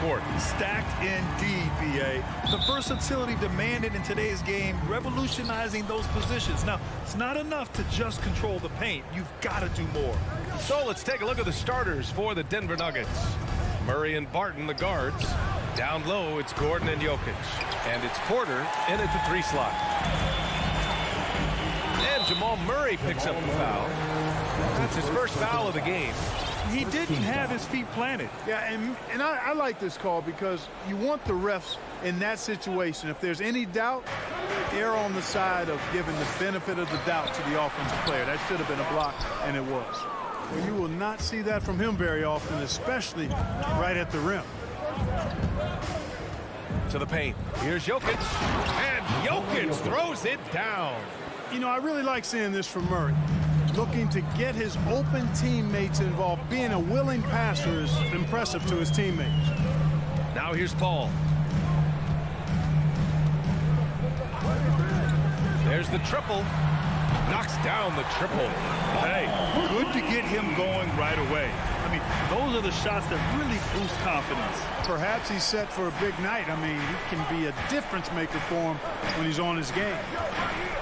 court. Stacked indeed, B.A. The versatility demanded in today's game, revolutionizing those positions. Now, it's not enough to just control the paint. You've got to do more. So let's take a look at the starters for the Denver Nuggets. Murray and Barton, the guards. Down low, it's Gordon and Jokic. And it's Porter in at the 3 slot. And Jamal Murray picks up the foul. That's his first foul of the game. He didn't have his feet planted. Yeah, and I like this call because you want the refs in that situation. If there's any doubt, err on the side of giving the benefit of the doubt to the offensive player. That should have been a block, and it was. Well, you will not see that from him very often, especially right at the rim. To the paint. Here's Jokic. And Jokic throws it down. You know, I really like seeing this from Murray. Looking to get his open teammates involved. Being a willing passer is impressive to his teammates. Now here's Paul. There's the triple. Knocks down the triple. Hey, good to get him going right away. I mean, those are the shots that really boost confidence. Perhaps he's set for a big night. I mean, he can be a difference maker for him when he's on his game.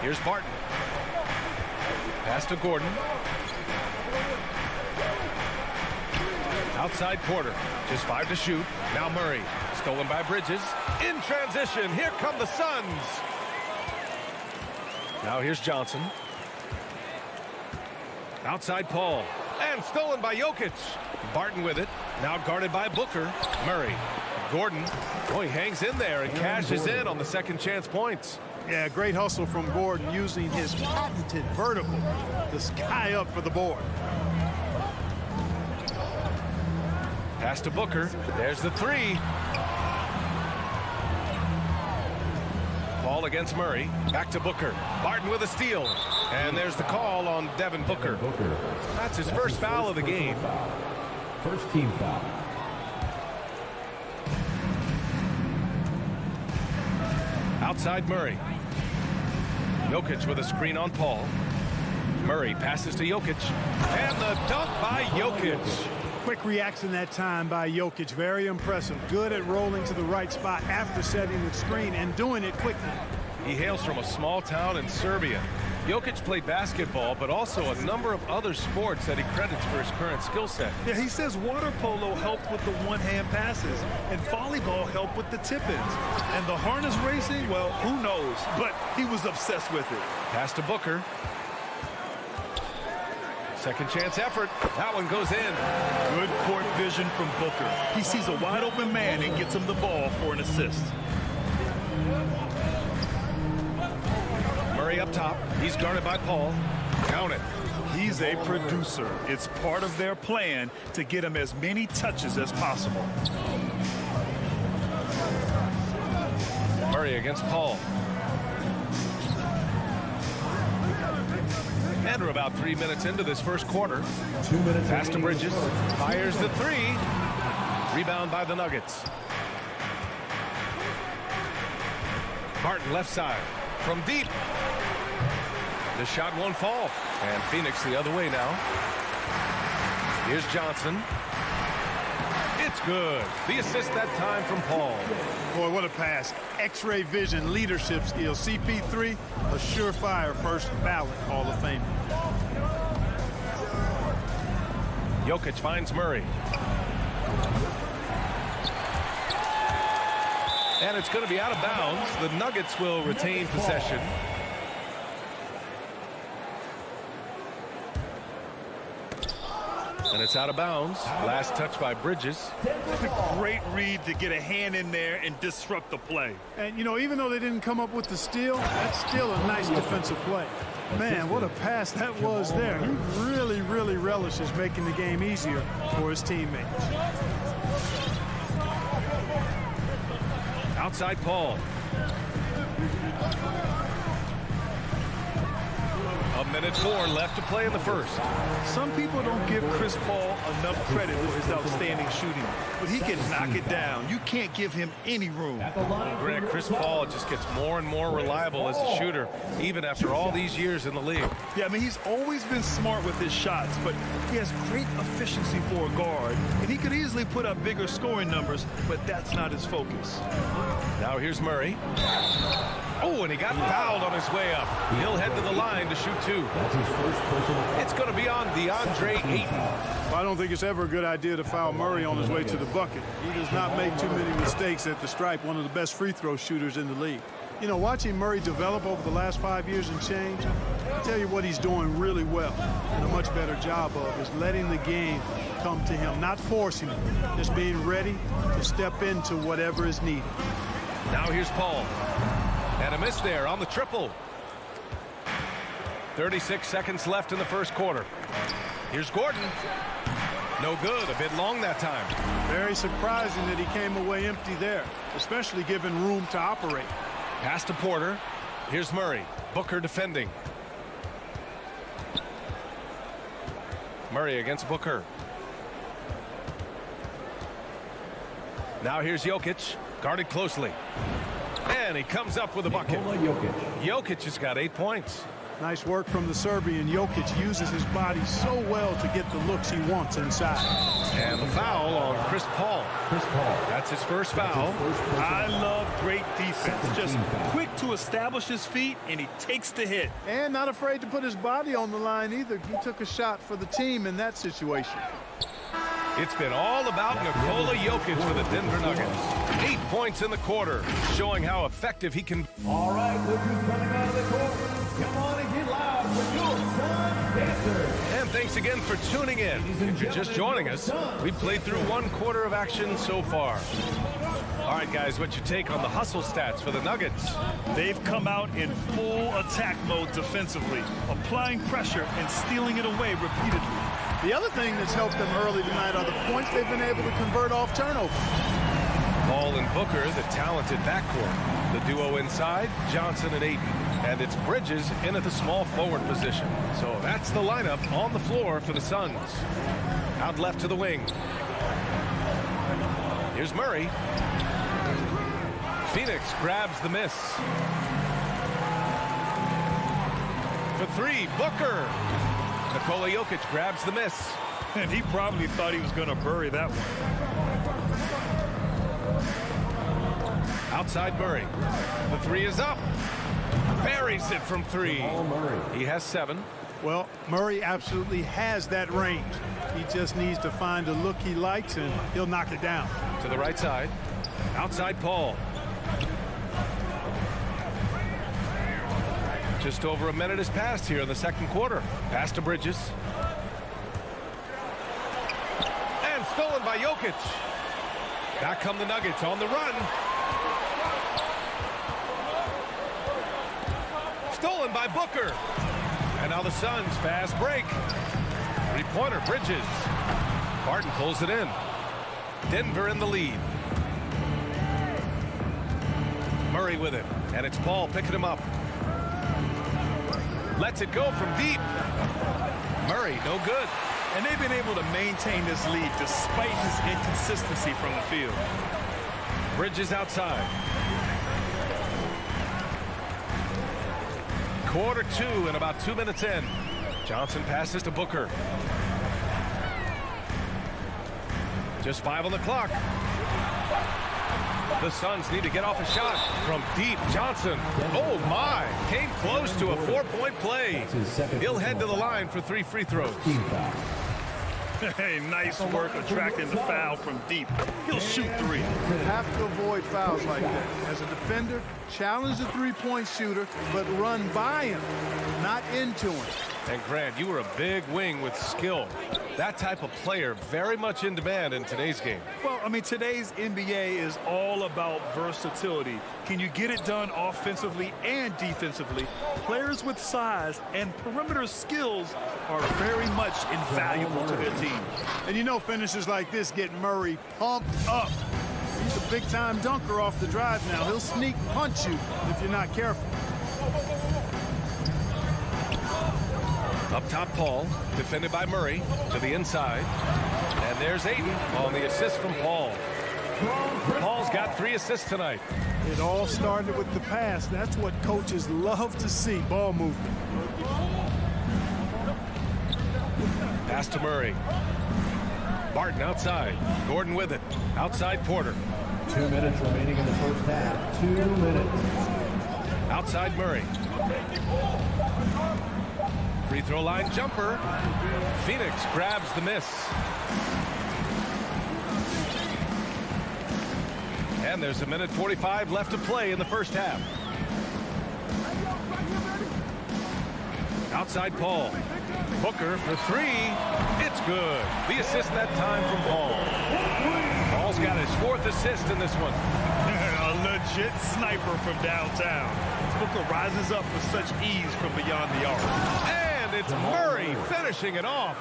Here's Barton. Pass to Gordon. Outside Porter. Just 5 to shoot. Now Murray. Stolen by Bridges. In transition. Here come the Suns. Now here's Johnson. Outside Paul. And stolen by Jokic. Barton with it. Now guarded by Booker. Murray. Gordon. Oh, he hangs in there and cashes in on the second chance points. Yeah, great hustle from Gordon using his patented vertical to sky up for the board. Pass to Booker. There's the 3. Ball against Murray. Back to Booker. Barton with a steal. And there's the call on Devin Booker. That's his first foul of the game. First team foul. Outside Murray. Jokic with a screen on Paul. Murray passes to Jokic. And the dunk by Jokic. Quick reaction that time by Jokic. Very impressive. Good at rolling to the right spot after setting the screen and doing it quickly. He hails from a small town in Serbia. Jokic played basketball, but also a number of other sports that he credits for his current skill set. Yeah, he says water polo helped with the one-hand passes, and volleyball helped with the tip-ins. And the harness racing, well, who knows? But he was obsessed with it. Pass to Booker. Second chance effort. That one goes in. Good court vision from Booker. He sees a wide-open man and gets him the ball for an assist. Murray up top. He's guarded by Paul. Count it. He's a producer. It's part of their plan to get him as many touches as possible. Murray against Paul. And we're about 3 minutes into this first quarter. 2 minutes. Pass to Bridges. Fires the 3. Rebound by the Nuggets. Barton left side. From deep. The shot won't fall. And Phoenix the other way now. Here's Johnson. It's good. The assist that time from Paul. Boy, what a pass. X-ray vision, leadership skills. CP3, a surefire first ballot Hall of Fame. Jokic finds Murray. And it's going to be out of bounds. The Nuggets will retain possession. And it's out of bounds. Last touch by Bridges. Great read to get a hand in there and disrupt the play. And, you know, even though they didn't come up with the steal, that's still a nice defensive play. Man, what a pass that was there. He really, really relishes making the game easier for his teammates. Outside Paul. 1:04 left to play in the first. Some people don't give Chris Paul enough credit for his outstanding shooting, but he can knock it down. You can't give him any room. Grant, Chris Paul just gets more and more reliable as a shooter, even after all these years in the league. Yeah, I mean, he's always been smart with his shots, but he has great efficiency for a guard, and he could easily put up bigger scoring numbers, but that's not his focus. Now here's Murray. Oh, and he got fouled on his way up. He'll head to the line to shoot two. That's his first personal. It's going to be on Deandre Ayton. Well, I don't think it's ever a good idea to foul Murray on his way to the bucket. He does not make too many mistakes at the stripe, one of the best free throw shooters in the league. You know, watching Murray develop over the last 5 years and change, I'll tell you what he's doing really well and a much better job of is letting the game come to him, not forcing it, just being ready to step into whatever is needed. Now here's Paul. And a miss there on the triple. 36 seconds left in the first quarter. Here's Gordon. No good. A bit long that time. Very surprising that he came away empty there, especially given room to operate. Pass to Porter. Here's Murray. Booker defending. Murray against Booker. Now here's Jokic. Guarded closely. And he comes up with a bucket. Jokic has got 8 points. Nice work from the Serbian. Jokic uses his body so well to get the looks he wants inside. And the foul on Chris Paul. That's his first foul. I love great defense. Just quick to establish his feet, and he takes the hit. And not afraid to put his body on the line either. He took a shot for the team in that situation. It's been all about Nikola Jokic for the Denver Nuggets. 8 points in the quarter, showing how effective he can. All right, look who's coming out of the court. Come on and get loud for your son, Dancer. And thanks again for tuning in. If you're just joining us, we played through 1 quarter of action so far. All right, guys, what's your take on the hustle stats for the Nuggets? They've come out in full attack mode defensively, applying pressure and stealing it away repeatedly. The other thing that's helped them early tonight are the points they've been able to convert off turnovers. Paul and Booker, the talented backcourt. The duo inside, Johnson and Ayton. And it's Bridges in at the small forward position. So that's the lineup on the floor for the Suns. Out left to the wing. Here's Murray. Phoenix grabs the miss. For three, Booker. Nikola Jokic grabs the miss. And he probably thought he was going to bury that one. Outside Murray. The three is up. Buries it from three. He has 7. Well, Murray absolutely has that range. He just needs to find a look he likes, and he'll knock it down. To the right side. Outside Paul. Just over a minute has passed here in the second quarter. Pass to Bridges. And stolen by Jokic. Back come the Nuggets on the run. Stolen by Booker. And now the Suns fast break. Three-pointer Bridges. Barton pulls it in. Denver in the lead. Murray with it. And it's Paul picking him up. Lets it go from deep. Murray, no good. And they've been able to maintain this lead despite his inconsistency from the field. Bridges outside. Quarter 2 and about 2 minutes in. Johnson passes to Booker. Just 5 on the clock. The Suns need to get off a shot from deep. Johnson, oh my, came close to a 4-point play. He'll head to the line for 3 free throws. Hey, nice work attracting the foul from deep. He'll shoot 3. You have to avoid fouls like that. As a defender, challenge the three-point shooter, but run by him, not into him. And Grant, you were a big wing with skill. That type of player very much in demand in today's game. Well, I mean, today's NBA is all about versatility. Can you get it done offensively and defensively? Players with size and perimeter skills are very much invaluable to their team. And you know finishes like this get Murray pumped up. He's a big-time dunker off the drive now. He'll sneak punch you if you're not careful. Up top, Paul, defended by Murray, to the inside. And there's Ayton on the assist from Paul. Paul's got 3 assists tonight. It all started with the pass. That's what coaches love to see, ball movement. Pass to Murray. Barton outside. Gordon with it. Outside Porter. 2 minutes remaining in the first half. 2 minutes. Outside Murray. Free throw line jumper. Phoenix grabs the miss. And there's 1:45 left to play in the first half. Outside Paul. Booker for 3. It's good. The assist that time from Paul. Paul's got his 4th assist in this one. A legit sniper from downtown. Booker rises up with such ease from beyond the arc. And it's Murray finishing it off.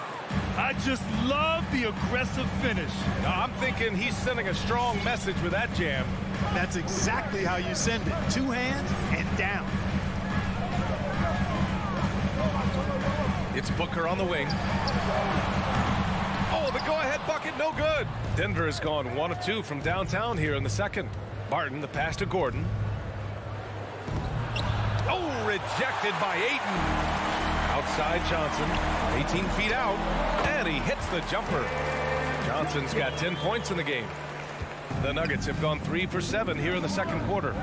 I just love the aggressive finish. Now, I'm thinking he's sending a strong message with that jam. That's exactly how you send it. 2 hands and down. It's Booker on the wing. Oh, the go-ahead bucket, no good. Denver has gone 1 of 2 from downtown here in the second. Barton, the pass to Gordon. Oh, rejected by Ayton. Outside Johnson, 18 feet out, and he hits the jumper. Johnson's got 10 points in the game. The Nuggets have gone 3 for 7 here in the second quarter.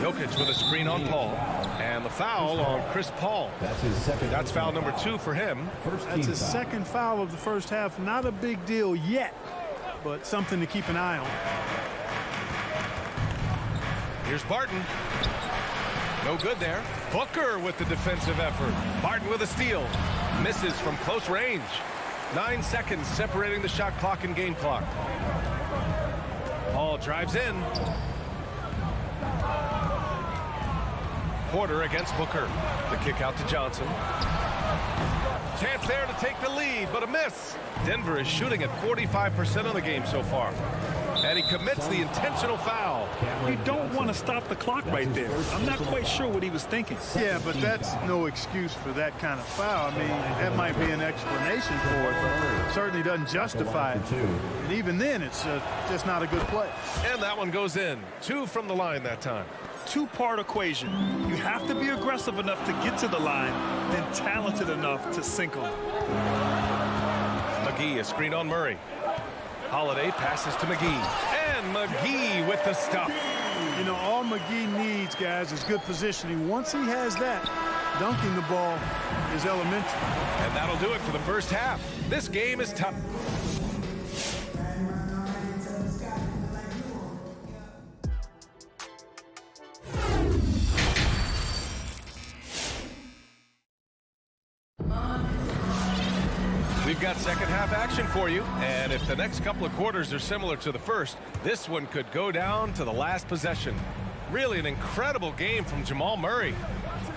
Jokic with a screen on Paul, and the foul on Chris Paul. That's his second. That's foul number 2 for him. That's his second foul of the first half. Not a big deal yet, but something to keep an eye on. Here's Barton. No good there. Booker with the defensive effort. Barton with a steal. Misses from close range. 9 seconds separating the shot clock and game clock. Paul drives in. Porter against Booker. The kick out to Johnson. Chance there to take the lead, but a miss. Denver is shooting at 45% of the game so far. And he commits the intentional foul. You don't want to stop the clock right there. I'm not quite sure what he was thinking. Yeah, but that's no excuse for that kind of foul. I mean, that might be an explanation for it, but it certainly doesn't justify it. And even then, it's just not a good play. And that one goes in. 2 from the line that time. 2-part equation. You have to be aggressive enough to get to the line, then talented enough to sink them. McGee, a screen on Murray. Holiday passes to McGee. And McGee with the stuff. You know, all McGee needs, guys, is good positioning. Once he has that, dunking the ball is elementary. And that'll do it for the first half. This game is tough. We've got second half action for you, and if the next couple of quarters are similar to the first, this one could go down to the last possession. Really an incredible game from Jamal Murray.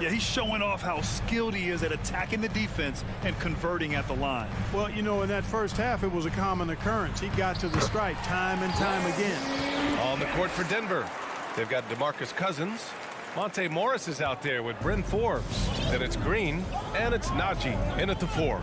Yeah, he's showing off how skilled he is at attacking the defense and converting at the line. Well, you know, in that first half, it was a common occurrence. He got to the stripe time and time again. On the court for Denver, they've got DeMarcus Cousins. Monte Morris is out there with Bryn Forbes. Then it's Green, and it's Najee in at the 4.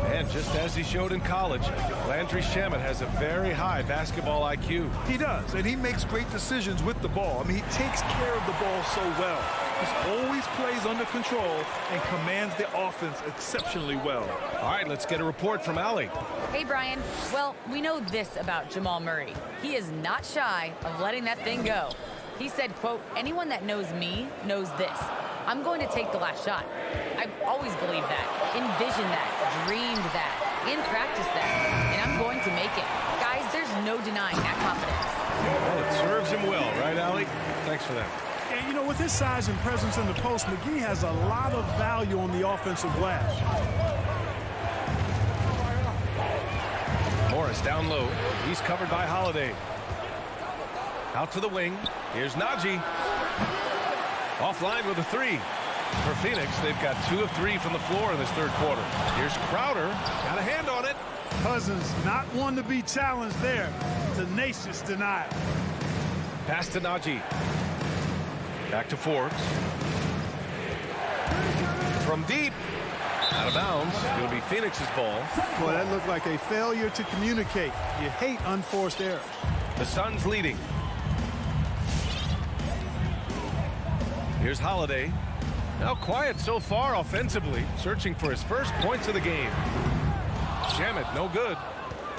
And just as he showed in college, Landry Shamet has a very high basketball IQ. He does, and he makes great decisions with the ball. I mean, he takes care of the ball so well. He always plays under control and commands the offense exceptionally well. All right, let's get a report from Allie. Hey, Brian. Well, we know this about Jamal Murray. He is not shy of letting that thing go. He said, quote, anyone that knows me knows this. I'm going to take the last shot. I've always believed that, envisioned that, dreamed that, and practiced that, and I'm going to make it. Guys, there's no denying that confidence. Well, it serves him well, right, Allie? Thanks for that. And, you know, with his size and presence in the post, McGee has a lot of value on the offensive glass. Morris down low. He's covered by Holiday. Out to the wing. Here's Najee. Offline with a 3. For Phoenix, they've got 2 of 3 from the floor in this third quarter. Here's Crowder. Got a hand on it. Cousins, not one to be challenged there. Tenacious denial. Pass to Najee. Back to Forbes. from deep. Out of bounds. It'll be Phoenix's ball. Boy, that looked like a failure to communicate. You hate unforced errors. The Suns leading. Here's Holiday. Now quiet so far offensively, searching for his first points of the game. Shamet, no good.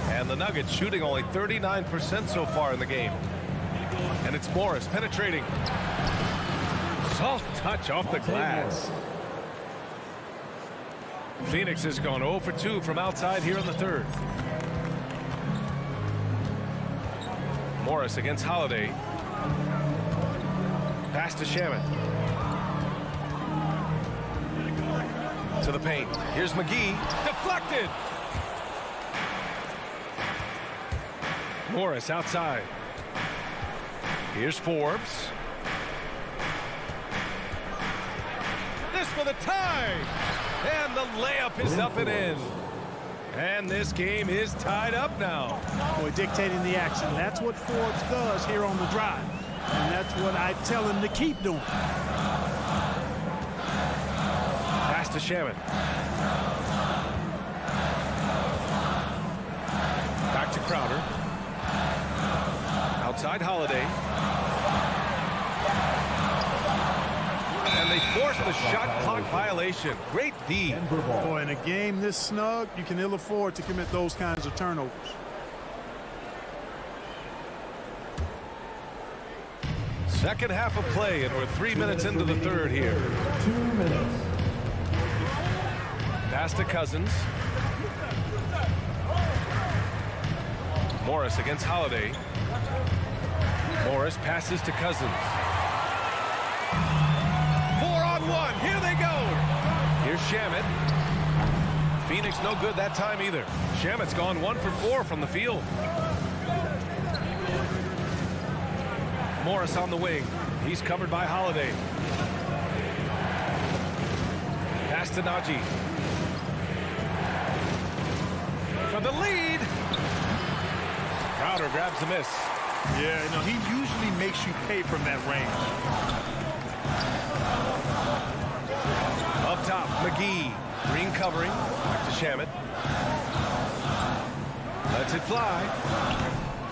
And the Nuggets shooting only 39% so far in the game. And it's Morris penetrating. Soft touch off the glass. Phoenix has gone 0 for 2 from outside here in the third. Morris against Holiday. Pass to Shamet. To the paint. Here's McGee. Deflected. Morris outside. Here's Forbes. This for the tie. And the layup is up and in. And this game is tied up now. Boy, dictating the action. That's what Forbes does here on the drive. And that's what I tell him to keep doing. Pass to Shamet. Back to Crowder. Outside Holiday. And they force the shot clock violation. Great D. Boy, in a game this snug, you can ill afford to commit those kinds of turnovers. Second half of play, and we're 3 minutes into the third here. 2 minutes. Pass to Cousins. Morris against Holiday. Morris passes to Cousins. 4-on-1. Here they go. Here's Shamet. Phoenix no good that time either. Shamet's gone 1 for 4 from the field. Morris on the wing. He's covered by Holiday. Pass to Najee. For the lead. Crowder grabs the miss. Yeah, no, he usually makes you pay from that range. Up top, McGee. Green covering. Back to Shamet. Lets it fly.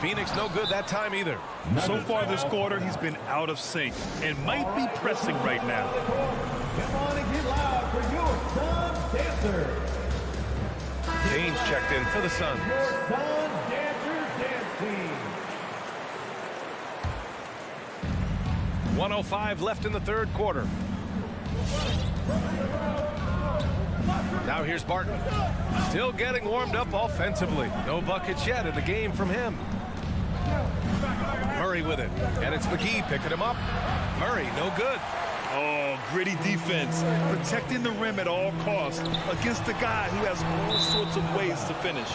Phoenix no good that time either. So far this quarter, he's been out of sync and might be pressing right now. Come on and get loud for your Sun Dancers. James checked in for the Suns. Your Sun Dancers dance team. 1:05 left in the third quarter. Now here's Barton. Still getting warmed up offensively. No buckets yet in the game from him. Murray with it. And it's McGee picking him up. Murray, no good. Oh, gritty defense. Protecting the rim at all costs against a guy who has all sorts of ways to finish.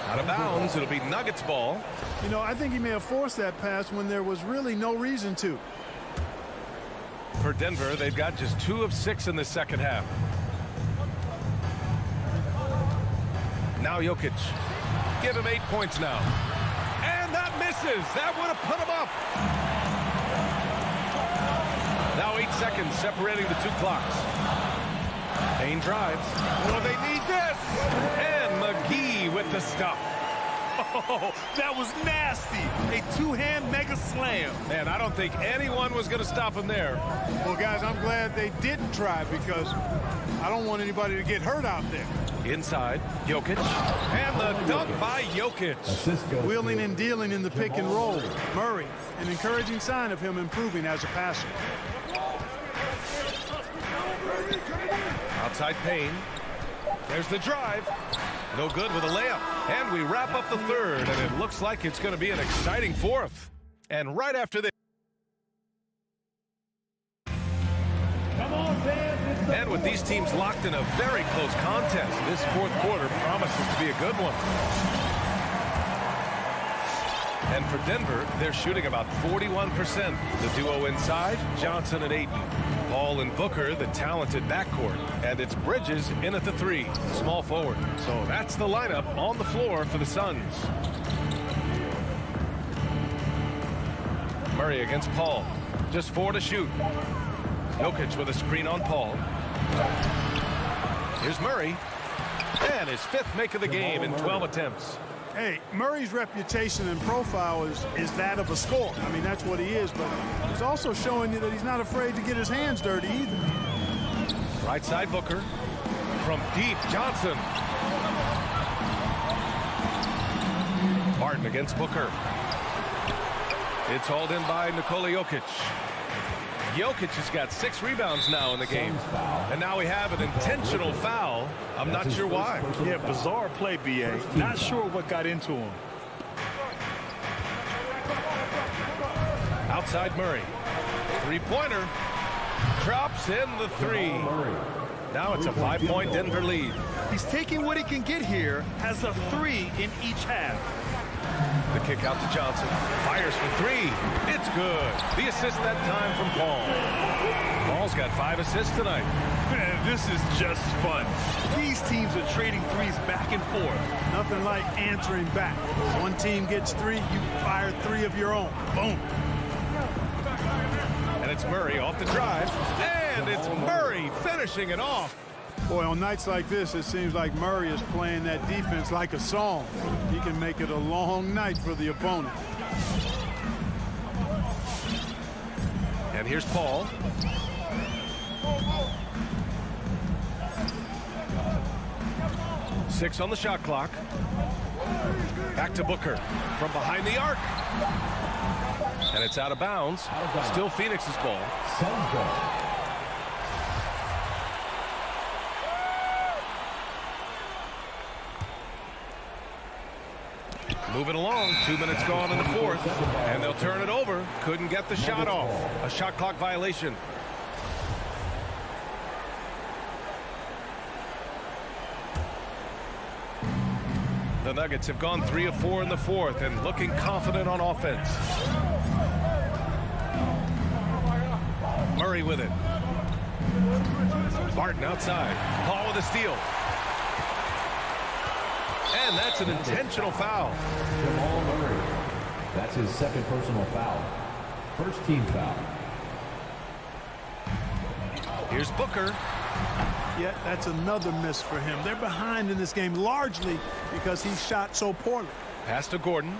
Out of bounds. It'll be Nuggets ball. You know, I think he may have forced that pass when there was really no reason to. For Denver, they've got just 2 of 6 in the second half. Now Jokic. Give him 8 points now. And that misses. That would have put him up. Now 8 seconds separating the 2 clocks. Payne drives. Oh, they need this. And McGee with the stuff. Oh, that was nasty. A two-hand mega slam. Man, I don't think anyone was going to stop him there. Well, guys, I'm glad they didn't try because I don't want anybody to get hurt out there. Inside, Jokic. And the dunk by Jokic. Wheeling and dealing in the pick and roll. Murray, an encouraging sign of him improving as a passer. Outside Payne. There's the drive. No good with a layup. And we wrap up the third, and it looks like it's going to be an exciting fourth. And right after this. Come on, fans. And with these teams locked in a very close contest, this fourth quarter promises to be a good one. And for Denver, they're shooting about 41%. The duo inside, Johnson and Ayton. Paul and Booker, the talented backcourt. And it's Bridges in at the 3, small forward. So that's the lineup on the floor for the Suns. Murray against Paul. Just 4 to shoot. Jokic with a screen on Paul. Here's Murray. And his 5th make of the game in 12 attempts. Hey, Murray's reputation and profile is that of a scorer. I mean, that's what he is, but he's also showing you that he's not afraid to get his hands dirty either. Right side Booker. From deep, Johnson. Barton against Booker. It's hauled in by Nikola Jokic. Jokic has got 6 rebounds now in the game. And now we have an intentional foul. I'm not sure why. Yeah, bizarre play, B.A. Not sure what got into him. Outside Murray. 3-pointer. Drops in the 3. Now it's a 5-point Denver lead. He's taking what he can get here, has a 3 in each half. The kick out to Johnson. Fires for 3. It's good. The assist that time from Paul. Paul's got 5 assists tonight. Man, this is just fun. These teams are trading threes back and forth. Nothing like answering back. One team gets 3, you fire 3 of your own. Boom. And it's Murray off the drive. And it's Murray finishing it off. Boy, on nights like this, it seems like Murray is playing that defense like a song. He can make it a long night for the opponent. And here's Paul. Six on the shot clock. Back to Booker from behind the arc. And it's out of bounds. Still Phoenix's ball. Moving along, 2 minutes gone in the 4th, and they'll turn it over. Couldn't get the shot off. A shot clock violation. The Nuggets have gone 3 of 4 in the 4th and looking confident on offense. Murray with it. Barton outside. Paul with a steal. And that's an intentional foul. Jamal Murray. That's his 2nd personal foul. 1st team foul. Here's Booker. Yeah, that's another miss for him. They're behind in this game largely because he shot so poorly. Pass to Gordon.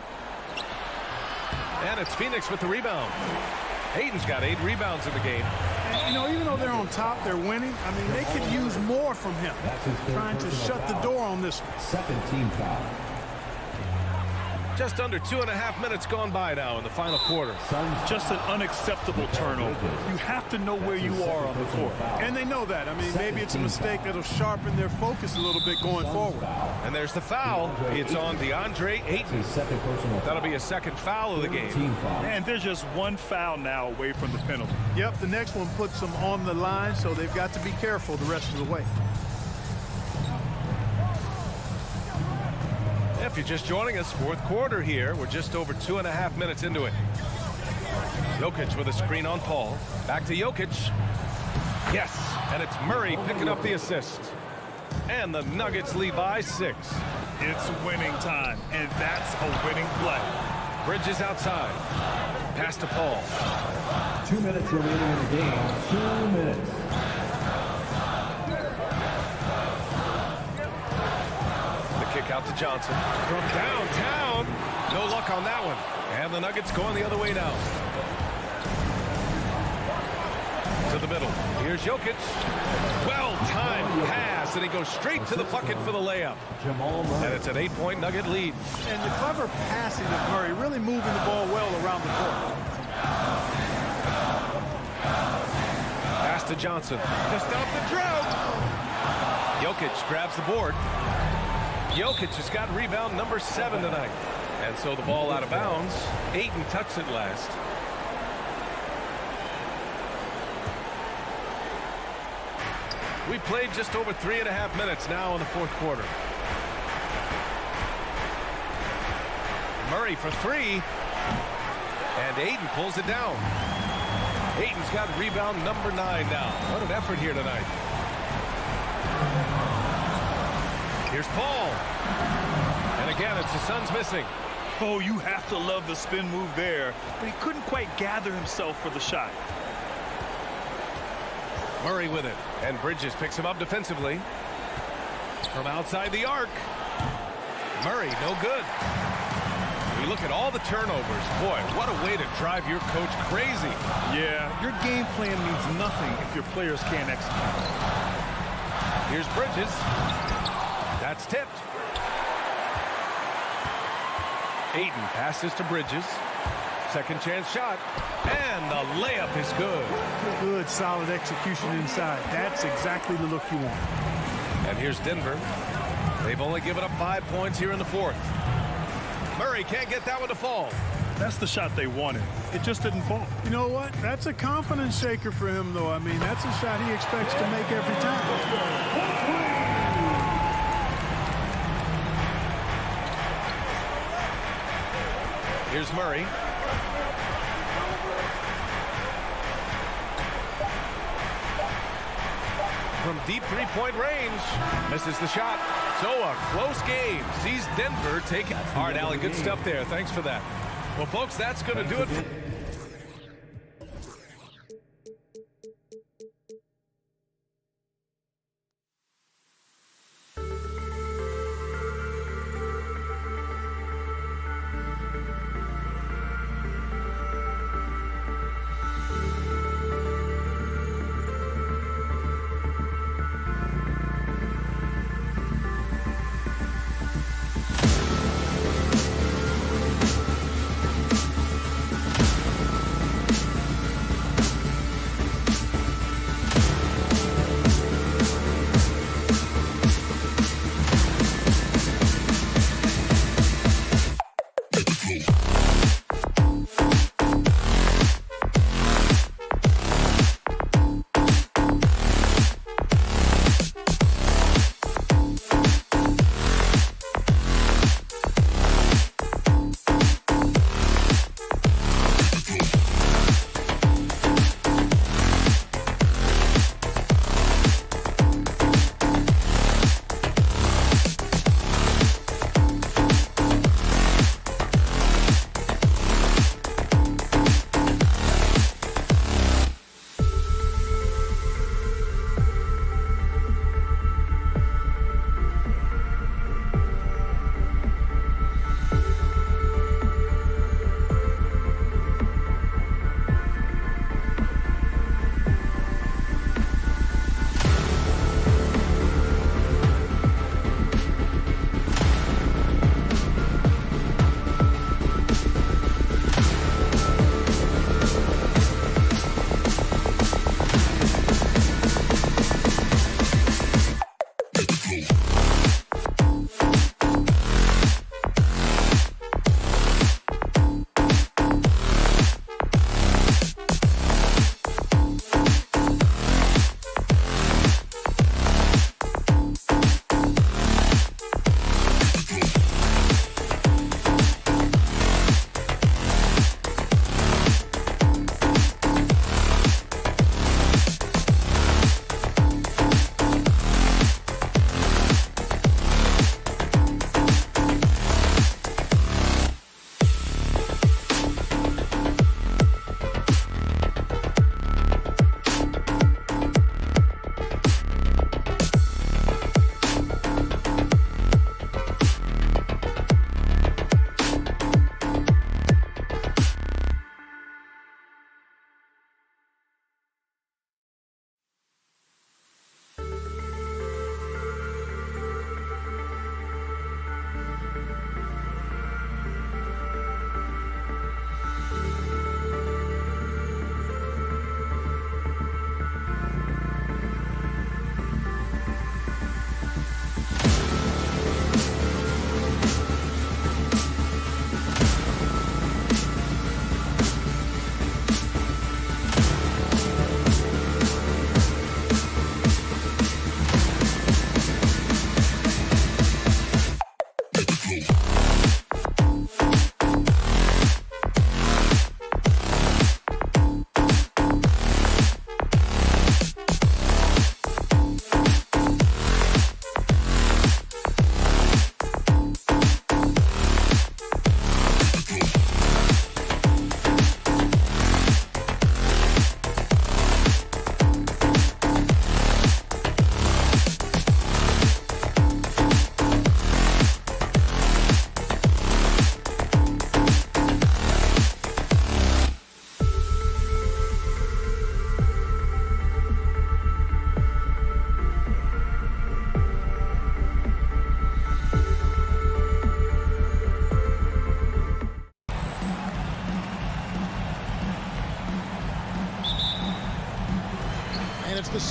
And it's Phoenix with the rebound. Ayton's got 8 rebounds in the game. And, you know, even though they're on top, they're winning. I mean, they could use more from him. Trying to shut the door on this one. 2nd team foul. Just under 2.5 minutes gone by now in the final quarter. Just an unacceptable turnover. You have to know where you are on the court. And they know that. I mean, maybe it's a mistake that'll sharpen their focus a little bit going forward. And there's the foul. It's on Deandre Ayton. That'll be a 2nd foul of the game. And they're just 1 foul now away from the penalty. Yep, the next one puts them on the line, so they've got to be careful the rest of the way. If you're just joining us, 4th quarter here. We're just over 2.5 minutes into it. Jokic with a screen on Paul. Back to Jokic. Yes, and it's Murray picking up the assist. And the Nuggets lead by 6. It's winning time, and that's a winning play. Bridges outside. Pass to Paul. 2 minutes remaining in the game. 2 minutes. Kick out to Johnson from downtown. No luck on that one. And the Nuggets going the other way now. To the middle. Here's Jokic. Well-timed pass, and he goes straight to the bucket for the layup. Jamal Murray. And it's an 8-point Nugget lead. And the clever passing of Murray, really moving the ball well around the court. Pass to Johnson to stop the drought. Jokic grabs the board. Jokic has got rebound number 7 tonight. And so the ball out of bounds. Ayton touched it last. We played just over 3.5 minutes now in the 4th quarter. Murray for 3. And Ayton pulls it down. Ayton's got rebound number 9 now. What an effort here tonight. Here's Paul. And again, it's the Suns missing. Oh, you have to love the spin move there, but he couldn't quite gather himself for the shot. Murray with it. And Bridges picks him up defensively. from outside the arc. Murray, no good. We look at all the turnovers. Boy, what a way to drive your coach crazy. Yeah, your game plan means nothing if your players can't execute. Here's Bridges. That's tipped. Ayton passes to Bridges. Second chance shot. And the layup is good. Good, solid execution inside. That's exactly the look you want. And here's Denver. They've only given up 5 points here in the fourth. Murray can't get that one to fall. That's the shot they wanted. It just didn't fall. You know what? That's a confidence shaker for him, though. I mean, that's a shot he expects to make every time. Here's Murray. From deep three-point range. Misses the shot. So a close game. Sees Denver take it. All right, Allie, good stuff there. Thanks for that. Well, folks, that's going to do it.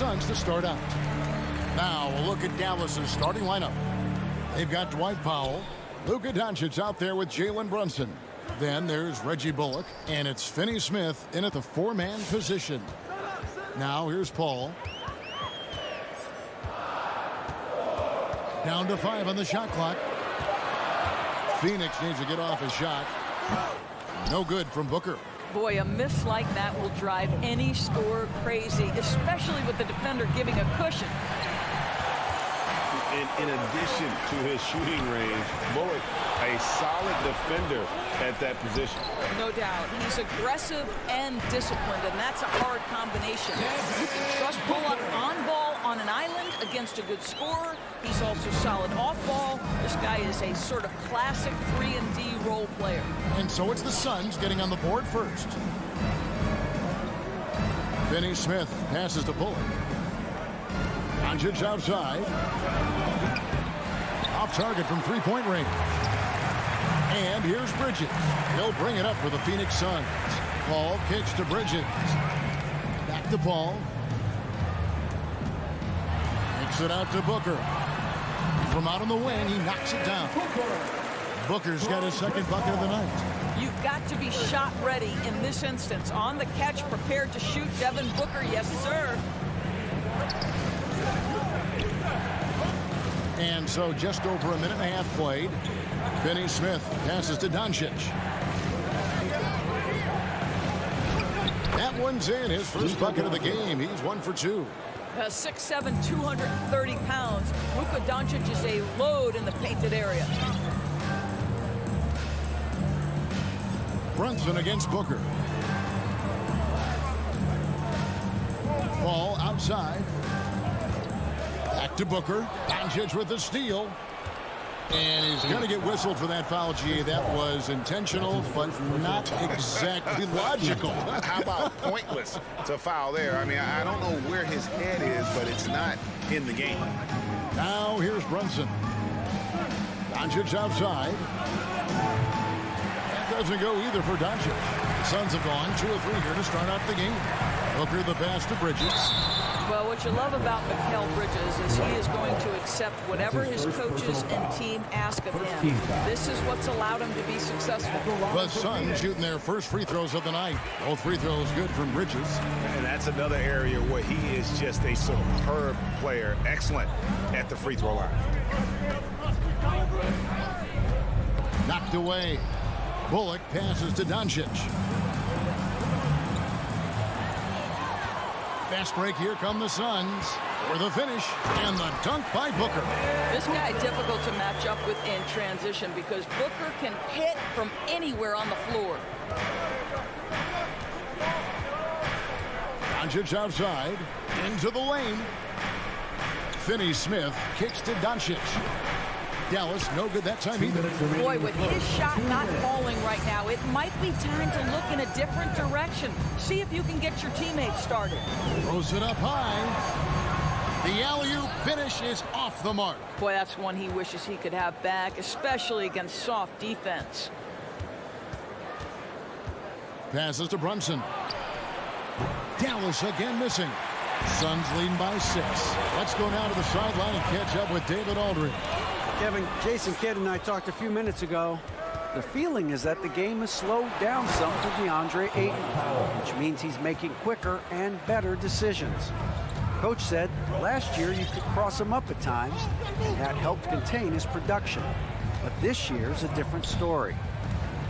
Suns to start out. Now we'll look at Dallas's starting lineup. They've got Dwight Powell, Luka Doncic out there with Jalen Brunson. Then there's Reggie Bullock, and it's Finney Smith in at the four-man position. Now here's Paul. Down to 5 on the shot clock. Phoenix needs to get off his shot. No good from Booker. Boy, a miss like that will drive any scorer crazy, especially with the defender giving a cushion. In addition to his shooting range, Bullock, a solid defender at that position. No doubt. He's aggressive and disciplined, and that's a hard combination. You can trust Bullock on ball on an island against a good scorer. He's also solid off ball. This guy is a sort of classic 3-and-D role player. And so it's the Suns getting on the board first. Finney Smith passes to Bullock. Doncic outside. Off target from three-point range. And here's Bridges. He'll bring it up for the Phoenix Suns. Paul kicks to Bridges. Back to Paul. Kicks it out to Booker. From out on the wing, he knocks it down. Booker's got his second bucket of the night. You've got to be shot ready in this instance. On the catch, prepared to shoot. Devin Booker, yes, sir. And so just over a minute and a half played. Finney Smith passes to Doncic. That one's in, his first bucket of the game. He's 1 for 2. 6'7", 230 pounds. Luka Doncic is a load in the painted area. Brunson against Booker. Ball outside. Back to Booker. Doncic with the steal. And he's going to get whistled for that foul, G. That was intentional, but not exactly logical. How about pointless to foul there? I mean, I don't know where his head is, but it's not in the game. Now here's Brunson. Doncic outside. That doesn't go either for Doncic. The Suns have gone 2 or 3 here to start out the game. Booker the pass to Bridges. Well, what you love about Mikhail Bridges is he is going to accept whatever his coaches and team ask of him. This is what's allowed him to be successful. The Suns shooting their first free throws of the night. Both free throws good from Bridges. And that's another area where he is just a superb player. Excellent at the free throw line. Knocked away. Bullock passes to Doncic. Fast break, here come the Suns for the finish, and the dunk by Booker. This guy difficult to match up with in transition because Booker can hit from anywhere on the floor. Doncic outside, into the lane. Finney Smith kicks to Doncic. Dallas no good that time either. Boy, with his shot not falling right now, it might be time to look in a different direction. See if you can get your teammates started. Throws it up high. The alley-oop finish is off the mark. Boy, that's one he wishes he could have back, especially against soft defense. Passes to Brunson. Dallas again missing. Suns leading by 6. Let's go now to the sideline and catch up with David Aldridge. Kevin, Jason Kidd and I talked a few minutes ago. The feeling is that the game has slowed down some for Deandre Ayton, which means he's making quicker and better decisions. Coach said last year you could cross him up at times, and that helped contain his production. But this year's a different story.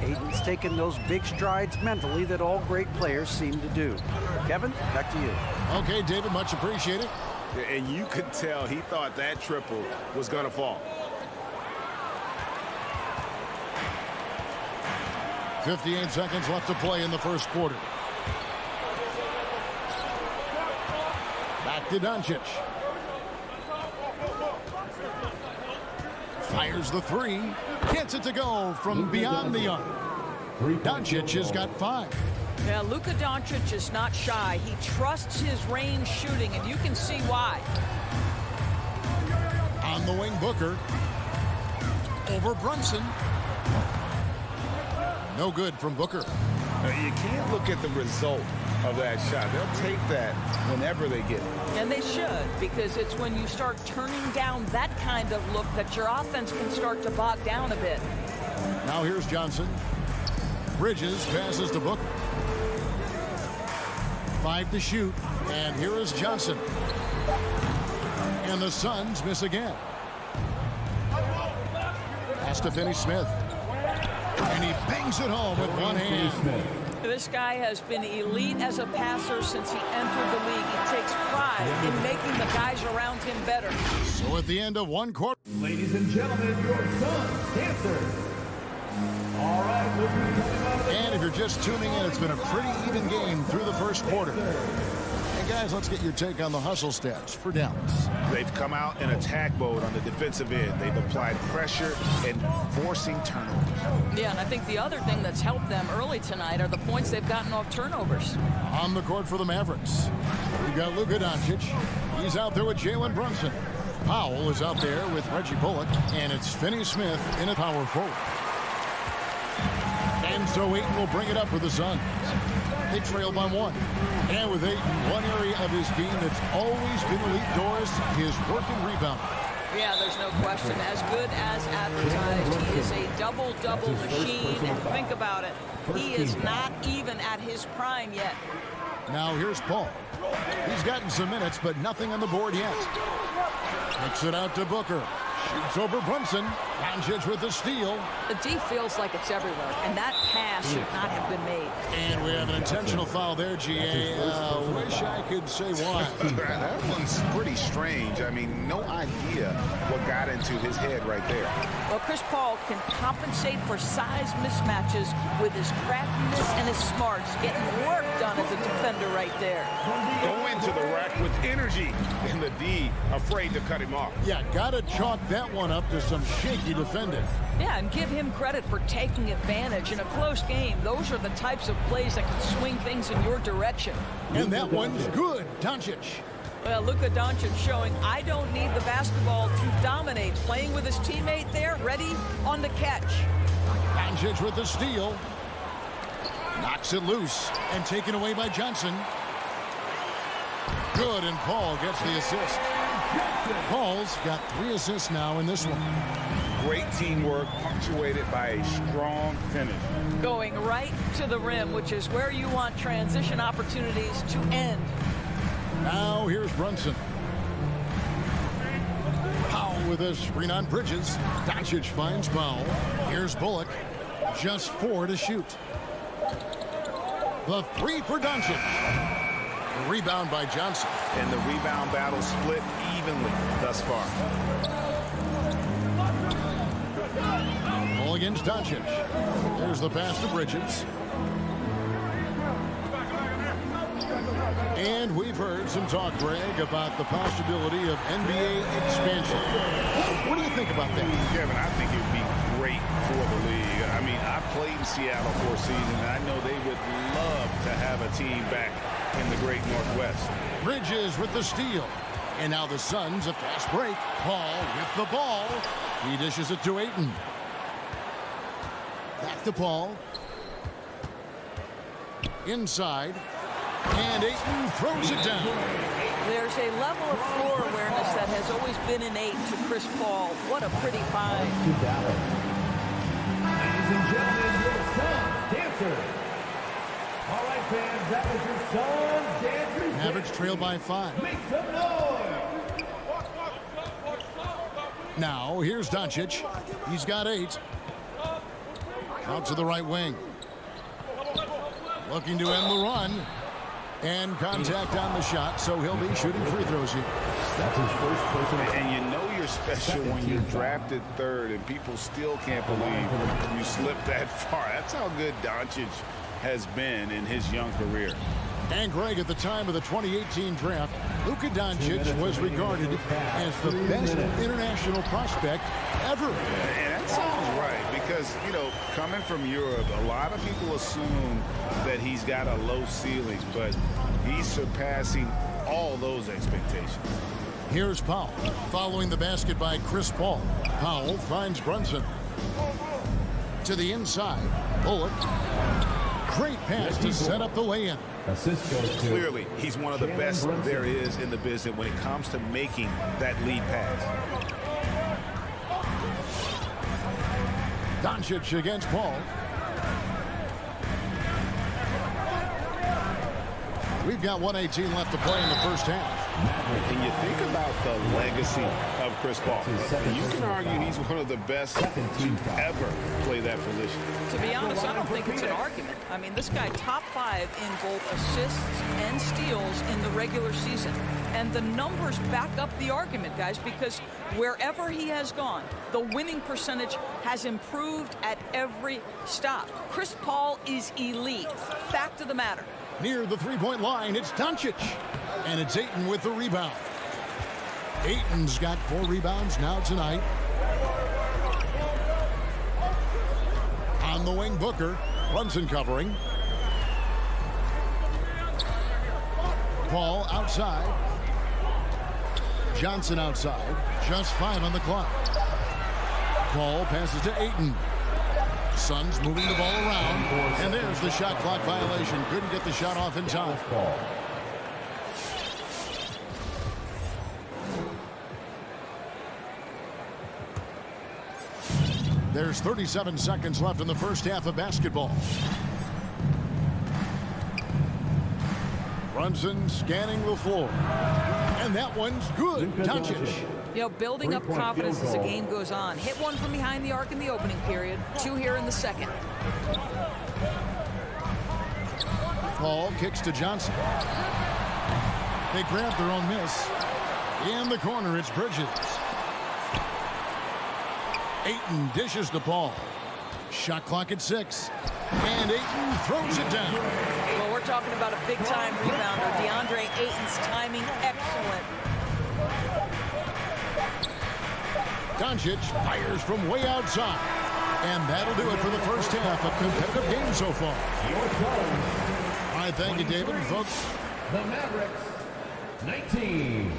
Ayton's taken those big strides mentally that all great players seem to do. Kevin, back to you. Okay, David, much appreciated. And you could tell he thought that triple was going to fall. 58 seconds left to play in the first quarter. Back to Doncic. Fires the 3. Gets it to go from beyond the arc. Doncic has got 5. Yeah, Luka Doncic is not shy. He trusts his range shooting, and you can see why. On the wing, Booker. Over Brunson. No good from Booker. You can't look at the result of that shot. They'll take that whenever they get it. And they should, because it's when you start turning down that kind of look that your offense can start to bog down a bit. Now here's Johnson. Bridges passes to Booker. 5 to shoot, and here is Johnson. And the Suns miss again. Pass to Finney-Smith. And he bangs it home with one hand. This guy has been elite as a passer since he entered the league. He takes pride in making the guys around him better. So at the end of one quarter. Ladies and gentlemen, your Suns dancers. All right, we'll be coming out of the And if you're just tuning in, it's been a pretty even game through the first quarter. And guys, let's get your take on the hustle stats for Dallas. They've come out in attack mode on the defensive end. They've applied pressure and forcing turnovers. Yeah, and I think the other thing that's helped them early tonight are the points they've gotten off turnovers. On the court for the Mavericks, we've got Luka Doncic. He's out there with Jalen Brunson. Powell is out there with Reggie Bullock, and it's Finney-Smith in a power forward. And so Ayton will bring it up for the Suns. They trail by 1. And with Ayton, one area of his game that's always been elite, Doris, his work and rebound. Yeah, there's no question. As good as advertised, he is a double-double machine. And think about it, he is not even at his prime yet. Now here's Paul. He's gotten some minutes, but nothing on the board yet. Kicks it out to Booker. Shoots over Brunson. Doncic with the steal. The D feels like it's everywhere, and that pass should not have been made. And we have an intentional foul there, GA. Wish I could say why. That one's pretty strange. I mean, no idea what got into his head right there. Well, Chris Paul can compensate for size mismatches with his craftiness and his smarts, getting work done as a defender right there. Go into the rack with energy, and the D afraid to cut him off. Yeah, gotta chalk that one up to some shaky defending. Yeah, and give him credit for taking advantage. In a close game, those are the types of plays that can swing things in your direction. And that one's good. Doncic. Well, Luka Doncic showing I don't need the basketball to dominate. Playing with his teammate there, ready on the catch. Doncic with the steal. Knocks it loose and taken away by Johnson. Good, and Paul gets the assist. Paul's got 3 assists now in this one. Great teamwork, punctuated by a strong finish. Going right to the rim, which is where you want transition opportunities to end. Now here's Brunson. Powell with a screen on Bridges. Doncic finds Powell. Here's Bullock. Just 4 to shoot. The 3 for Doncic. Rebound by Johnson. And the rebound battle split evenly thus far. Ball against Doncic. There's the pass to Bridges. And we've heard some talk, Greg, about the possibility of NBA expansion. What do you think about that? Kevin, I think it would be great for the league. I mean, I played in Seattle for a season, and I know they would love to have a team back in the great Northwest. Bridges with the steal. And now the Suns, a fast break. Paul with the ball. He dishes it to Ayton. Back to Paul. Inside. And Ayton throws it down. There's a level of floor awareness that has always been innate to Chris Paul. What a pretty find. Ladies and gentlemen, your Suns dancers. All right, fans, that was your Suns dancers. Mavericks trail by 5. Make some noise. Now, here's Doncic. He's got 8. Out to the right wing. Looking to end the run. And contact on the shot, so he'll be shooting free throws here. That's his first personal. And you know you're special when you're drafted 3rd and people still can't believe you slipped that far. That's how good Doncic has been in his young career. And Greg, at the time of the 2018 draft, Luka Doncic was regarded as the best international prospect ever. And that sounds right, because, you know, coming from Europe, a lot of people assume that he's got a low ceiling, but he's surpassing all those expectations. Here's Powell, following the basket by Chris Paul. Powell finds Brunson. To the inside, Bullock. Great pass to set up the lay-in. Assist goes to Clearly, he's one of the best there is in the business when it comes to making that lead pass. Doncic against Paul. We've got 1:18 left to play in the first half. And you think about the legacy of Chris Paul. You can argue he's one of the best to ever play that position. To be honest, I don't think it's an argument. I mean, this guy top 5 in both assists and steals in the regular season. And the numbers back up the argument, guys, because wherever he has gone, the winning percentage has improved at every stop. Chris Paul is elite. Fact of the matter. Near the three-point line, it's Doncic. And it's Ayton with the rebound. Ayton's got 4 rebounds now tonight. On the wing, Booker. Brunson covering. Paul outside. Johnson outside. Just 5 on the clock. Paul passes to Ayton. Suns moving the ball around. And there's the shot clock violation. Couldn't get the shot off in time. There's 37 seconds left in the first half of basketball. Brunson scanning the floor. And that one's good. Doncic. You know, building up confidence as the game goes on. Hit one from behind the arc in the opening period. 2 here in the second. Paul kicks to Johnson. They grab their own miss. In the corner, it's Bridges. Ayton dishes to Paul. Shot clock at 6. And Ayton throws it down. Well, we're talking about a big-time rebounder. Deandre Ayton's timing excellent. Doncic fires from way outside. And that'll do it for the first half. A competitive game so far. All right, thank you, David. Folks, the Mavericks, 19.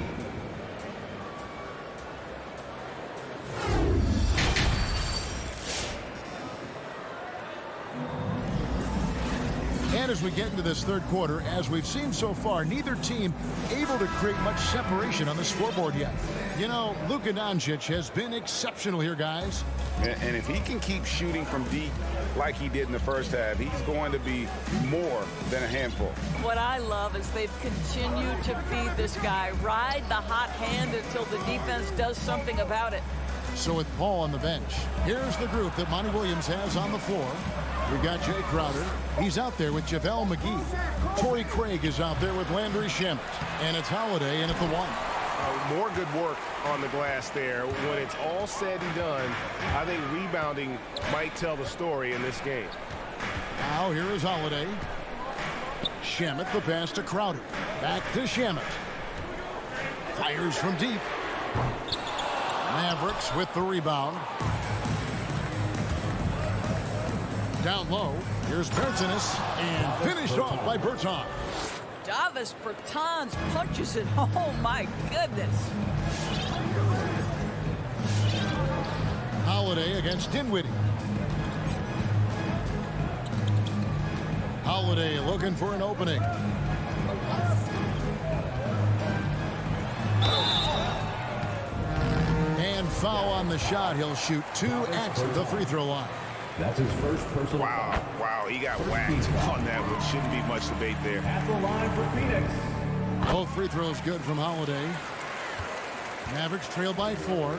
and as we get into this third quarter, as we've seen so far, neither team able to create much separation on the scoreboard yet. You know, Luka Doncic has been exceptional here, guys. And if he can keep shooting from deep like he did in the first half, he's going to be more than a handful. What I love is they've continued to feed this guy. Ride the hot hand until the defense does something about it. So with Paul on the bench, here's the group that Monty Williams has on the floor. We've got Jay Crowder. He's out there with JaVale McGee. Torrey Craig is out there with Landry Shamet. And it's Holiday in at the one. More good work on the glass there. When it's all said and done, I think rebounding might tell the story in this game. Now here is Holiday. Shamet, the pass to Crowder. Back to Shamet. Fires from deep. Mavericks with the rebound. Down low. Here's Bertans and finished off by Bertans. Davis Bertans punches it. Oh, my goodness. Holiday against Dinwiddie. Holiday looking for an opening. And foul on the shot. He'll shoot 2 at the free throw line. That's his first personal. Wow, he got whacked on that one. Shouldn't be much debate there. At the line for Phoenix. Both free throws good from Holiday. Mavericks trail by 4.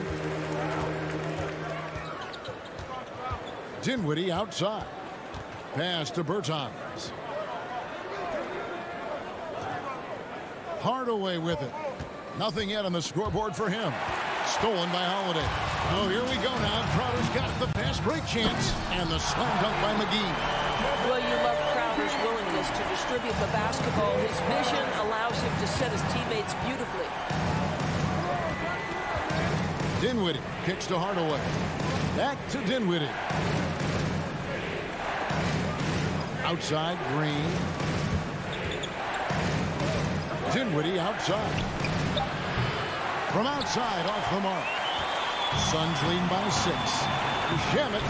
Dinwiddie outside. Pass to Bertans. Hardaway with it. Nothing yet on the scoreboard for him. Stolen by Holiday. Oh, here we go now. Crowder's got the fast break chance. And the slam dunk by McGee. Well, you love Crowder's willingness to distribute the basketball. His vision allows him to set his teammates beautifully. Dinwiddie kicks to Hardaway. Back to Dinwiddie. Outside, Green. Dinwiddie outside. From outside, off the mark. Suns lead by 6. Shamet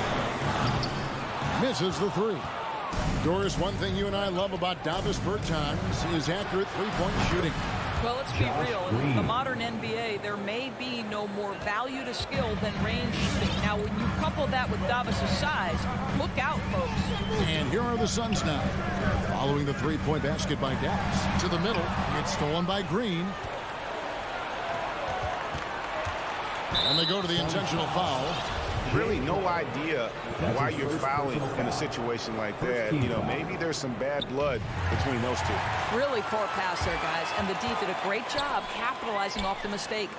misses the 3. Doris, one thing you and I love about Davis Bertans is accurate three-point shooting. Well, let's be real. In the modern NBA, there may be no more value to skill than range shooting. Now, when you couple that with Davis' size, look out, folks. And here are the Suns now. Following the three-point basket by Dallas. To the middle. It's stolen by Green. And they go to the intentional foul. Really no idea why you're fouling in a situation like that. You know, maybe there's some bad blood between those two. Really poor pass there, guys. And the D did a great job capitalizing off the mistake.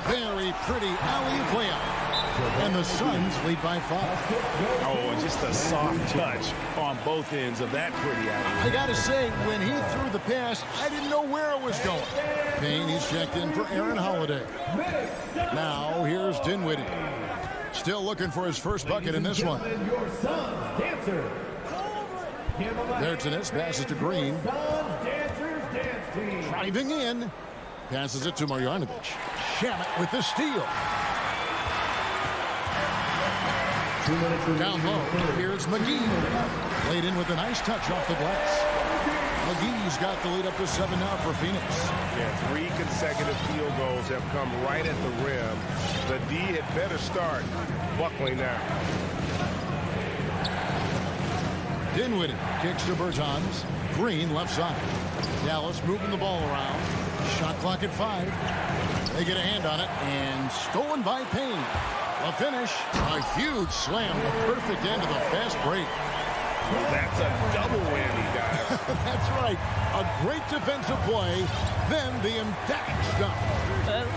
Very pretty alley layup. And the Suns lead by 5. Oh, and just a soft touch on both ends of that pretty alley. I got to say, when he threw the pass, I didn't know where it was going. Payne, he's checked in for Aaron Holiday. Now, here's Dinwiddie. Still looking for his first bucket in this one. Bertans passes to Green. Driving in. Passes it to Marjanovic. Shamet with the steal. Down low. Here's McGee. Laid in with a nice touch off the glass. McGee's got the lead up to 7 now for Phoenix. Yeah, 3 consecutive field goals have come right at the rim. The D had better start buckling now. Dinwiddie kicks to Bertans. Green left side. Dallas moving the ball around. Shot clock at 5. They get a hand on it and stolen by Payne. A finish. A huge slam. A perfect end to the fast break. That's a double whammy, guys. That's right. A great defensive play, then the emphatic stop.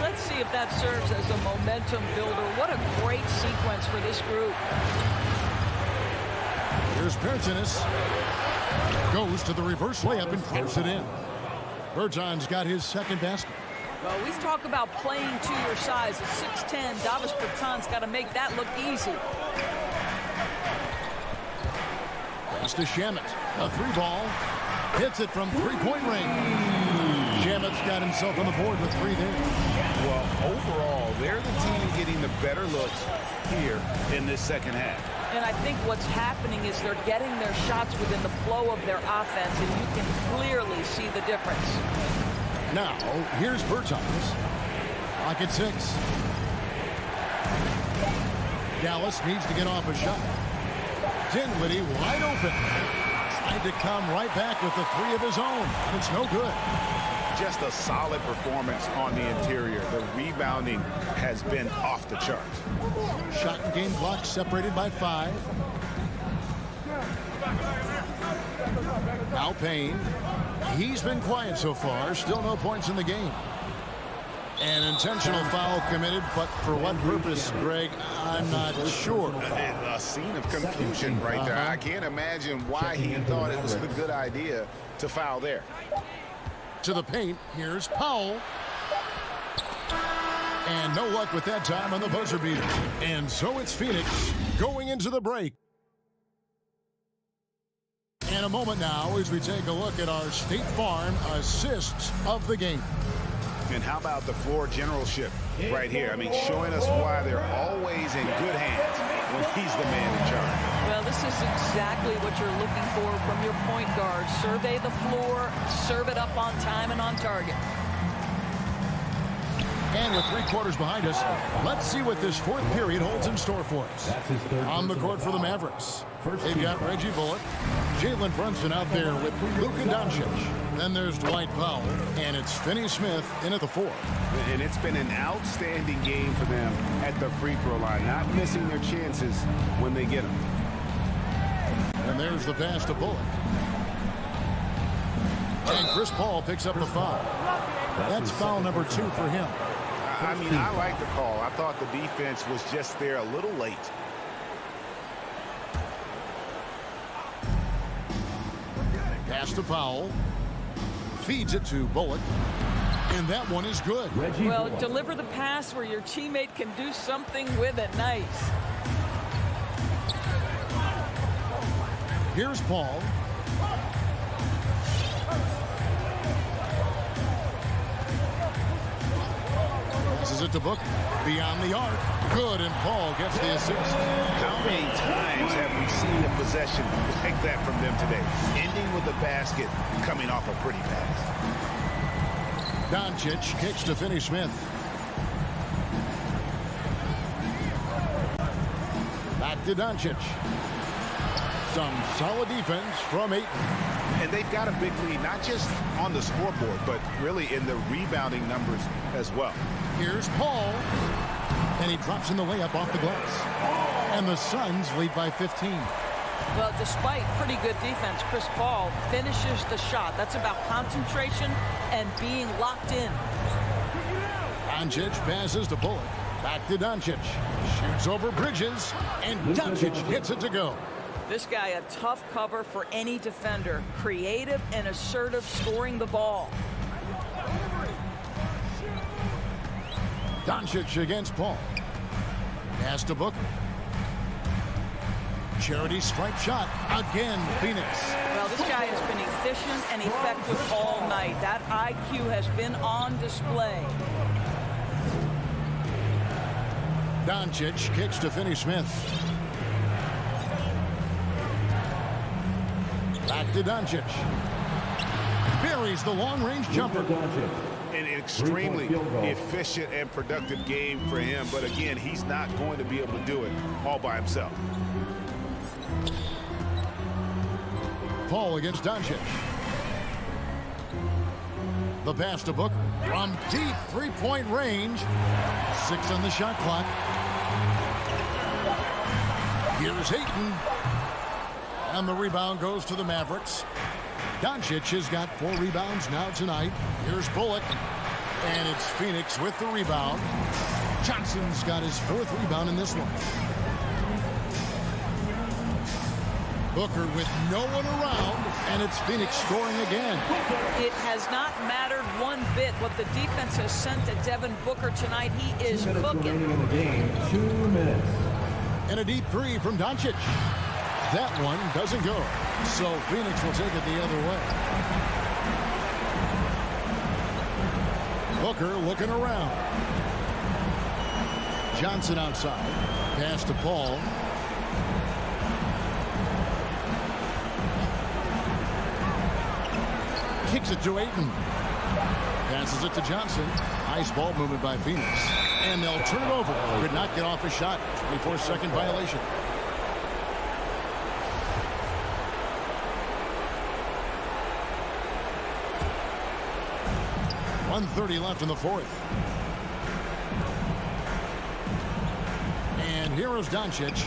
Let's see if that serves as a momentum builder. What a great sequence for this group. Here's Bertans. Goes to the reverse layup and clears it in. Bertans got his second basket. Well, we talk about playing to your size. At 6'10", Davis Bertans got to make that look easy. Pass to Shamet. A 3-ball. Hits it from three-point range. Shamet's got himself on the board with 3 there. Well, overall, they're the team getting the better looks here in this second half. And I think what's happening is they're getting their shots within the flow of their offense, and you can clearly see the difference. Now, here's Bertans. Clock at 6. Dallas needs to get off a shot. Dinwiddie wide open. Tried to come right back with the 3 of his own, and it's no good. Just a solid performance on the interior. The rebounding has been off the charts. Shot and game clock separated by 5. Now Payne. He's been quiet so far. Still no points in the game. An intentional foul committed, but for what purpose, Greg, I'm not sure. A scene of confusion right there. I can't imagine why he thought it was a good idea to foul there. To the paint, here's Powell. And no luck with that time on the buzzer beater. And so it's Phoenix going into the break. And a moment now as we take a look at our State Farm assists of the game. And how about the floor generalship right here? I mean, showing us why they're always in good hands when he's the man in charge. Well, this is exactly what you're looking for from your point guard. Survey the floor, serve it up on time and on target. And with 3 quarters behind us, let's see what this 4th period holds in store for us. On the court for the Mavericks, they've got Reggie Bullock, Jalen Brunson out there with Luka Doncic. Then there's Dwight Powell, and it's Finney Smith in at the 4. And it's been an outstanding game for them at the free throw line, not missing their chances when they get them. And there's the pass to Bullock. And Chris Paul picks up the foul. That's foul number 2 for him. I mean, I like the call. I thought the defense was just there a little late. Pass to Powell. Feeds it to Bullock. And that one is good. Well, deliver the pass where your teammate can do something with it. Nice. Here's Paul. Passes Passes it to Booker. Beyond the arc. Good, and Paul gets the assist. How many times have we seen a possession like that from them today? Ending with a basket, coming off a pretty pass. Doncic kicks to Finney-Smith. Back to Doncic. Some solid defense from Ayton. And they've got a big lead, not just on the scoreboard, but really in the rebounding numbers as well. Here's Paul. And he drops in the layup off the glass. And the Suns lead by 15. Well, despite pretty good defense, Chris Paul finishes the shot. That's about concentration and being locked in. Doncic passes to Bullock. Back to Doncic. Shoots over Bridges. And Doncic hits it to go. This guy, a tough cover for any defender. Creative and assertive scoring the ball. Doncic against Paul. Pass to Booker. Charity stripe shot. Again, Phoenix. Well, this guy has been efficient and effective all night. That IQ has been on display. Doncic kicks to Finney-Smith. Back to Doncic. Buries the long-range jumper. An extremely efficient and productive game for him. But again, he's not going to be able to do it all by himself. Paul against Doncic. The pass to Booker. From deep three-point range. 6 on the shot clock. Here's Ayton. And the rebound goes to the Mavericks. Doncic has got 4 rebounds now tonight. Here's Bullock. And it's Phoenix with the rebound. Johnson's got his 4th rebound in this one. Booker with no one around. And it's Phoenix scoring again. It has not mattered one bit what the defense has sent to Devin Booker tonight. He is cooking. In the game, 2 minutes. And a deep 3 from Doncic. That one doesn't go. So Phoenix will take it the other way. Booker looking around. Johnson outside. Pass to Paul. Kicks it to Ayton. Passes it to Johnson. Nice ball movement by Phoenix. And they'll turn it over. Could not get off a shot. 24-second violation. .130 left in the 4th. And here is Doncic.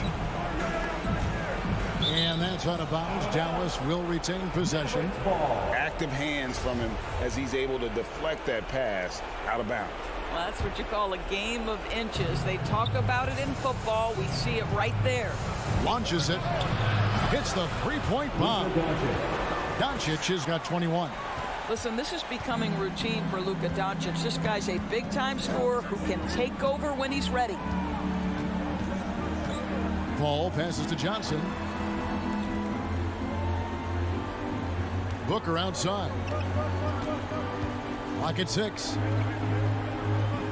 And that's out of bounds. Dallas will retain possession. Active hands from him as he's able to deflect that pass out of bounds. Well, that's what you call a game of inches. They talk about it in football. We see it right there. Launches it. Hits the three-point bomb. Doncic has got 21. Listen, this is becoming routine for Luka Doncic. This guy's a big-time scorer who can take over when he's ready. Paul passes to Johnson. Booker outside. Lock at 6.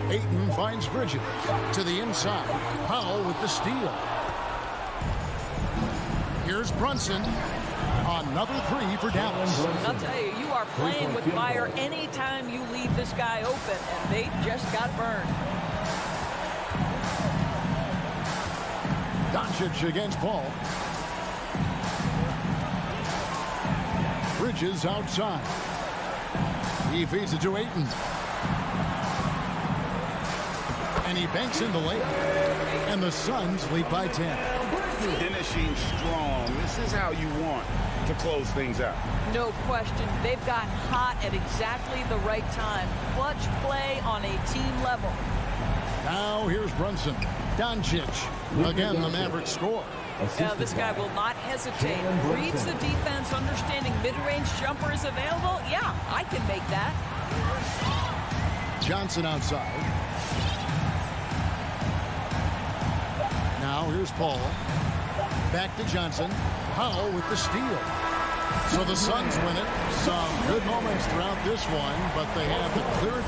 Ayton finds Bridges to the inside. Powell with the steal. Here's Brunson. Another 3 for Dallas. I'll tell you, you are playing with fire anytime you leave this guy open, and they just got burned. Doncic against Paul. Bridges outside. He feeds it to Ayton. And he banks in the layup. And the Suns lead by 10. Finishing strong. This is how you want to close things out. No question. They've got hot at exactly the right time. Clutch play on a team level. Now here's Brunson. Doncic. Again, the Mavericks score. Now this guy will not hesitate. Reads the defense, understanding mid-range jumper is available. Yeah, I can make that. Johnson outside. Now here's Paul. Back to Johnson. Powell with the steal. So the Suns win it. Some good moments throughout this one, but they have the clear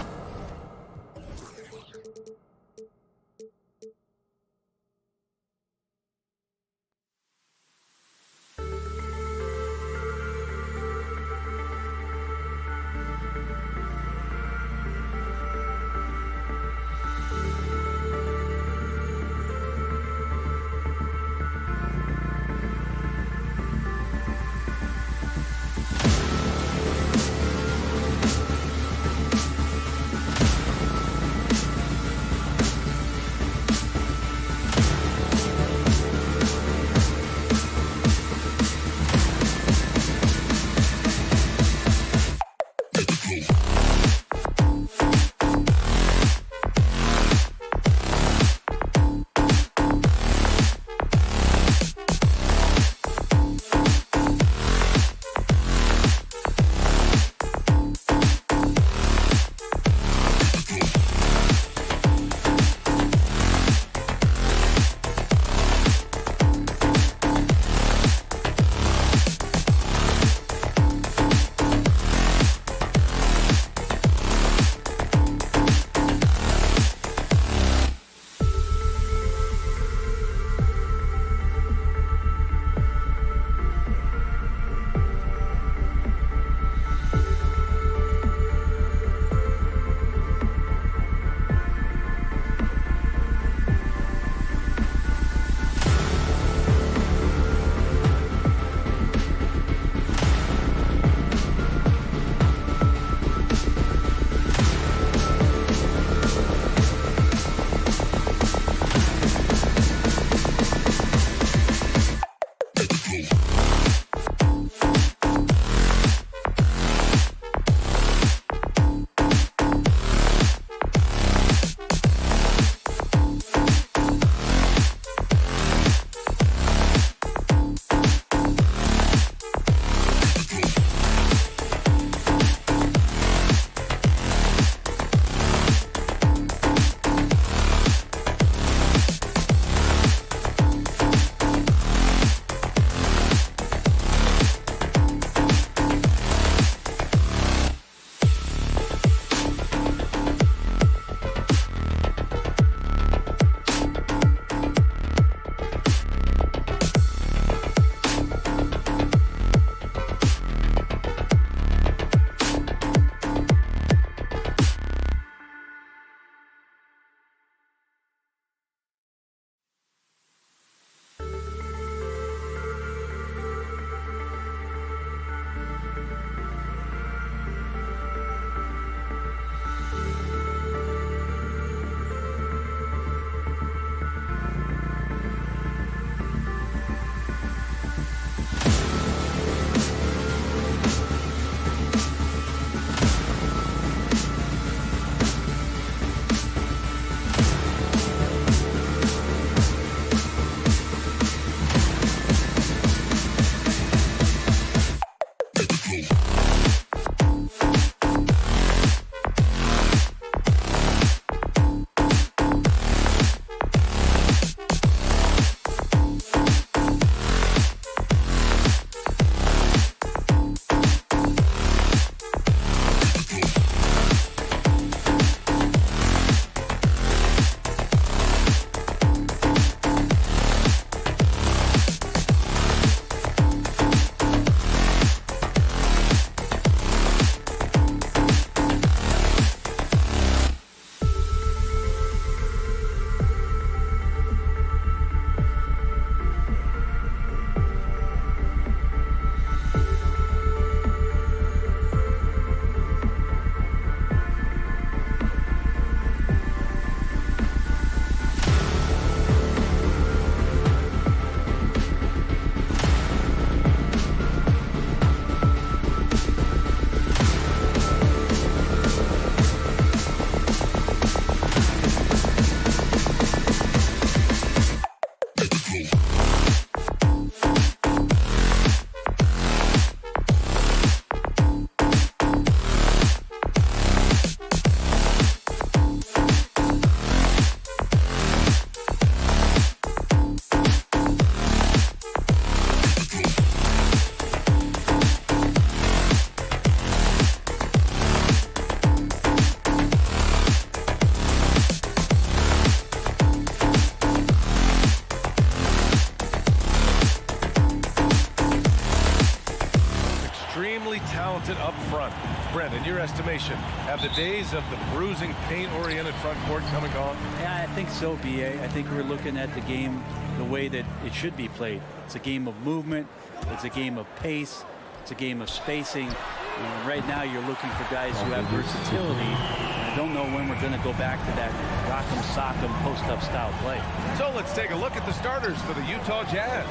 Brent, in your estimation, have the days of the bruising, paint-oriented front court come and gone? Yeah, I think so, B.A. I think we're looking at the game the way that it should be played. It's a game of movement. It's a game of pace. It's a game of spacing. And right now you're looking for guys who have versatility. And I don't know when we're going to go back to that rock'em sock'em post-up style play. So let's take a look at the starters for the Utah Jazz.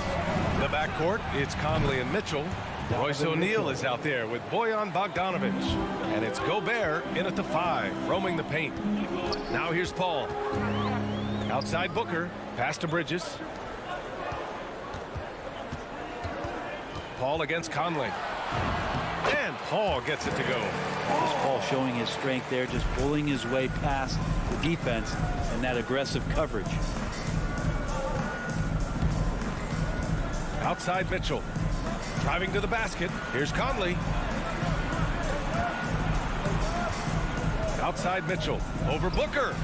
The backcourt, it's Conley and Mitchell. Royce O'Neal is out there with Bojan Bogdanovic. And it's Gobert in at the 5, roaming the paint. Now here's Paul. Outside Booker, pass to Bridges. Paul against Conley. And Paul gets it to go. Just Paul showing his strength there, just pulling his way past the defense and that aggressive coverage. Outside Mitchell. Driving to the basket. Here's Conley. Outside Mitchell. Over Booker.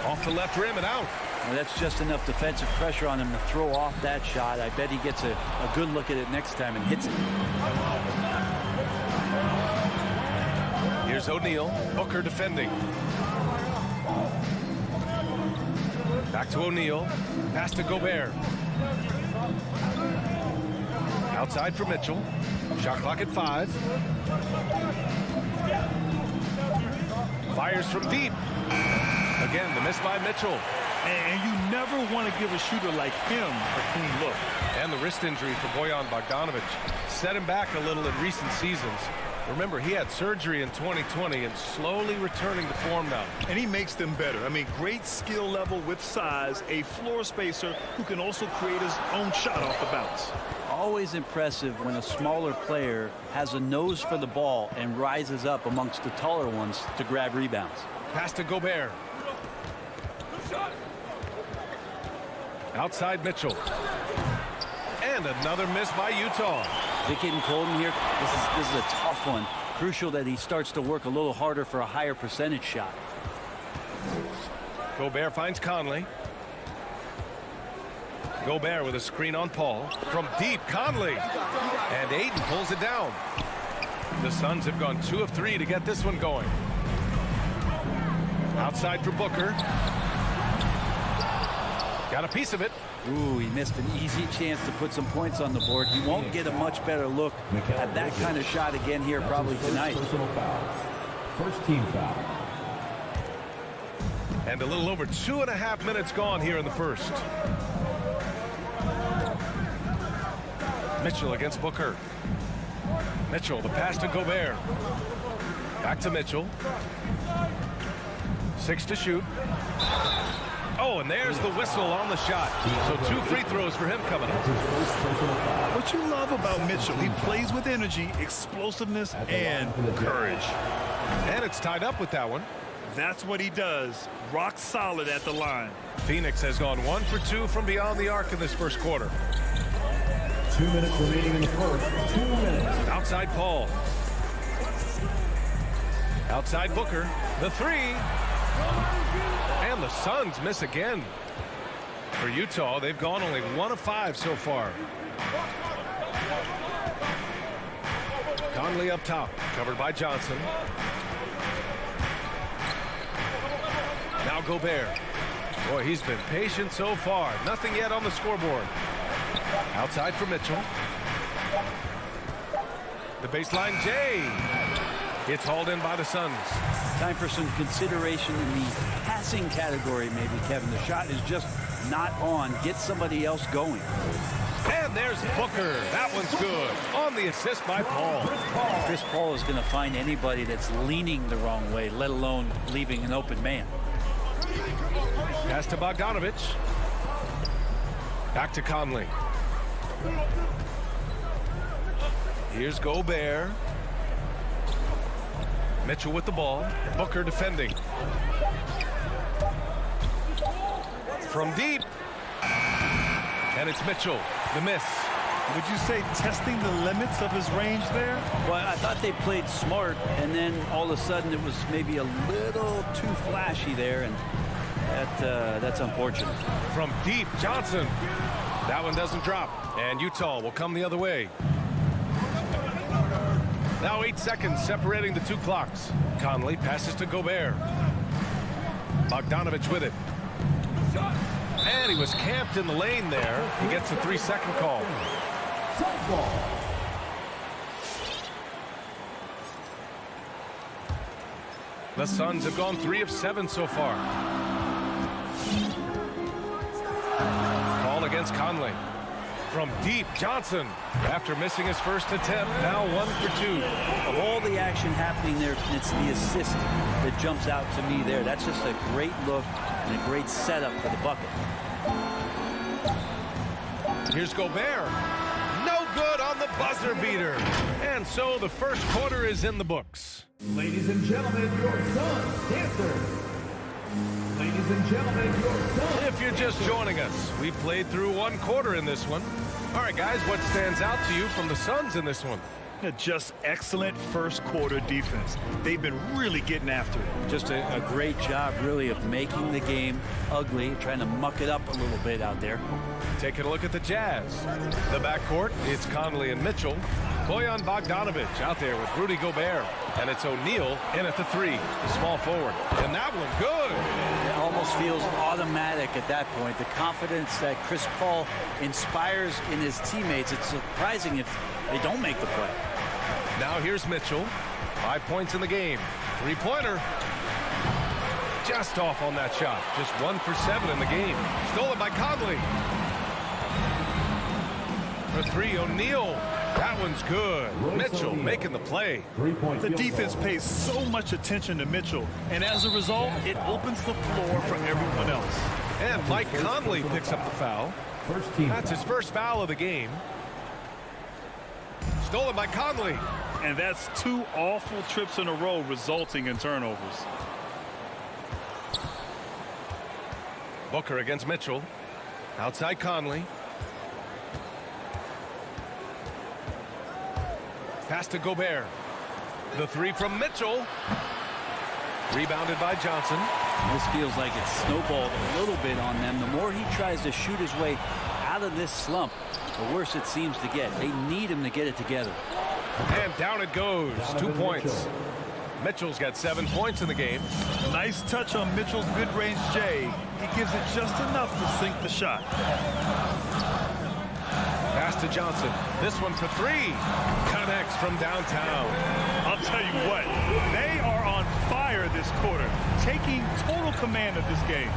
Off the left rim and out. Well, that's just enough defensive pressure on him to throw off that shot. I bet he gets a good look at it next time and hits it. Here's O'Neal. Booker defending. Back to O'Neal. Pass to Gobert. Outside for Mitchell. Shot clock at 5. Fires from deep. Again, the miss by Mitchell. And you never want to give a shooter like him a clean look. And the wrist injury for Bojan Bogdanovic set him back a little in recent seasons. Remember, he had surgery in 2020 and slowly returning to form now. And he makes them better. I mean, great skill level with size, a floor spacer who can also create his own shot off the bounce. Always impressive when a smaller player has a nose for the ball and rises up amongst the taller ones to grab rebounds. Pass to Gobert. Outside Mitchell. And another miss by Utah. Is it getting cold in here? This is a tough one. Crucial that he starts to work a little harder for a higher percentage shot. Gobert finds Conley. Gobert with a screen on Paul. From deep, Conley. And Ayton pulls it down. The Suns have gone 2 of 3 to get this one going. Outside for Booker. Got a piece of it. Ooh, he missed an easy chance to put some points on the board. He won't get a much better look at that kind of shot again here probably tonight. First team foul. And a little over 2.5 minutes gone here in the first. Mitchell against Booker. Mitchell, the pass to Gobert. Back to Mitchell. 6 to shoot. Oh, and there's the whistle on the shot. So 2 free throws for him coming up. What you love about Mitchell, he plays with energy, explosiveness, and courage. And it's tied up with that one. That's what he does. Rock solid at the line. Phoenix has gone 1 for 2 from beyond the arc in this first quarter. 2 minutes remaining in the first. 2 minutes. Outside Paul. Outside Booker. The 3. And the Suns miss again. For Utah, they've gone only 1 of 5 so far. Conley up top, covered by Johnson. Now Gobert. Boy, he's been patient so far. Nothing yet on the scoreboard. Outside for Mitchell. The baseline, Jay. It's hauled in by the Suns. Time for some consideration in the passing category, maybe, Kevin. The shot is just not on. Get somebody else going. And there's Booker. That one's good. On the assist by Paul. Chris Paul is going to find anybody that's leaning the wrong way, let alone leaving an open man. Pass to Bogdanovic. Back to Conley. Here's Gobert. Mitchell with the ball. Booker defending. From deep. And it's Mitchell. The miss. Would you say testing the limits of his range there? Well, I thought they played smart, and then all of a sudden it was maybe a little too flashy there, and that's unfortunate. From deep, Johnson. That one doesn't drop, and Utah will come the other way. Now 8 seconds separating the two clocks. Conley passes to Gobert. Bogdanovich with it. And he was camped in the lane there. He gets a 3-second call. The Suns have gone 3 of 7 so far. Ball against Conley. From deep, Johnson, after missing his first attempt, now 1 for 2. Of all the action happening there, it's the assist that jumps out to me there. That's just a great look and a great setup for the bucket. Here's Gobert. No good on the buzzer beater. And so the first quarter is in the books. Ladies and gentlemen, your Suns dancers. Ladies and gentlemen, your Suns. If you're just joining us, we played through 1 quarter in this one. All right, guys, what stands out to you from the Suns in this one? Just excellent first quarter defense. They've been really getting after it. Just a great job, really, of making the game ugly, trying to muck it up a little bit out there. Taking a look at the Jazz. The backcourt, it's Conley and Mitchell. Bojan Bogdanovich out there with Rudy Gobert. And it's O'Neal in at the 3, the small forward. And that one good. It almost feels automatic at that point. The confidence that Chris Paul inspires in his teammates, it's surprising if they don't make the play. Now here's Mitchell. 5 points in the game. 3-pointer. Just off on that shot. Just 1 for 7 in the game. Stolen by Conley. For 3, O'Neal. That one's good. Mitchell making the play. The defense pays so much attention to Mitchell, and as a result, it opens the floor for everyone else. And Mike Conley picks up the foul. That's his first foul of the game. Stolen by Conley. And that's 2 awful trips in a row resulting in turnovers. Booker against Mitchell. Outside Conley. Pass to Gobert. The 3 from Mitchell. Rebounded by Johnson. This feels like it's snowballed a little bit on them. The more he tries to shoot his way out of this slump, the worse it seems to get. They need him to get it together. And down it goes. 2 points. Mitchell's got 7 points in the game. Nice touch on Mitchell's mid-range J. He gives it just enough to sink the shot. Pass to Johnson. This one for 3. Connects from downtown. I'll tell you what, they are on fire this quarter, taking total command of this game.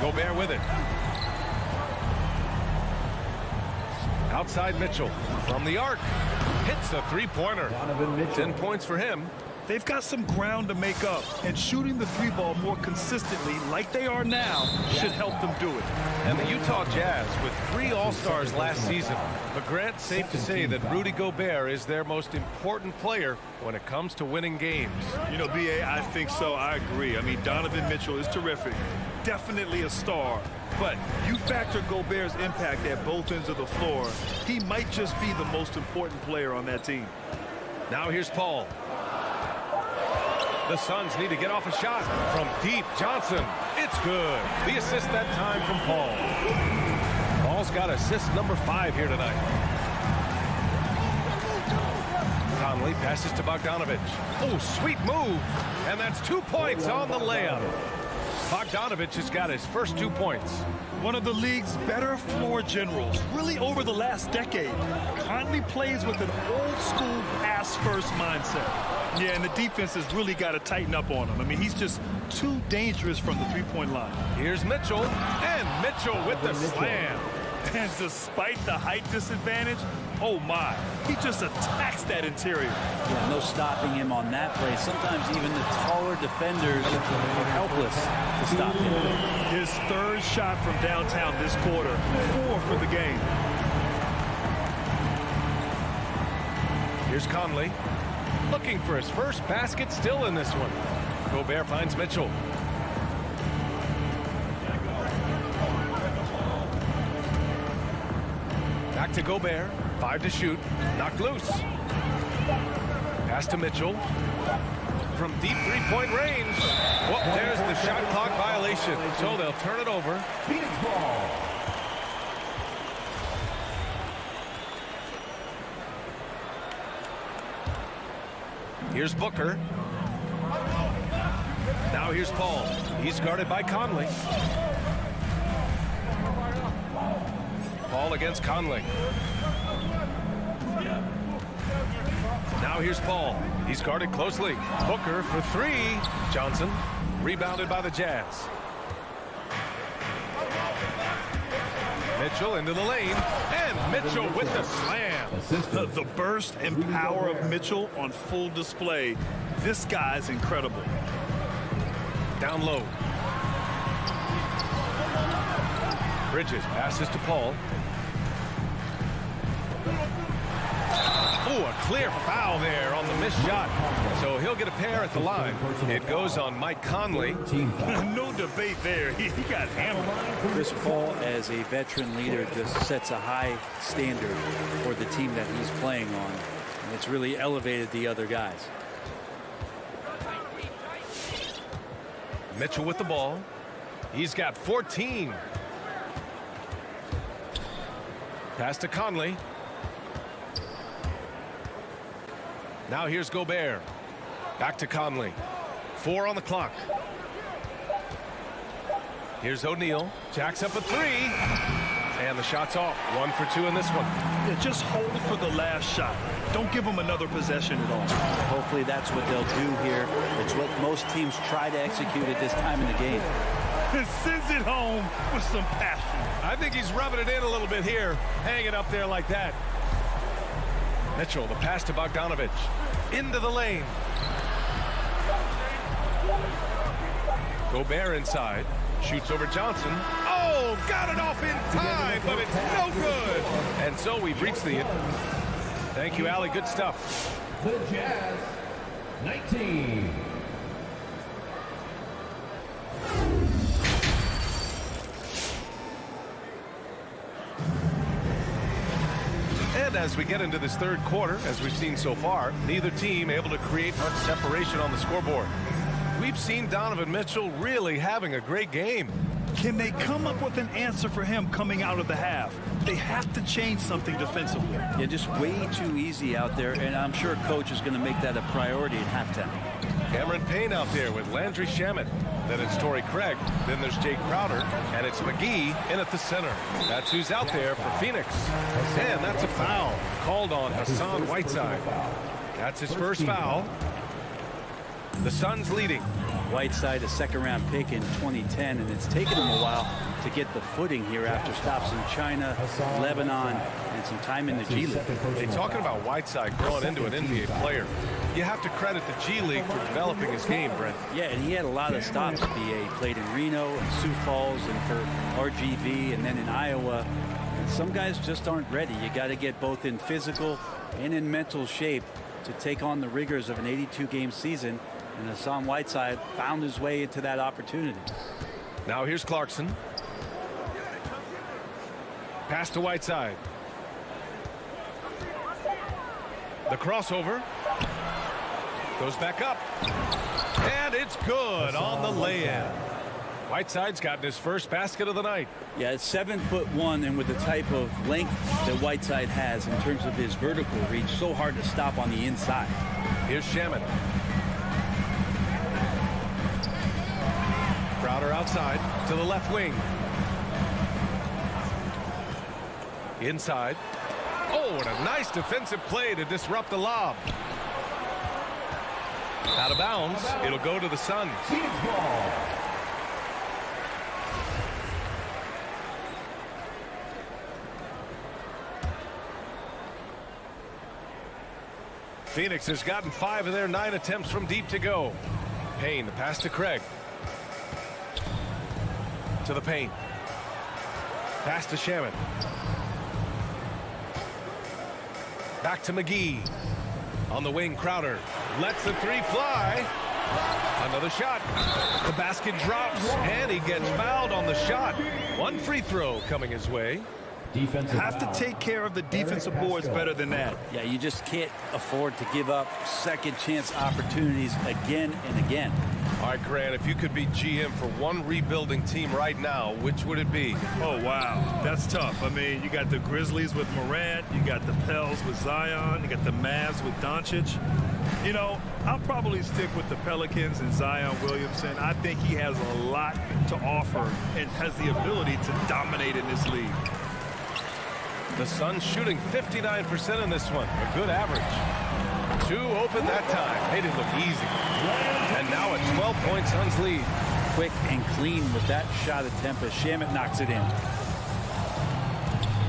Gobert with it. Outside Mitchell from the arc. Hits a 3-pointer. 10 points for him. They've got some ground to make up, and shooting the 3-ball more consistently like they are now should help them do it. And the Utah Jazz with 3 All-Stars last season. But Grant, safe to say that Rudy Gobert is their most important player when it comes to winning games. You know, B.A., I think so. I agree. I mean, Donovan Mitchell is terrific. Definitely a star. But you factor Gobert's impact at both ends of the floor, he might just be the most important player on that team. Now here's Paul. The Suns need to get off a shot from deep. Johnson. It's good. The assist that time from Paul. Paul's got assist number 5 here tonight. Conley passes to Bogdanovich. Oh, sweet move. And that's 2 points on the layup. Bogdanovich has got his first 2 points. One of the league's better floor generals, really over the last decade. Conley plays with an old-school pass-first mindset. Yeah, and the defense has really got to tighten up on him. I mean, he's just too dangerous from the 3-point line. Here's Mitchell, and Mitchell with the slam. And despite the height disadvantage, oh my, he just attacks that interior. Yeah, no stopping him on that play. Sometimes even the taller defenders are helpless to stop him. His 3rd shot from downtown this quarter, 4 for the game. Here's Conley, looking for his first basket, still in this one. Gobert finds Mitchell. Back to Gobert. 5 to shoot. Knocked loose. Pass to Mitchell. From deep 3-point range. Well, there's the shot clock violation. So they'll turn it over. Phoenix ball. Here's Booker. Now here's Paul. He's guarded by Conley. Paul against Conley. Now here's Paul. He's guarded closely. Booker for three. Johnson rebounded by the Jazz. Mitchell into the lane, and Mitchell with the slam. The burst and power of Mitchell on full display. This guy's incredible. Down low. Bridges passes to Paul. Oh, a clear foul there on the missed shot. So he'll get a pair at the line. It goes on Mike Conley. No debate there. He got hammered. Chris Paul, as a veteran leader, just sets a high standard for the team that he's playing on. And it's really elevated the other guys. Mitchell with the ball. He's got 14. Pass to Conley. Now here's Gobert. Back to Conley. 4 on the clock. Here's O'Neal. Jacks up a three. And the shot's off. 1 for 2 in this one. Yeah, just hold for the last shot. Don't give them another possession at all. Hopefully that's what they'll do here. It's what most teams try to execute at this time in the game. And sends it home with some passion. I think he's rubbing it in a little bit here. Hanging up there like that. Mitchell, the pass to Bogdanovich. Into the lane. Gobert inside. Shoots over Johnson. Oh, got it off in time, but it's no good. And so we've reached the end. Thank you, Allie. Good stuff. The Jazz, 19. And as we get into this third quarter, as we've seen so far, neither team able to create much separation on the scoreboard. We've seen Donovan Mitchell really having a great game. Can they come up with an answer for him coming out of the half? They have to change something defensively. Yeah, just way too easy out there, and I'm sure coach is going to make that a priority at halftime. Cameron Payne out there with Landry Shamet. Then it's Torrey Craig. Then there's Jake Crowder. And it's McGee in at the center. That's who's out there for Phoenix. And that's a foul called on Hassan Whiteside. That's his first foul. The Suns leading. Whiteside, a second-round pick in 2010, and it's taken him a while to get the footing here after stops in China, Lebanon, and some time in the G League. Hey, talking about Whiteside growing into an NBA player, you have to credit the G League for developing his game, Brent. Yeah, and he had a lot of stops. He played in Reno and Sioux Falls and for RGV and then in Iowa. And some guys just aren't ready. You got to get both in physical and in mental shape to take on the rigors of an 82-game season. And Hassan Whiteside found his way into that opportunity. Now here's Clarkson. Pass to Whiteside. The crossover. Goes back up. And it's good on the lay-in. Whiteside's gotten his first basket of the night. Yeah, it's 7'1", and with the type of length that Whiteside has in terms of his vertical reach, so hard to stop on the inside. Here's Shamet. Crowder outside to the left wing. Inside. Oh, and a nice defensive play to disrupt the lob. Out of bounds. It'll go to the Suns. Phoenix has gotten 5 of their 9 attempts from deep to go. Payne, the pass to Craig. To the paint. Pass to Shamet. Back to McGee. On the wing, Crowder lets the three fly. Another shot. The basket drops, and he gets fouled on the shot. One free throw coming his way. Defensive Have to foul. take care of the defensive boards better than that. Yeah, you just can't afford to give up second chance opportunities again and again. All right, Grant, if you could be GM for one rebuilding team right now, which would it be? Oh, wow. That's tough. I mean, you got the Grizzlies with Morant. You got the Pels with Zion. You got the Mavs with Doncic. You know, I'll probably stick with the Pelicans and Zion Williamson. I think he has a lot to offer and has the ability to dominate in this league. The Suns shooting 59% in this one. A good average. 2 open that time. Made it look easy. And now a 12-point Suns lead. Quick and clean with that shot attempt as Shamet knocks it in.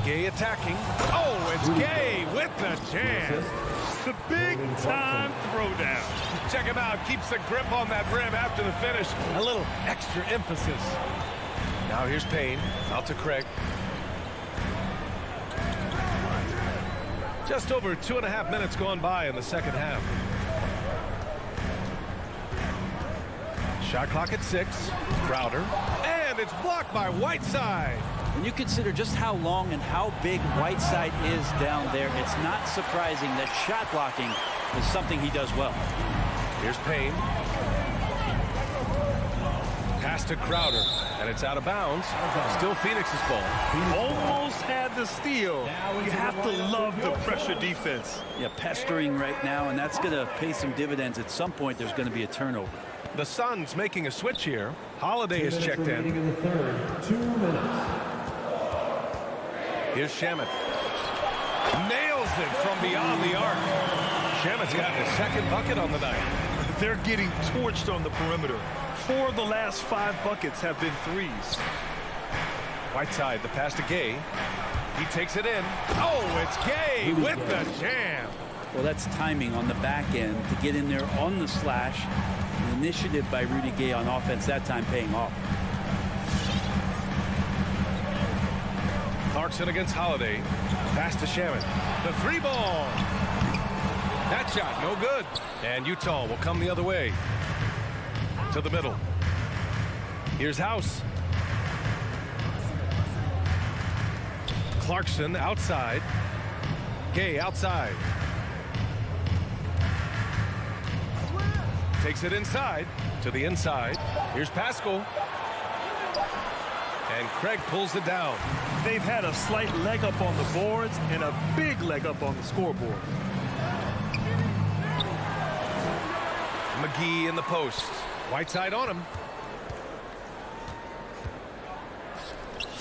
Gay attacking. Oh, it's Gay with the jam. The big-time throwdown. Check him out. Keeps the grip on that rim after the finish. A little extra emphasis. Now here's Payne. Out to Craig. Just over 2.5 minutes gone by in the second half. Shot clock at 6. Crowder. And it's blocked by Whiteside. When you consider just how long and how big Whiteside is down there, it's not surprising that shot blocking is something he does well. Here's Payne. Pass to Crowder. And it's out of bounds. Still Phoenix's ball. Almost had the steal. You have to love the pressure defense. Yeah, pestering right now, and that's going to pay some dividends. At some point, there's going to be a turnover. The Suns making a switch here. Holiday is checked in. In the third, 2 minutes. Here's Shamet. Nails it from beyond the arc. Shamet's got his second bucket on the night. They're getting torched on the perimeter. 4 of the last 5 buckets have been threes. Whiteside, the pass to Gay. He takes it in. Oh, it's Gay with the jam. Well, that's timing on the back end to get in there on the slash. An initiative by Rudy Gay on offense that time paying off. Clarkson against Holiday. Pass to Shamet. The 3-ball. That shot, no good. And Utah will come the other way. To the middle. Here's House. Clarkson outside. Gay outside. Takes it inside. To the inside. Here's Pascal. And Craig pulls it down. They've had a slight leg up on the boards and a big leg up on the scoreboard. McGee in the post. Whiteside on him.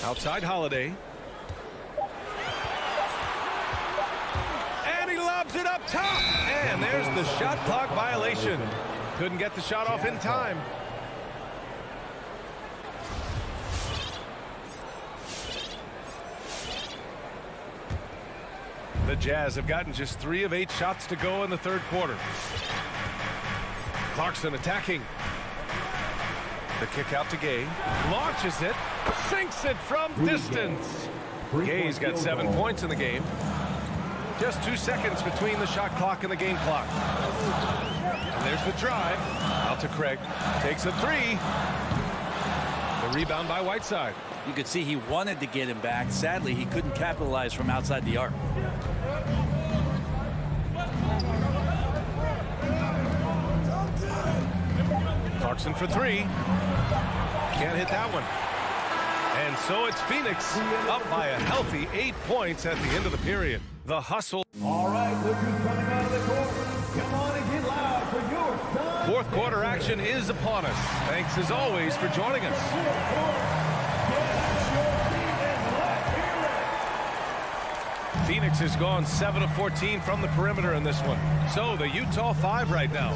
Outside Holiday. And he lobs it up top. And there's the shot clock violation. Couldn't get the shot off in time. The Jazz have gotten just 3 of 8 shots to go in the third quarter. Clarkson attacking. The kick out to Gay. Launches it. Sinks it from distance. Gay's got 7 points in the game. Just 2 seconds between the shot clock and the game clock. And there's the drive. Out to Craig. Takes a 3. The rebound by Whiteside. You could see he wanted to get him back. Sadly, he couldn't capitalize from outside the arc. Clarkson for 3. Can't hit that one. And so it's Phoenix up by a healthy 8 points at the end of the period. The hustle. All right, look who's coming out of the court. Come on and get loud for your Suns. Fourth quarter action is upon us. Thanks as always for joining us. Phoenix has gone 7 of 14 from the perimeter in this one. So the Utah 5 right now.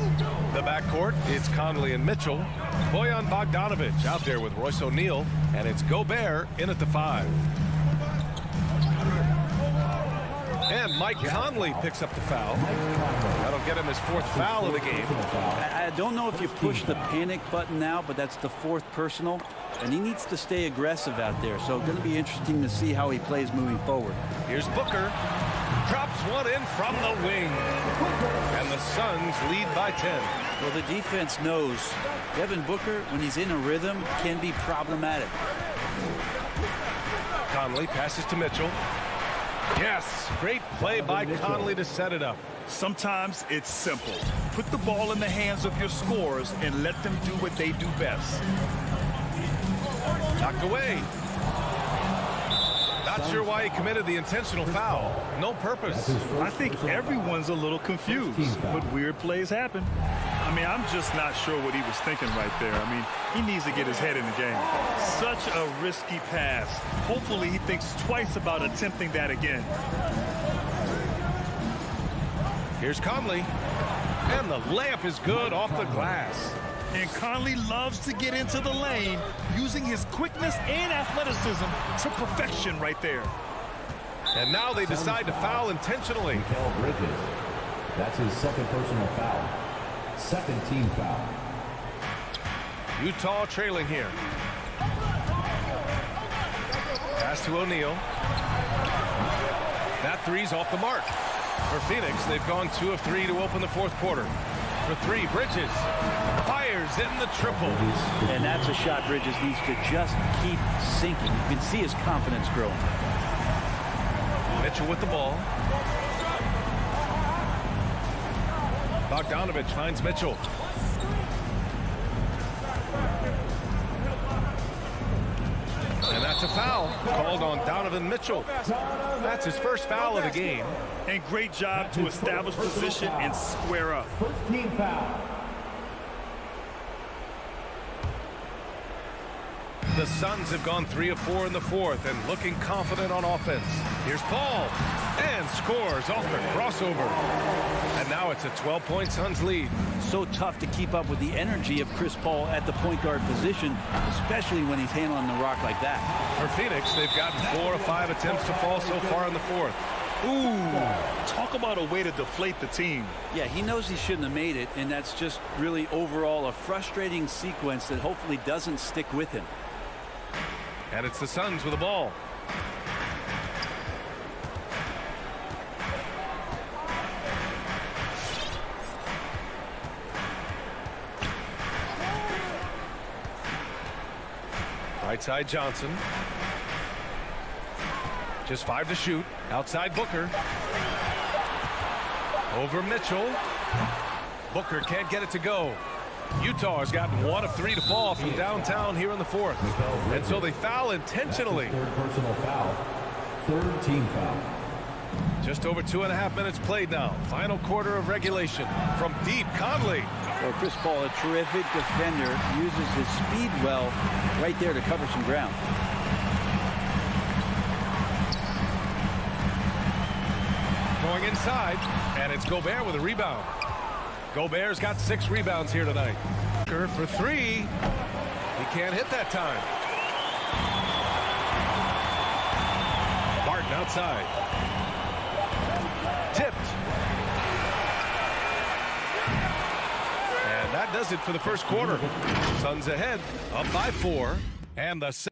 The backcourt, it's Conley and Mitchell. Bojan Bogdanovic out there with Royce O'Neal. And it's Gobert in at the 5. And Mike Conley picks up the foul. That'll get him his 4th foul of the game. I don't know if you push the panic button now, but that's the 4th personal. And he needs to stay aggressive out there. So going to be interesting to see how he plays moving forward. Here's Booker. Drops one in from the wing. And the Suns lead by 10. Well, the defense knows Devin Booker, when he's in a rhythm, can be problematic. Conley passes to Mitchell. Yes, great play by Conley to set it up. Sometimes it's simple. Put the ball in the hands of your scorers and let them do what they do best. Knocked away. Not sure why he committed the intentional foul. No purpose. I think everyone's a little confused, but weird plays happen. I mean, I'm just not sure what he was thinking right there. I mean, he needs to get his head in the game. Such a risky pass. Hopefully he thinks twice about attempting that again. Here's Conley. And the layup is good off the glass. And Conley loves to get into the lane, using his quickness and athleticism to perfection right there. And now they decide to foul intentionally. Mikhail Bridges. That's his second personal foul. Second team foul. Utah trailing here. Pass to O'Neal. That three's off the mark. For Phoenix, they've gone 2 of 3 to open the fourth quarter. For 3, Bridges fires in the triple. And that's a shot Bridges needs to just keep sinking. You can see his confidence growing. Mitchell with the ball. Bogdanovich finds Mitchell. And that's a foul called on Donovan Mitchell. That's his first foul of the game. And great job to establish position and square up. First team foul. The Suns have gone 3 of 4 in the fourth and looking confident on offense. Here's Paul and scores off the crossover. And now it's a 12-point Suns lead. So tough to keep up with the energy of Chris Paul at the point guard position, especially when he's handling the rock like that. For Phoenix, they've gotten 4 of 5 attempts to fall so far in the fourth. Ooh, talk about a way to deflate the team. Yeah, he knows he shouldn't have made it, and that's just really overall a frustrating sequence that hopefully doesn't stick with him. And it's the Suns with the ball. Right side Johnson. Just 5 to shoot. Outside Booker. Over Mitchell. Booker can't get it to go. Utah has gotten 1 of 3 to fall from downtown here in the fourth. And so they foul intentionally. Third personal foul. Third team foul. Just over 2.5 minutes played now. Final quarter of regulation. From deep, Conley. Well, Chris Paul, a terrific defender, uses his speed well right there to cover some ground. Going inside, and it's Gobert with a rebound. Gobert's got 6 rebounds here tonight. For 3. He can't hit that time. Barton outside. Tipped. And that does it for the first quarter. Suns ahead, up by 4. And the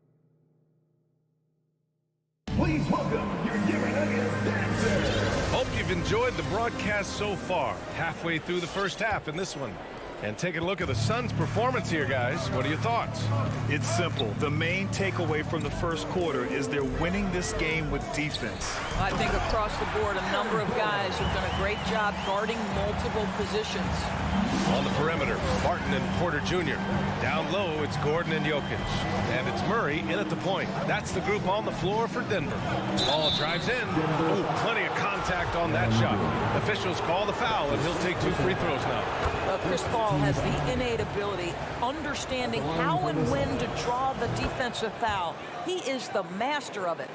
Please welcome your Denver Nuggets dancer. Hope you've enjoyed the broadcast so far. Halfway through the first half in this one. And taking a look at the Suns' performance here, guys. What are your thoughts? It's simple. The main takeaway from the first quarter is they're winning this game with defense. I think across the board, a number of guys have done a great job guarding multiple positions. On the perimeter, Barton and Porter Jr. Down low, it's Gordon and Jokic. And it's Murray in at the point. That's the group on the floor for Denver. Ball drives in. Ooh, plenty of contact on that shot. Officials call the foul, and he'll take 2 free throws now. Well, Chris Paul has the innate ability, understanding how and when to draw the defensive foul. He is the master of it.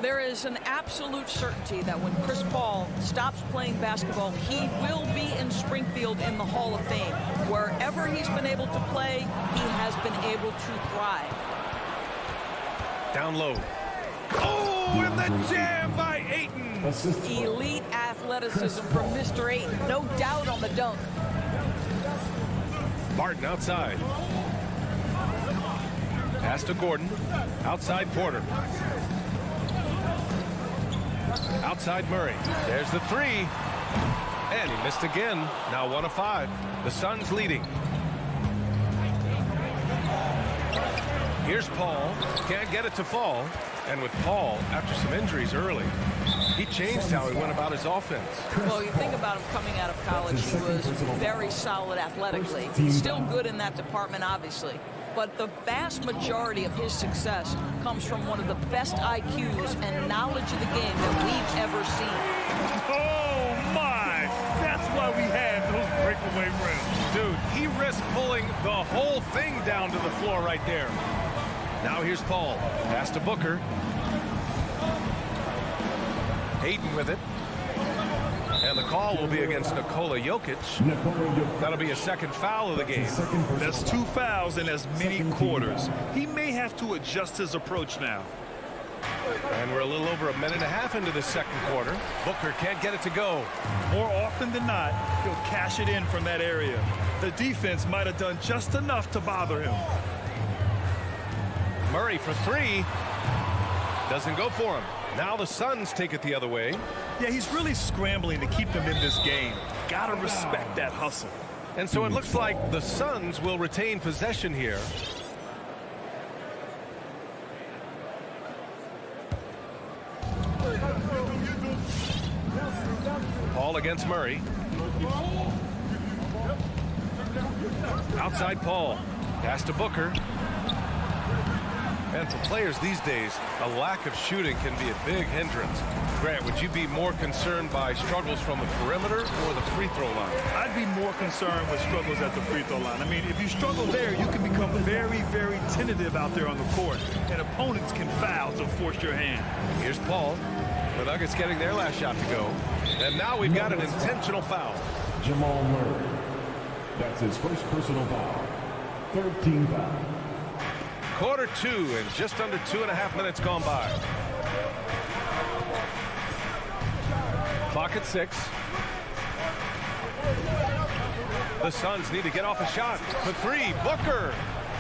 There is an absolute certainty that when Chris Paul stops playing basketball, he will be in Springfield in the Hall of Fame. Wherever he's been able to play, he has been able to thrive. Down low. Oh, and the jam by Ayton. Elite athleticism from Mr. Ayton. No doubt on the dunk. Barton outside. Pass to Gordon. Outside Porter. Outside Murray. There's the 3. And he missed again. Now 1 of 5. The Suns leading. Here's Paul. Can't get it to fall. And with Paul, after some injuries early, he changed how he went about his offense. Well, you think about him coming out of college, he was very solid athletically. He's still good in that department, obviously. But the vast majority of his success comes from one of the best IQs and knowledge of the game that we've ever seen. Oh, my! That's why we had those breakaway rims. Dude, he risked pulling the whole thing down to the floor right there. Now here's Paul. Pass to Booker. Ayton with it. And the call will be against Nikola Jokic. That'll be a second foul of the game. That's 2 fouls in as many quarters. He may have to adjust his approach now. And we're a little over a minute and a half into the second quarter. Booker can't get it to go. More often than not, he'll cash it in from that area. The defense might have done just enough to bother him. Murray for three. Doesn't go for him. Now the Suns take it the other way. Yeah, he's really scrambling to keep them in this game. Gotta respect that hustle. And so it looks like the Suns will retain possession here. Paul against Murray. Outside Paul. Pass to Booker. And for players these days, a lack of shooting can be a big hindrance. Grant, would you be more concerned by struggles from the perimeter or the free throw line? I'd be more concerned with struggles at the free throw line. I mean, if you struggle there, you can become very, very tentative out there on the court, and opponents can foul to force your hand. Here's Paul. The Nuggets getting their last shot to go. And now we've got an intentional foul. Jamal Murray. That's his first personal foul. 13 foul. Quarter two and just under 2.5 minutes gone by. Clock at 6. The Suns need to get off a shot. For three, Booker.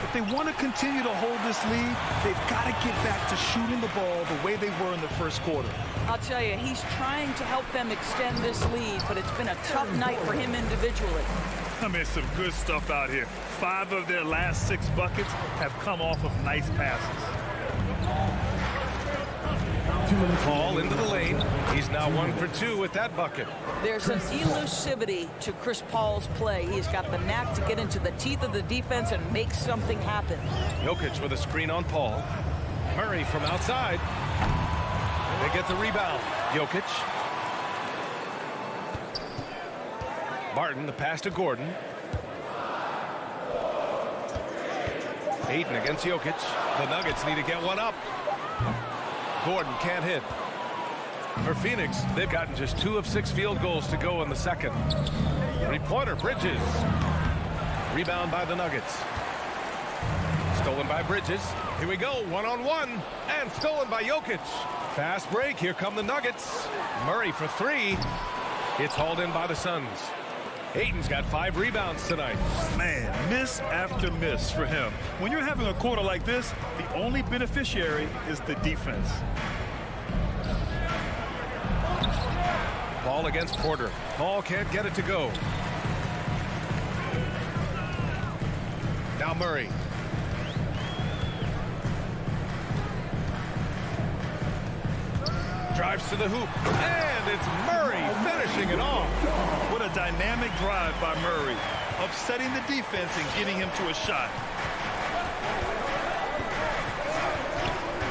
If they want to continue to hold this lead, they've got to get back to shooting the ball the way they were in the first quarter. I'll tell you, he's trying to help them extend this lead, but it's been a tough night for him individually. I mean, some good stuff out here. 5 of their last 6 buckets have come off of nice passes. Paul into the lane. He's now 1 for 2 with that bucket. There's an elusivity to Chris Paul's play. He's got the knack to get into the teeth of the defense and make something happen. Jokic with a screen on Paul. Murray from outside. They get the rebound. Jokic. Barton, the pass to Gordon. Ayton against Jokic. The Nuggets need to get one up. Gordon can't hit. For Phoenix, they've gotten just 2 of 6 field goals to go in the second. Three-pointer, Bridges. Rebound by the Nuggets. Stolen by Bridges. Here we go, one-on-one. And stolen by Jokic. Fast break, here come the Nuggets. Murray for 3. It's hauled in by the Suns. Ayton's got 5 rebounds tonight. Man, miss after miss for him. When you're having a quarter like this, the only beneficiary is the defense. Paul against Porter. Paul can't get it to go. Now Murray. Drives to the hoop. And it's Murray finishing it off. What a dynamic drive by Murray. Upsetting the defense and getting him to a shot.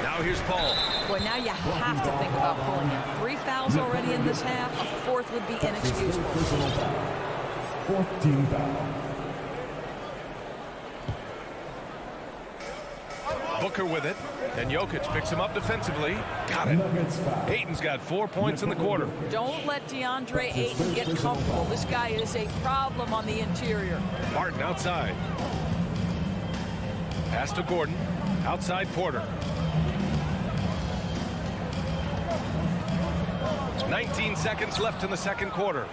Now here's Paul. Boy, now you have to think about pulling him. 3 fouls already in this half. A 4th would be inexcusable. 14 foul. Booker with it, and Jokic picks him up defensively. Got it. Ayton's got 4 points in the quarter. Don't let Deandre Ayton get comfortable. This guy is a problem on the interior. Martin outside. Pass to Gordon. Outside Porter. 19 seconds left in the second quarter.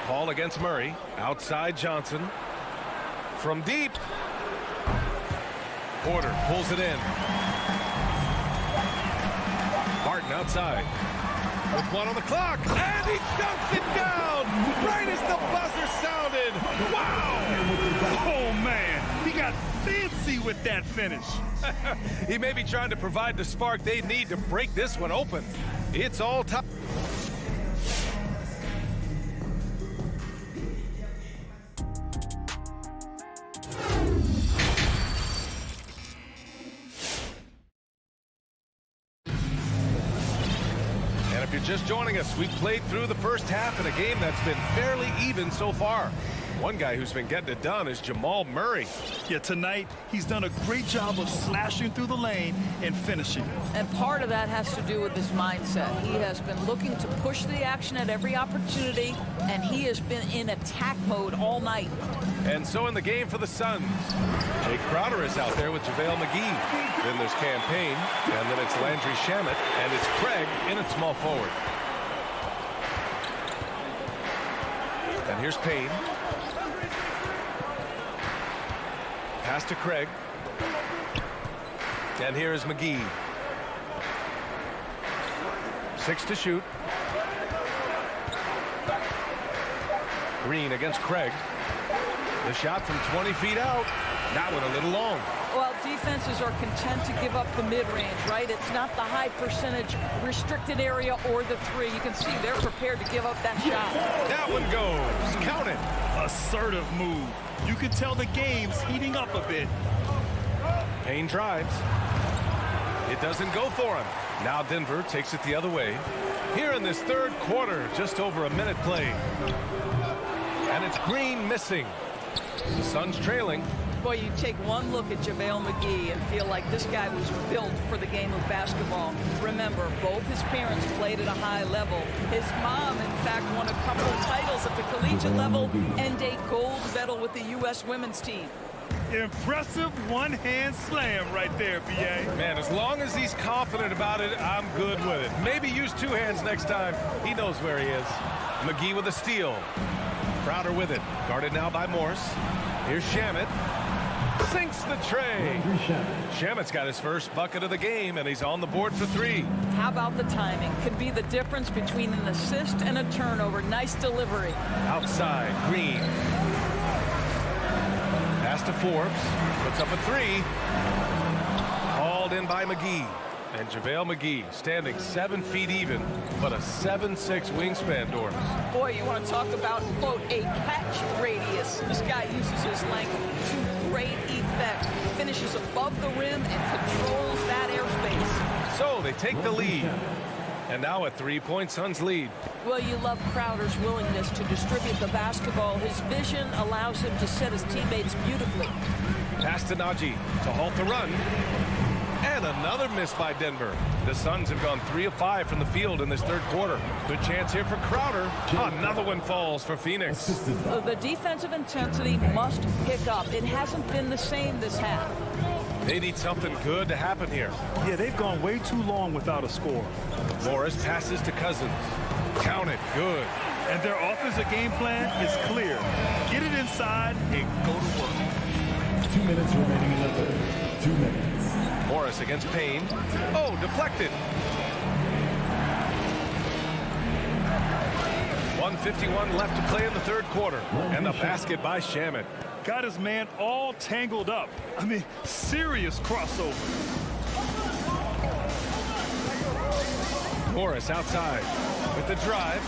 Paul against Murray. Outside Johnson. From deep. Porter pulls it in. Martin outside. With 1 on the clock. And he dumps it down right as the buzzer sounded. Wow! Oh, man. He got fancy with that finish. He may be trying to provide the spark they need to break this one open. It's all time. And if you're just joining us, we've played through the first half in a game that's been fairly even so far. One guy who's been getting it done is Jamal Murray. Yeah, tonight he's done a great job of slashing through the lane and finishing. And part of that has to do with his mindset. He has been looking to push the action at every opportunity, and he has been in attack mode all night. And so in the game for the Suns, Jake Crowder is out there with JaVale McGee. Then there's Campaign, and then it's Landry Shamet, and it's Craig in at small forward. And here's Payne. Pass to Craig. And here is McGee. 6 to shoot. Green against Craig. The shot from 20 feet out. That one a little long. Well, defenses are content to give up the mid-range, right? It's not the high percentage restricted area or the three. You can see they're prepared to give up that shot. That one goes. Count it. Assertive move. You can tell the game's heating up a bit. Payne drives. It doesn't go for him. Now Denver takes it the other way. Here in this third quarter, just over a minute played. And it's Green missing. The Suns trailing. Boy, you take one look at JaVale McGee and feel like this guy was built for the game of basketball. Remember, both his parents played at a high level. His mom, in fact, won a couple of titles at the collegiate level and a gold medal with the U.S. women's team. Impressive one-hand slam right there, B.A. Man, as long as he's confident about it, I'm good with it. Maybe use two hands next time. He knows where he is. McGee with a steal. Crowder with it. Guarded now by Morse. Here's Shamet. Sinks the tray. Shamet's got his first bucket of the game, and he's on the board for 3. How about the timing? Could be the difference between an assist and a turnover. Nice delivery. Outside, Green. Pass to Forbes. Puts up a 3. Hauled in by McGee. And JaVale McGee standing 7 feet even, but a 7'6" wingspan, Doris. Boy, you want to talk about, quote, a catch radius. This guy uses his length to great effect. Finishes above the rim and controls that airspace. So they take the lead. And now a 3-point Suns lead. Well, you love Crowder's willingness to distribute the basketball. His vision allows him to set his teammates beautifully. Pass to Najee to halt the run. And another miss by Denver. The Suns have gone 3 of 5 from the field in this third quarter. Good chance here for Crowder. Another one falls for Phoenix. The defensive intensity must pick up. It hasn't been the same this half. They need something good to happen here. Yeah, they've gone way too long without a score. Morris passes to Cousins. Count it. Good. And their offensive game plan is clear. Get it inside and go to work. 2 minutes remaining in the third. 2 minutes. Morris against Payne. Oh, deflected. 1:51 left to play in the third quarter. And the basket by Shamet. Got his man all tangled up. I mean, serious crossover. Morris outside with the drive.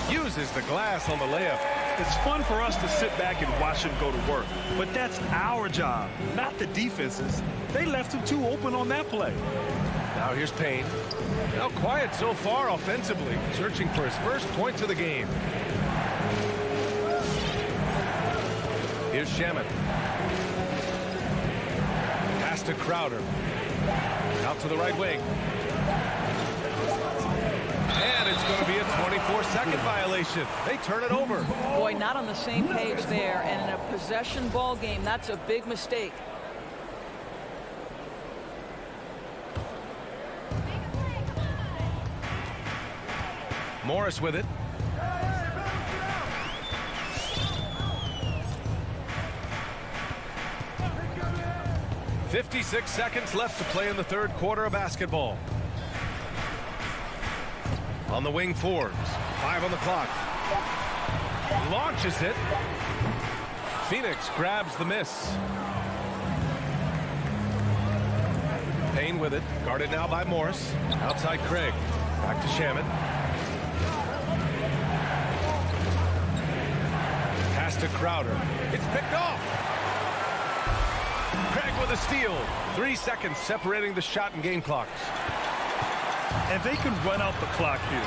Uses the glass on the layup. It's fun for us to sit back and watch him go to work. But that's our job, not the defense's. They left him too open on that play. Now here's Payne. Now quiet so far offensively. Searching for his first points of the game. Here's Shamet. Pass to Crowder. Out to the right wing. And it's going to be a 24-second violation. They turn it over. Boy, not on the same page there. And in a possession ball game, that's a big mistake. Morris with it. "56 seconds left to play in the third quarter of basketball. On the wing, Forbes. 5 on the clock. Launches it. Phoenix grabs the miss. Payne with it. Guarded now by Morris. Outside Craig. Back to Shaman. Pass to Crowder. It's picked off. Craig with a steal. 3 seconds separating the shot and game clocks. And they can run out the clock here.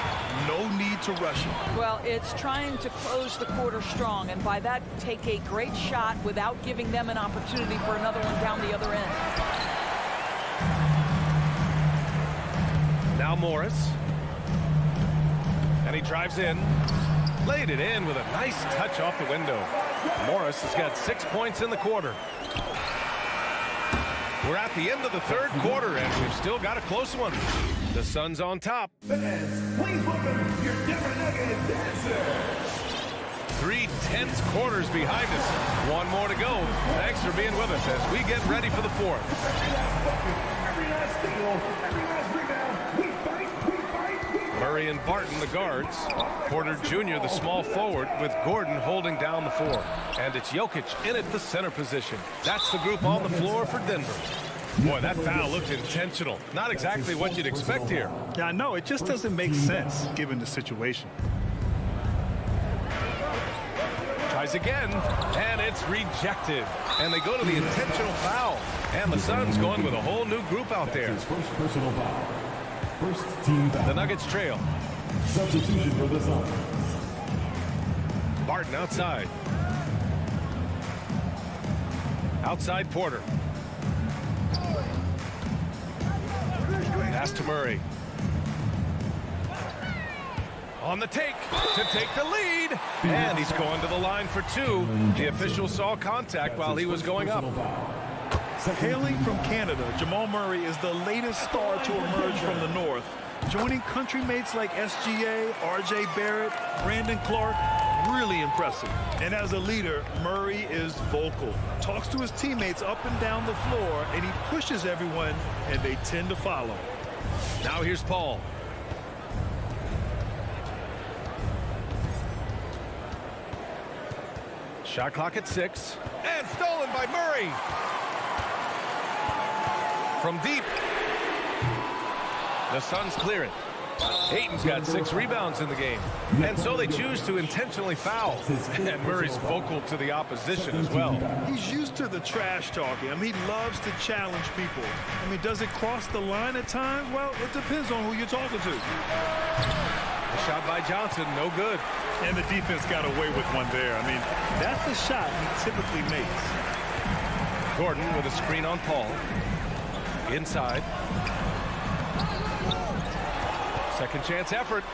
No need to rush it. Well, it's trying to close the quarter strong, and by that, take a great shot without giving them an opportunity for another one down the other end. Now Morris. And he drives in. Laid it in with a nice touch off the window. Morris has got 6 points in the quarter. We're at the end of the third quarter, and we've still got a close one. The Suns on top. Fans, please welcome your Denver Nuggets dancers. 3 tense quarters behind us. One more to go. Thanks for being with us as we get ready for the fourth. Every last steal, every last rebound, we fight, we fight, we fight. Murray and Barton, the guards. Porter Jr., the small forward, with Gordon holding down the 4. And it's Jokic in at the center position. That's the group on the floor for Denver. Boy, that foul looked intentional. Not exactly what you'd expect here. Yeah, I know. It just doesn't make sense given the situation. Tries again, and it's rejected. And they go to the intentional foul. And the Suns going with a whole new group out there. First personal foul. First team foul. The Nuggets trail. Substitution for the Suns. Barton outside. Outside Porter. Pass to Murray. On the take to take the lead. And he's going to the line for 2. The official saw contact while he was going up. Hailing from Canada, Jamal Murray is the latest star to emerge from the North, joining countrymates like SGA, RJ Barrett, Brandon Clark. Really impressive. And as a leader, Murray is vocal. Talks to his teammates up and down the floor, and he pushes everyone, and they tend to follow. Now here's Paul. Shot clock at 6. And stolen by Murray. From deep. The Suns clear it. Ayton's got 6 rebounds in the game. And so they choose to intentionally foul. And Murray's vocal to the opposition as well. He's used to the trash talking. I mean, he loves to challenge people. I mean, does it cross the line at times? Well, it depends on who you're talking to. A shot by Johnson, no good. And the defense got away with one there. I mean, that's the shot he typically makes. Gordon with a screen on Paul. Inside. Second chance effort.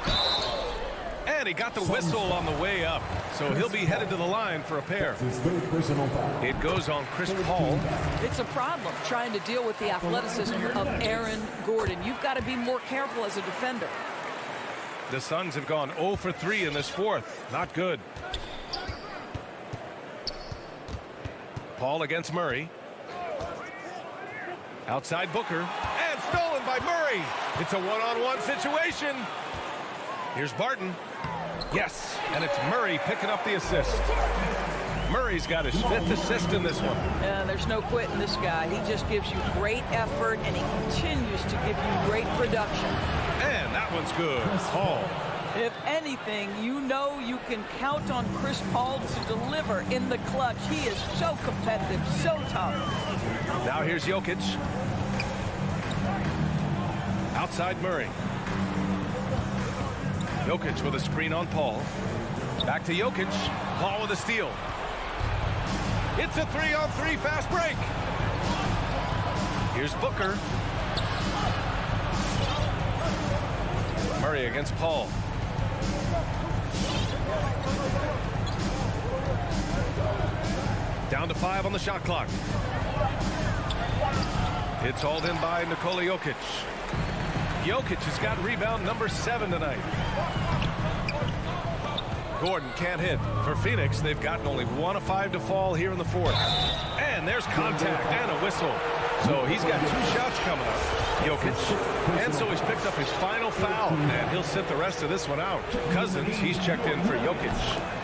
And he got the whistle on the way up. So he'll be headed to the line for a pair. It goes on Chris Paul. It's a problem trying to deal with the athleticism of Aaron Gordon. You've got to be more careful as a defender. The Suns have gone 0 for 3 in this fourth. Not good. Paul against Murray. Outside Booker. And stolen by Murray. It's a one-on-one situation. Here's Barton. Yes, and it's Murray picking up the assist. Murray's got his 5th assist in this one. There's no quitting this guy. He just gives you great effort, and he continues to give you great production. And that one's good. Paul. If anything, you know you can count on Chris Paul to deliver in the clutch. He is so competitive, so tough. Now here's Jokic. Outside Murray. Jokic with a screen on Paul. Back to Jokic. Paul with a steal. It's a 3-on-3 fast break. Here's Booker. Murray against Paul. Down to 5 on the shot clock. It's hauled in by Nikola Jokic. Jokic has got rebound number 7 tonight. Gordon can't hit. For Phoenix, they've gotten only 1 of 5 to fall here in the fourth. And there's contact and a whistle. So he's got 2 shots coming up, Jokic. And so he's picked up his final foul, and he'll sit the rest of this one out. Cousins, he's checked in for Jokic,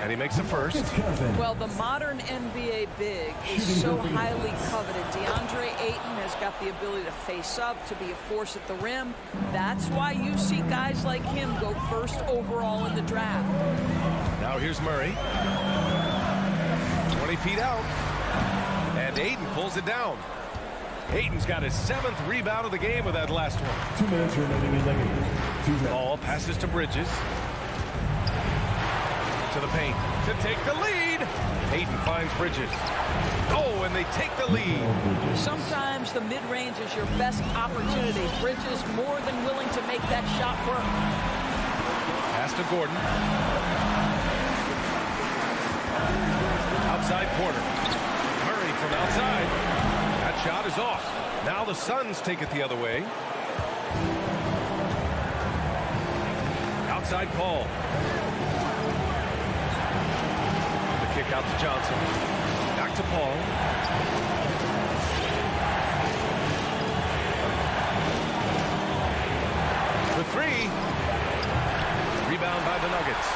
and he makes the first. Well, the modern NBA big is so highly coveted. Deandre Ayton has got the ability to face up, to be a force at the rim. That's why you see guys like him go first overall in the draft. Now here's Murray. 20 feet out. And Ayton pulls it down. Ayton's got his 7th rebound of the game with that last one. 2 minutes remaining in the game. Ball passes to Bridges. To the paint. To take the lead. Ayton finds Bridges. Oh, and they take the lead. Sometimes the mid-range is your best opportunity. Bridges more than willing to make that shot work. Pass to Gordon. Outside corner. Murray from outside. That shot is off. Now the Suns take it the other way. Outside Paul. The kick out to Johnson. Back to Paul. The 3. Rebound by the Nuggets.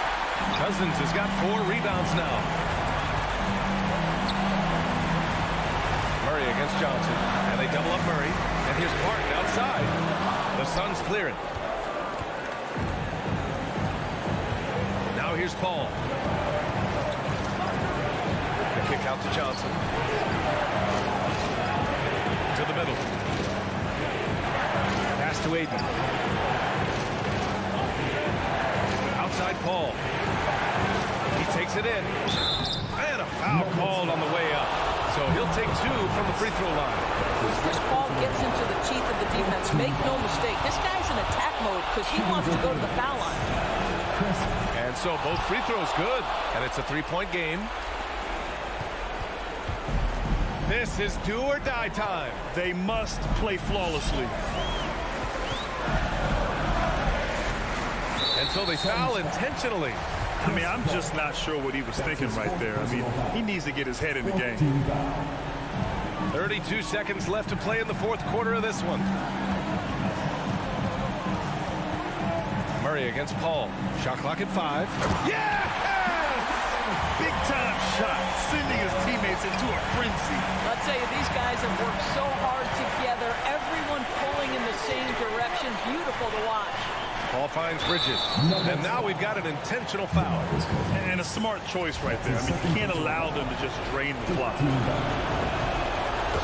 Cousins has got 4 rebounds now. Murray against Johnson, and they double up Murray, and here's Barton outside. The Suns clear it. Now here's Paul. The kick out to Johnson. To the middle. Pass to Ayton. Outside Paul. He takes it in. And a foul called on the way up. So he'll take 2 from the free throw line. Chris Paul gets into the teeth of the defense. Make no mistake, this guy's in attack mode because he wants to go to the foul line. And so both free throws good. And it's a 3-point game. This is do or die time. They must play flawlessly. And so they foul intentionally. I mean, I'm just not sure what he was thinking right there. I mean, he needs to get his head in the game. 32 seconds left to play in the 4th quarter of this one. Murray against Paul. Shot clock at 5. Yes! Big time shot, sending his teammates into a frenzy. I'll tell you, these guys have worked so hard together. Everyone pulling in the same direction. Beautiful to watch. Paul finds Bridges. And now we've got an intentional foul. And a smart choice right there. I mean, you can't allow them to just drain the clock.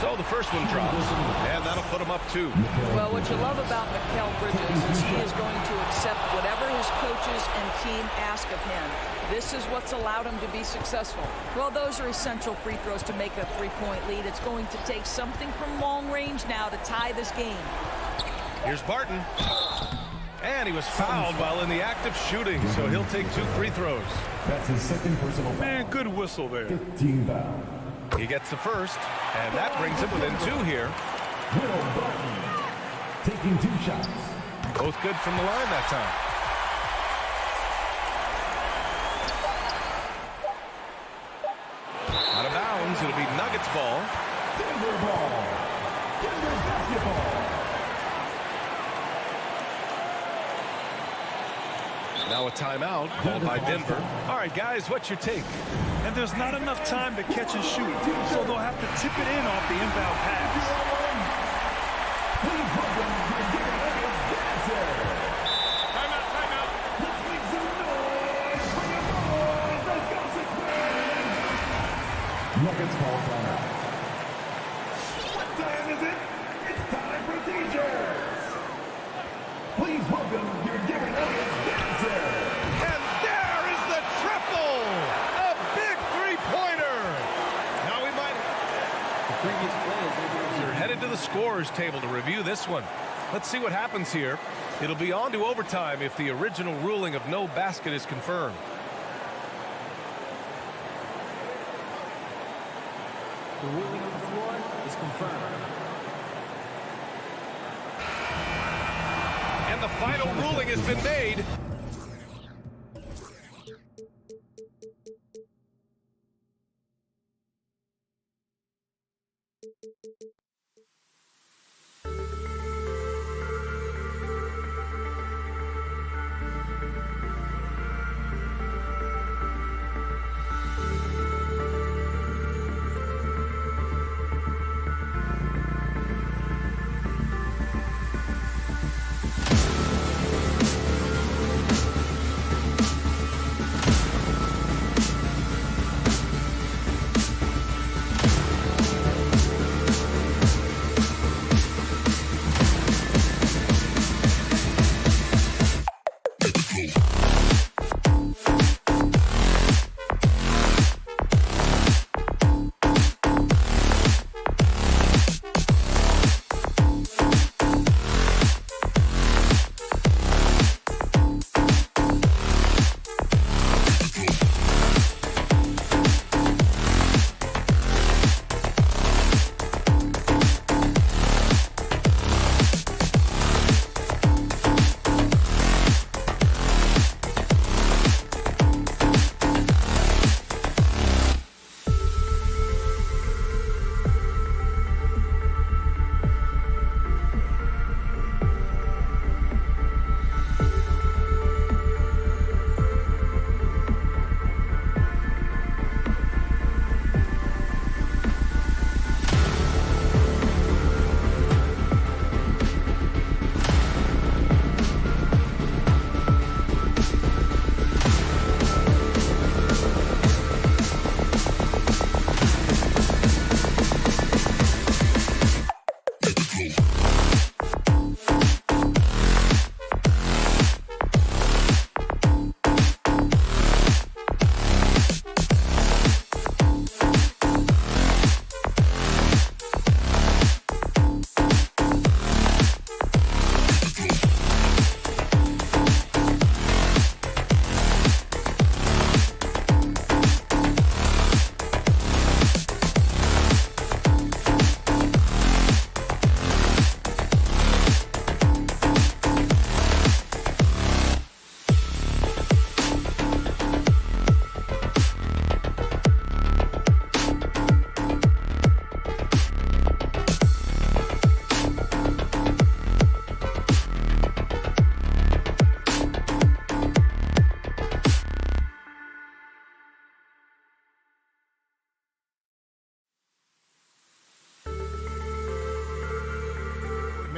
So the first one drops. And that'll put him up 2. Well, what you love about Mikhail Bridges is he is going to accept whatever his coaches and team ask of him. This is what's allowed him to be successful. Well, those are essential free throws to make a 3-point lead. It's going to take something from long range now to tie this game. Here's Barton. And he was fouled while in the act of shooting, so he'll take 2 free throws. That's his 2nd personal foul. Man, good whistle there. 15 foul. He gets the first, and that brings him within 2 here. Will Barton taking 2 shots. Both good from the line that time. Out of bounds, it'll be Nuggets ball. Denver ball. Denver basketball. Now a timeout called by Denver. All right, guys, what's your take? And there's not enough time to catch and shoot, so they'll have to tip it in off the inbound pass. Please welcome your giving Nuggets dancer. Timeout, timeout. Let's make some noise for your boys. Let's go, 6 men. Nuggets call timeout. What time is it? It's time for teachers. Please welcome your giving Nuggets dancer. And there is the triple! A big three-pointer! Now we might... The previous players are headed to the scorer's table to review this one. Let's see what happens here. It'll be on to overtime if the original ruling of no basket is confirmed. The ruling on the floor is confirmed. And the final ruling has been made.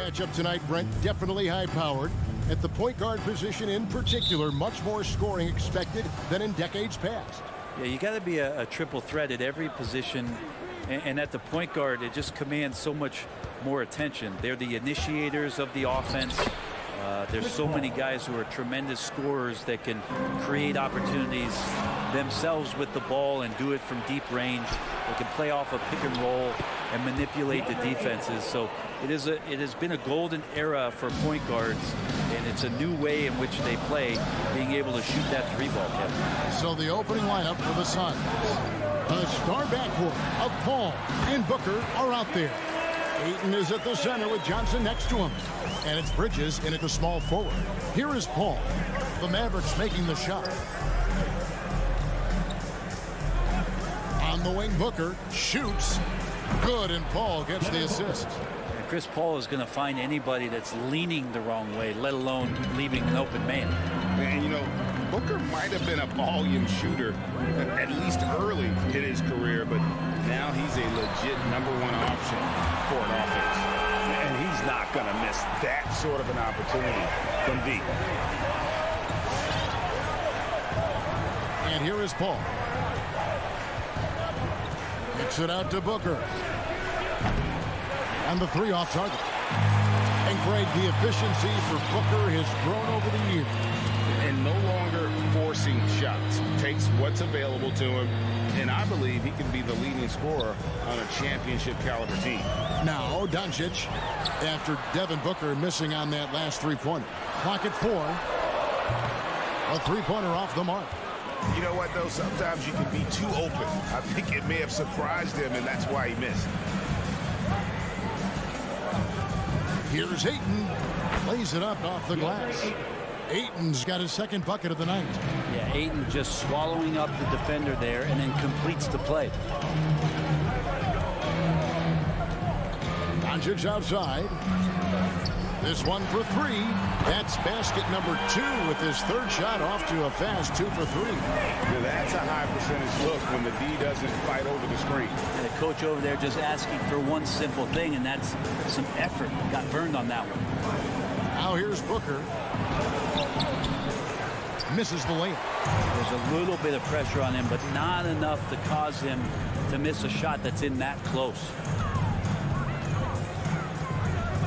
matchup tonight, Brent, definitely high-powered. At the point guard position in particular, much more scoring expected than in decades past. Yeah, you got to be a triple threat at every position. And at the point guard, it just commands so much more attention. They're the initiators of the offense. There's so many guys who are tremendous scorers that can create opportunities themselves with the ball and do it from deep range. They can play off a pick and roll and manipulate the defenses. So it has been a golden era for point guards, and it's a new way in which they play, being able to shoot that three ball, Kevin. So the opening lineup for the Suns. The star backcourt of Paul and Booker are out there. Ayton is at the center with Johnson next to him. And it's Bridges in at the small forward. Here is Paul. The Mavericks making the shot. On the wing, Booker shoots. Good, and Paul gets the assist. And Chris Paul is going to find anybody that's leaning the wrong way, let alone leaving an open man. And, you know, Booker might have been a volume shooter, at least early in his career, but now he's a legit #1 option for an offense. And he's not going to miss that sort of an opportunity from deep. And here is Paul. Kicks it out to Booker. And the three off target. And Greg, the efficiency for Booker has grown over the years. And no longer forcing shots. Takes what's available to him. And I believe he can be the leading scorer on a championship caliber team. Now Doncic, after Devin Booker missing on that last three-pointer. Clock at 4. A three-pointer off the mark. You know what, though? Sometimes you can be too open. I think it may have surprised him, and that's why he missed. Here's Ayton. Lays it up off the glass. Ayton's got his second bucket of the night. Yeah, Ayton just swallowing up the defender there and then completes the play. Doncic outside. This one for three. That's basket number 2 with his third shot off to a fast 2 for 3. Now that's a high percentage look when the D doesn't fight over the screen. And the coach over there just asking for one simple thing, and that's some effort. Got burned on that one. Now here's Booker. Misses the layup. There's a little bit of pressure on him, but not enough to cause him to miss a shot that's in that close.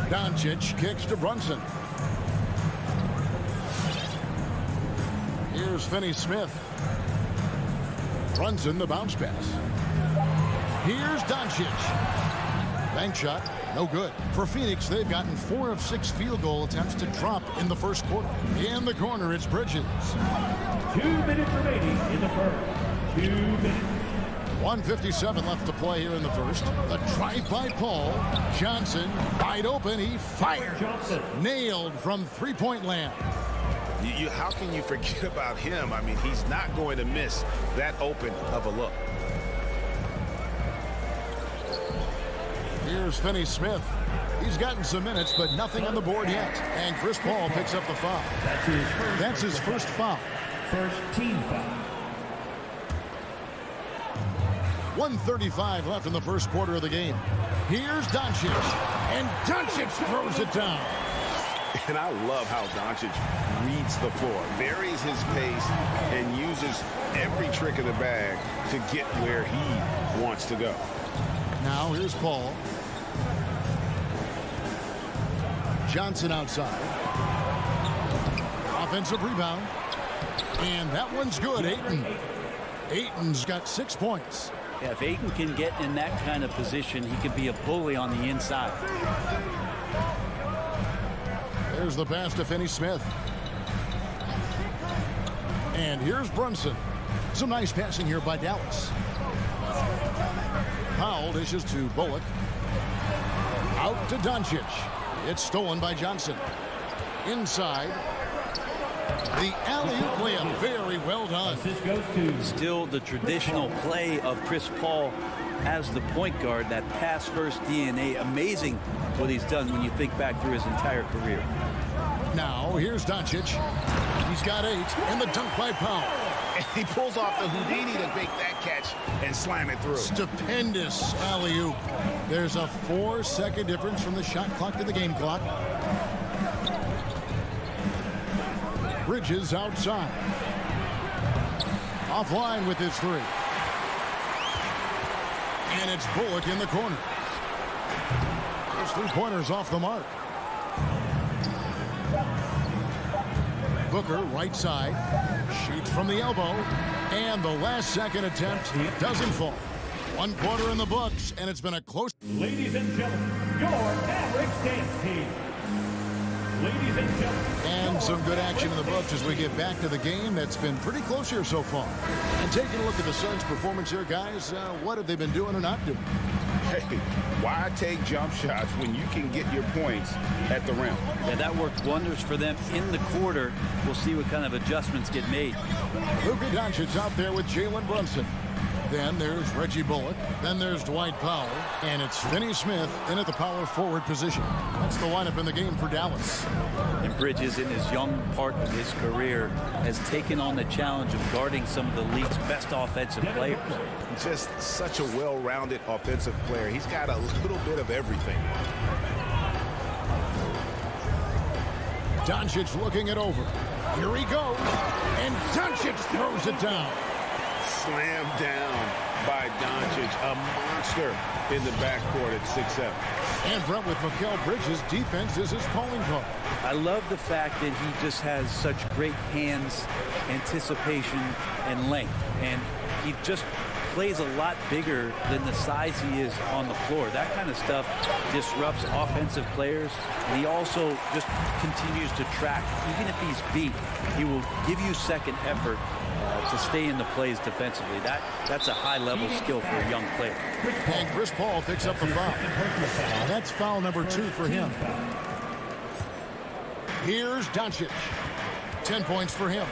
Doncic kicks to Brunson. Here's Finney-Smith. Brunson the bounce pass. Here's Doncic. Bank shot, no good. For Phoenix, they've gotten 4 of 6 field goal attempts to drop in the first quarter. In the corner, it's Bridges. 2 minutes remaining in the first. 2 minutes. 1:57 left to play here in the first. The drive by Paul. Johnson wide open. He fired. Nailed from three-point land. How can you forget about him? I mean, he's not going to miss that open of a look. Here's Finney-Smith. He's gotten some minutes, but nothing on the board yet. And Chris Paul picks up the foul. That's his first foul. First team foul. 1:35 left in the first quarter of the game. Here's Doncic. And Doncic throws it down. And I love how Doncic reads the floor, varies his pace, and uses every trick of the bag to get where he wants to go. Now here's Paul. Johnson outside. Offensive rebound. And that one's good. Ayton. Ayton's got 6 points. Yeah, if Ayton can get in that kind of position, he can be a bully on the inside. There's the pass to Finney-Smith. And here's Brunson. Some nice passing here by Dallas. Powell dishes to Bullock. Out to Doncic. It's stolen by Johnson. Inside. The alley-oop layup. Very well done. Still the traditional play of Chris Paul as the point guard, that pass-first DNA. Amazing what he's done when you think back through his entire career. Now, here's Doncic. He's got 8, and the dunk by Powell. And he pulls off the Houdini to make that catch and slam it through. Stupendous alley-oop. There's a 4-second difference from the shot clock to the game clock. Bridges outside. Offline with his three. And it's Bullock in the corner. Those three-pointers off the mark. Booker right side. Shoots from the elbow. And the last second attempt doesn't fall. 1 quarter in the books, and it's been a close... Ladies and gentlemen, your Mavericks dance team. Ladies and gentlemen. And some good action in the books as we get back to the game that's been pretty close here so far. And taking a look at the Suns' performance here, guys, what have they been doing or not doing? Hey, why take jump shots when you can get your points at the rim? Yeah, that worked wonders for them in the quarter. We'll see what kind of adjustments get made. Luka Doncic out there with Jalen Brunson. Then there's Reggie Bullock. Then there's Dwight Powell. And it's Finney Smith in at the power forward position. That's the lineup in the game for Dallas. And Bridges, in his young part of his career, has taken on the challenge of guarding some of the league's best offensive players. Just such a well-rounded offensive player. He's got a little bit of everything. Doncic looking it over. Here he goes. And Doncic throws it down. Slammed down by Doncic, a monster in the backcourt at 6'7". And Brent, with Mikhail Bridges, defense is his calling card. I love the fact that he just has such great hands, anticipation, and length. And he just plays a lot bigger than the size he is on the floor. That kind of stuff disrupts offensive players. And he also just continues to track. Even if he's beat, he will give you second effort to stay in the plays defensively. That's a high-level skill for a young player. And Chris Paul picks up the foul. That's foul number 2 for him. Here's Doncic. 10 points for him.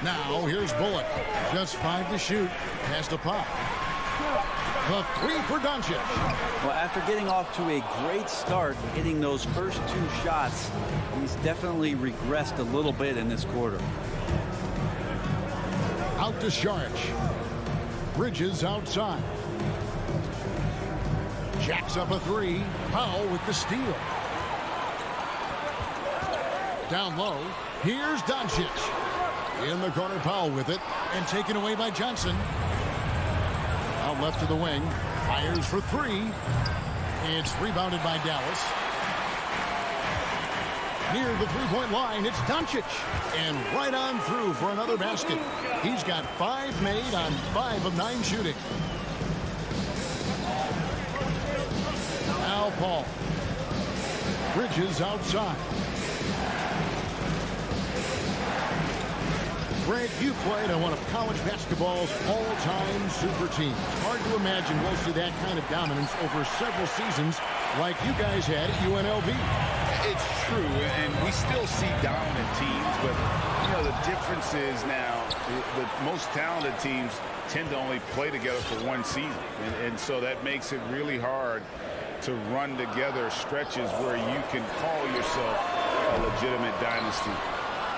Now here's Bullock. Just 5 to shoot. Past the pop. The 3 for Doncic. Well, after getting off to a great start, hitting those first 2 shots, he's definitely regressed a little bit in this quarter. Out to Saric. Bridges outside. Jacks up a 3. Powell with the steal. Down low. Here's Doncic. In the corner, Powell with it. And taken away by Johnson. Out left to the wing. Fires for 3. It's rebounded by Dallas. Near the three-point line, it's Doncic. And right on through for another basket. He's got 5 made on 5 of 9 shooting. Now Paul. Bridges outside. Grant, you played on one of college basketball's all-time super teams. Hard to imagine we'll see that kind of dominance over several seasons like you guys had at UNLV. It's true, and we still see dominant teams, but, you know, the difference is now the most talented teams tend to only play together for 1 season, and so that makes it really hard to run together stretches where you can call yourself a legitimate dynasty.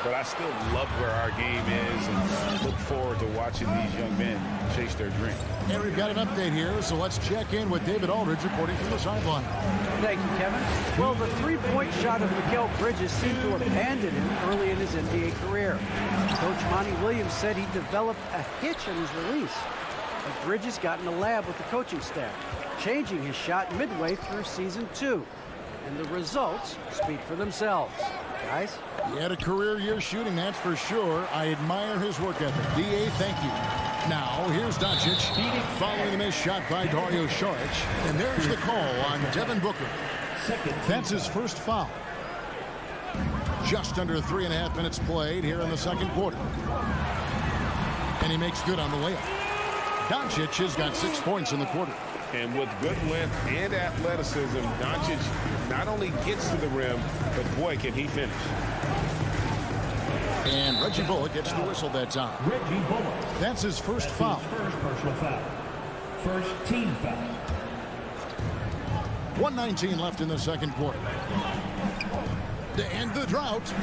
But I still love where our game is and look forward to watching these young men chase their dream. And we've got an update here, so let's check in with David Aldridge reporting from the sideline. Thank you, Kevin. Well, the three-point shot of Mikhail Bridges seemed to abandon him early in his NBA career. Coach Monty Williams said he developed a hitch in his release. But Bridges got in the lab with the coaching staff, changing his shot midway through season 2. And the results speak for themselves. Guys? He had a career year shooting, that's for sure. I admire his work ethic. D.A., thank you. Now, here's Doncic following the missed shot by Dario Saric. And there's the call on Devin Booker. That's his first foul. Just under 3.5 minutes played here in the second quarter. And he makes good on the layup. Doncic has got 6 points in the quarter. And with good length and athleticism, Doncic not only gets to the rim, but boy, can he finish. And Reggie Bullock gets the whistle that time. Reggie Bullock. That's his first foul. First personal foul. First team foul. 1:19 left in the second quarter. to end the drought.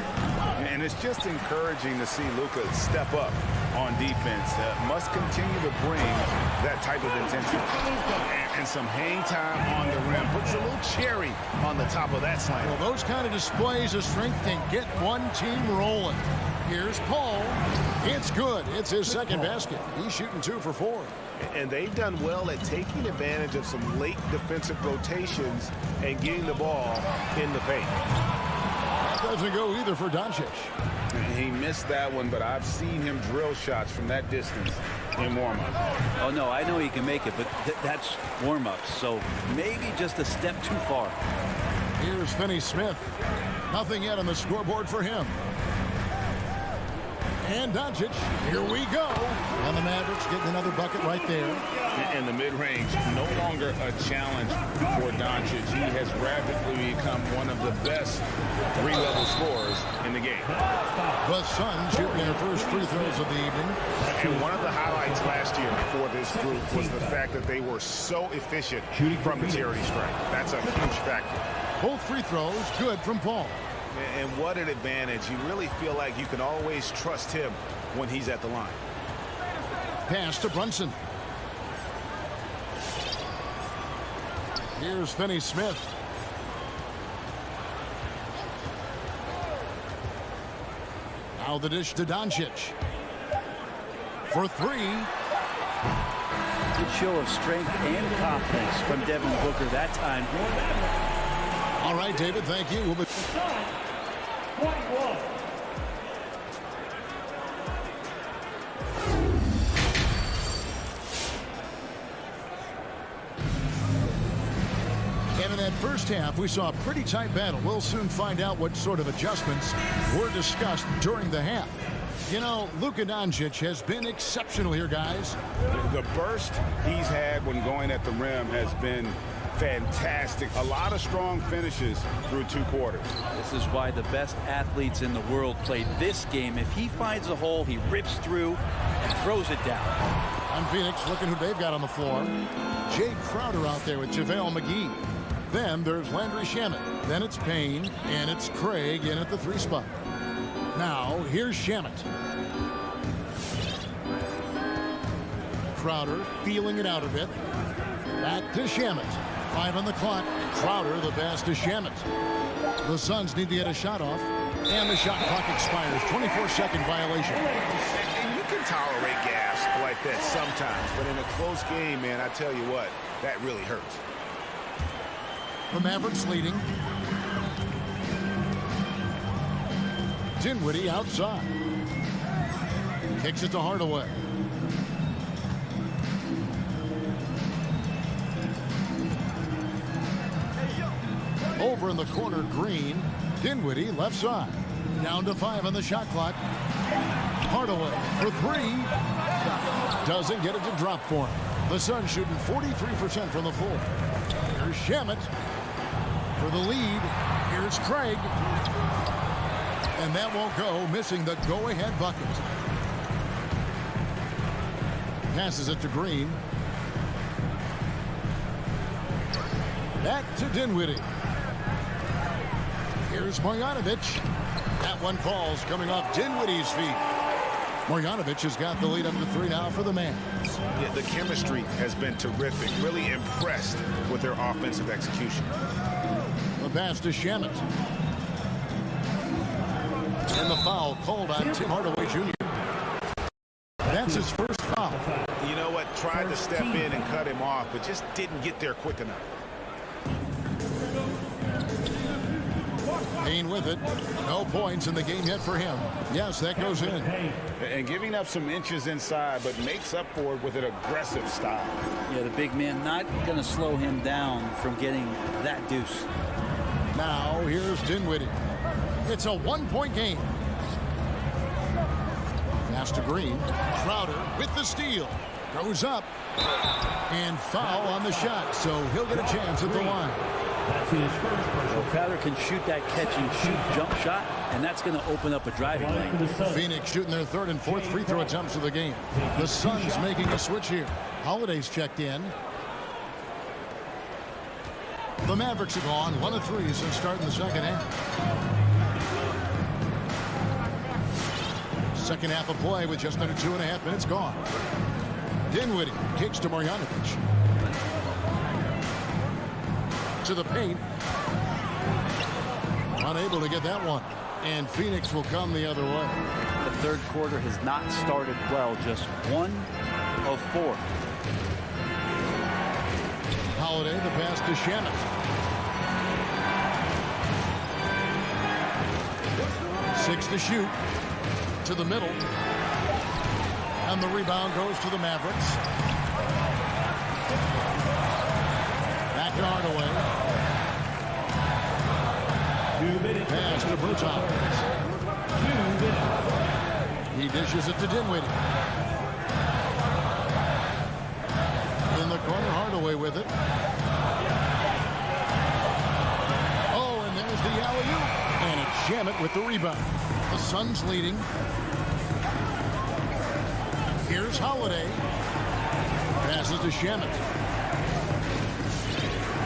And it's just encouraging to see Luka step up on defense. Must continue to bring that type of intensity. And some hang time on the rim. Puts a little cherry on the top of that slam. Well, those kind of displays of strength can get one team rolling. Here's Paul. It's good. It's his second basket. He's shooting 2 for 4. And they've done well at taking advantage of some late defensive rotations and getting the ball in the paint. That doesn't go either for Doncic. He missed that one, but I've seen him drill shots from that distance in warm-up. Oh, no, I know he can make it, but that's warm-ups, so maybe just a step too far. Here's Finney Smith. Nothing yet on the scoreboard for him. And Doncic, here we go. And the Mavericks getting another bucket right there. And the mid-range, no longer a challenge for Doncic. He has rapidly become one of the best three-level scorers in the game. The Suns shooting their first free throws of the evening. And one of the highlights last year for this group was the fact that they were so efficient from the charity stripe. That's a huge factor. Both free throws good from Paul. And what an advantage. You really feel like you can always trust him when he's at the line. Pass to Brunson. Here's Finney Smith. Now the dish to Doncic. For 3. Good show of strength and confidence from Devin Booker that time. All right, David, thank you. We'll be... And in that first half, we saw a pretty tight battle. We'll soon find out what sort of adjustments were discussed during the half. You know, Luka Doncic has been exceptional here, guys. The burst he's had when going at the rim has been fantastic. A lot of strong finishes through 2 quarters. This is why the best athletes in the world play this game. If he finds a hole, he rips through and throws it down. On Phoenix, looking who they've got on the floor. Jay Crowder out there with JaVale McGee. Then there's Landry Shamet. Then it's Payne, and it's Craig in at the 3 spot. Now, here's Shamet. Crowder feeling it out a bit. Back to Shamet. 5 on the clock. Crowder, the pass to Shamet. The Suns need to get a shot off. And the shot clock expires. 24-second violation. And you can tolerate gas like that sometimes. But in a close game, man, I tell you what, that really hurts. The Mavericks leading. Dinwiddie outside. Kicks it to Hardaway. Over in the corner, Green. Dinwiddie left side. Down to 5 on the shot clock. Hardaway for 3. Doesn't get it to drop for him. The Suns shooting 43% from the floor. Here's Shamet for the lead. Here's Craig. And that won't go, missing the go-ahead bucket. Passes it to Green. Back to Dinwiddie. Here's Marjanovic. That one falls, coming off Dinwiddie's feet. Marjanovic has got the lead up to 3 now for the Mavs. Yeah, the chemistry has been terrific. Really impressed with their offensive execution. The pass to Shamet. And the foul called on Tim Hardaway Jr. That's his first foul. You know what? Tried to step in and cut him off, but just didn't get there quick enough. Payne with it. No points in the game yet for him. Yes, that goes in. And giving up some inches inside, but makes up for it with an aggressive style. Yeah, the big man not going to slow him down from getting that deuce. Now, here's Dinwiddie. It's a 1-point game. Pass to Green. Crowder with the steal. Goes up. And foul on the shot, so he'll get a chance at the line. Crowder can shoot that catch-and-shoot jump shot, and that's going to open up a driving lane. Phoenix shooting their 3rd and 4th free throw attempts of the game. The Suns making a switch here. Holiday's checked in. The Mavericks have gone 1 of 3 since starting the second half. Second half of play with just under 2.5 minutes gone. Dinwiddie kicks to Marjanovic. To the paint. Unable to get that one. And Phoenix will come the other way. The third quarter has not started well. Just 1 of 4. Holiday, the pass to Shamet. 6 to shoot. To the middle. And the rebound goes to the Mavericks. Back to Hardaway. Pass to Bertans. He dishes it to Dinwiddie. In the corner, Hardaway with it. Oh, and there's the alley-oop. And it's Shamet with the rebound. The Suns leading. Here's Holiday. Passes to Shamet.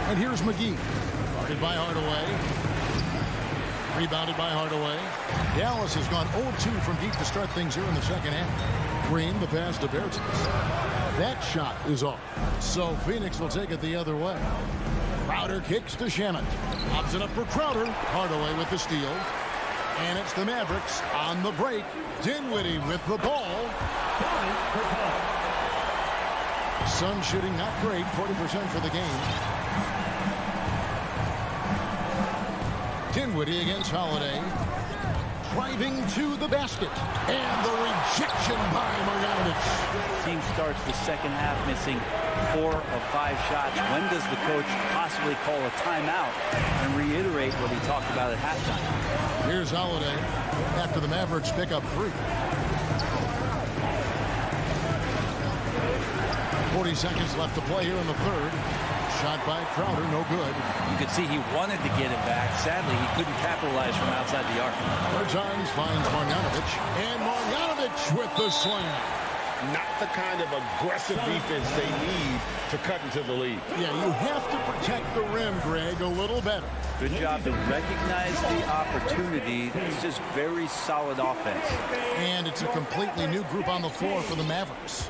And here's McGee. Guarded by Hardaway. Rebounded by Hardaway. Dallas has gone 0-2 from deep to start things here in the second half. Green, the pass to Bertans. That shot is off. So Phoenix will take it the other way. Crowder kicks to Shamet. Pops it up for Crowder. Hardaway with the steal. And it's the Mavericks on the break. Dinwiddie with the ball. Sun shooting not great, 40% for the game. Dinwiddie against Holiday. Driving to the basket. And the rejection by Marjanovic. Team starts the second half missing 4 of 5 shots. When does the coach possibly call a timeout and reiterate what he talked about at halftime? Here's Holiday after the Mavericks pick up 3. 40 seconds left to play here in the third. Shot by Crowder, no good. You could see he wanted to get it back. Sadly, he couldn't capitalize from outside the arc. Bertans finds Marjanovic. And Marjanovic with the slam. Not the kind of aggressive defense they need to cut into the lead. Yeah, you have to protect the rim, Greg, a little better. Good job to recognize the opportunity. It's just very solid offense. And it's a completely new group on the floor for the Mavericks.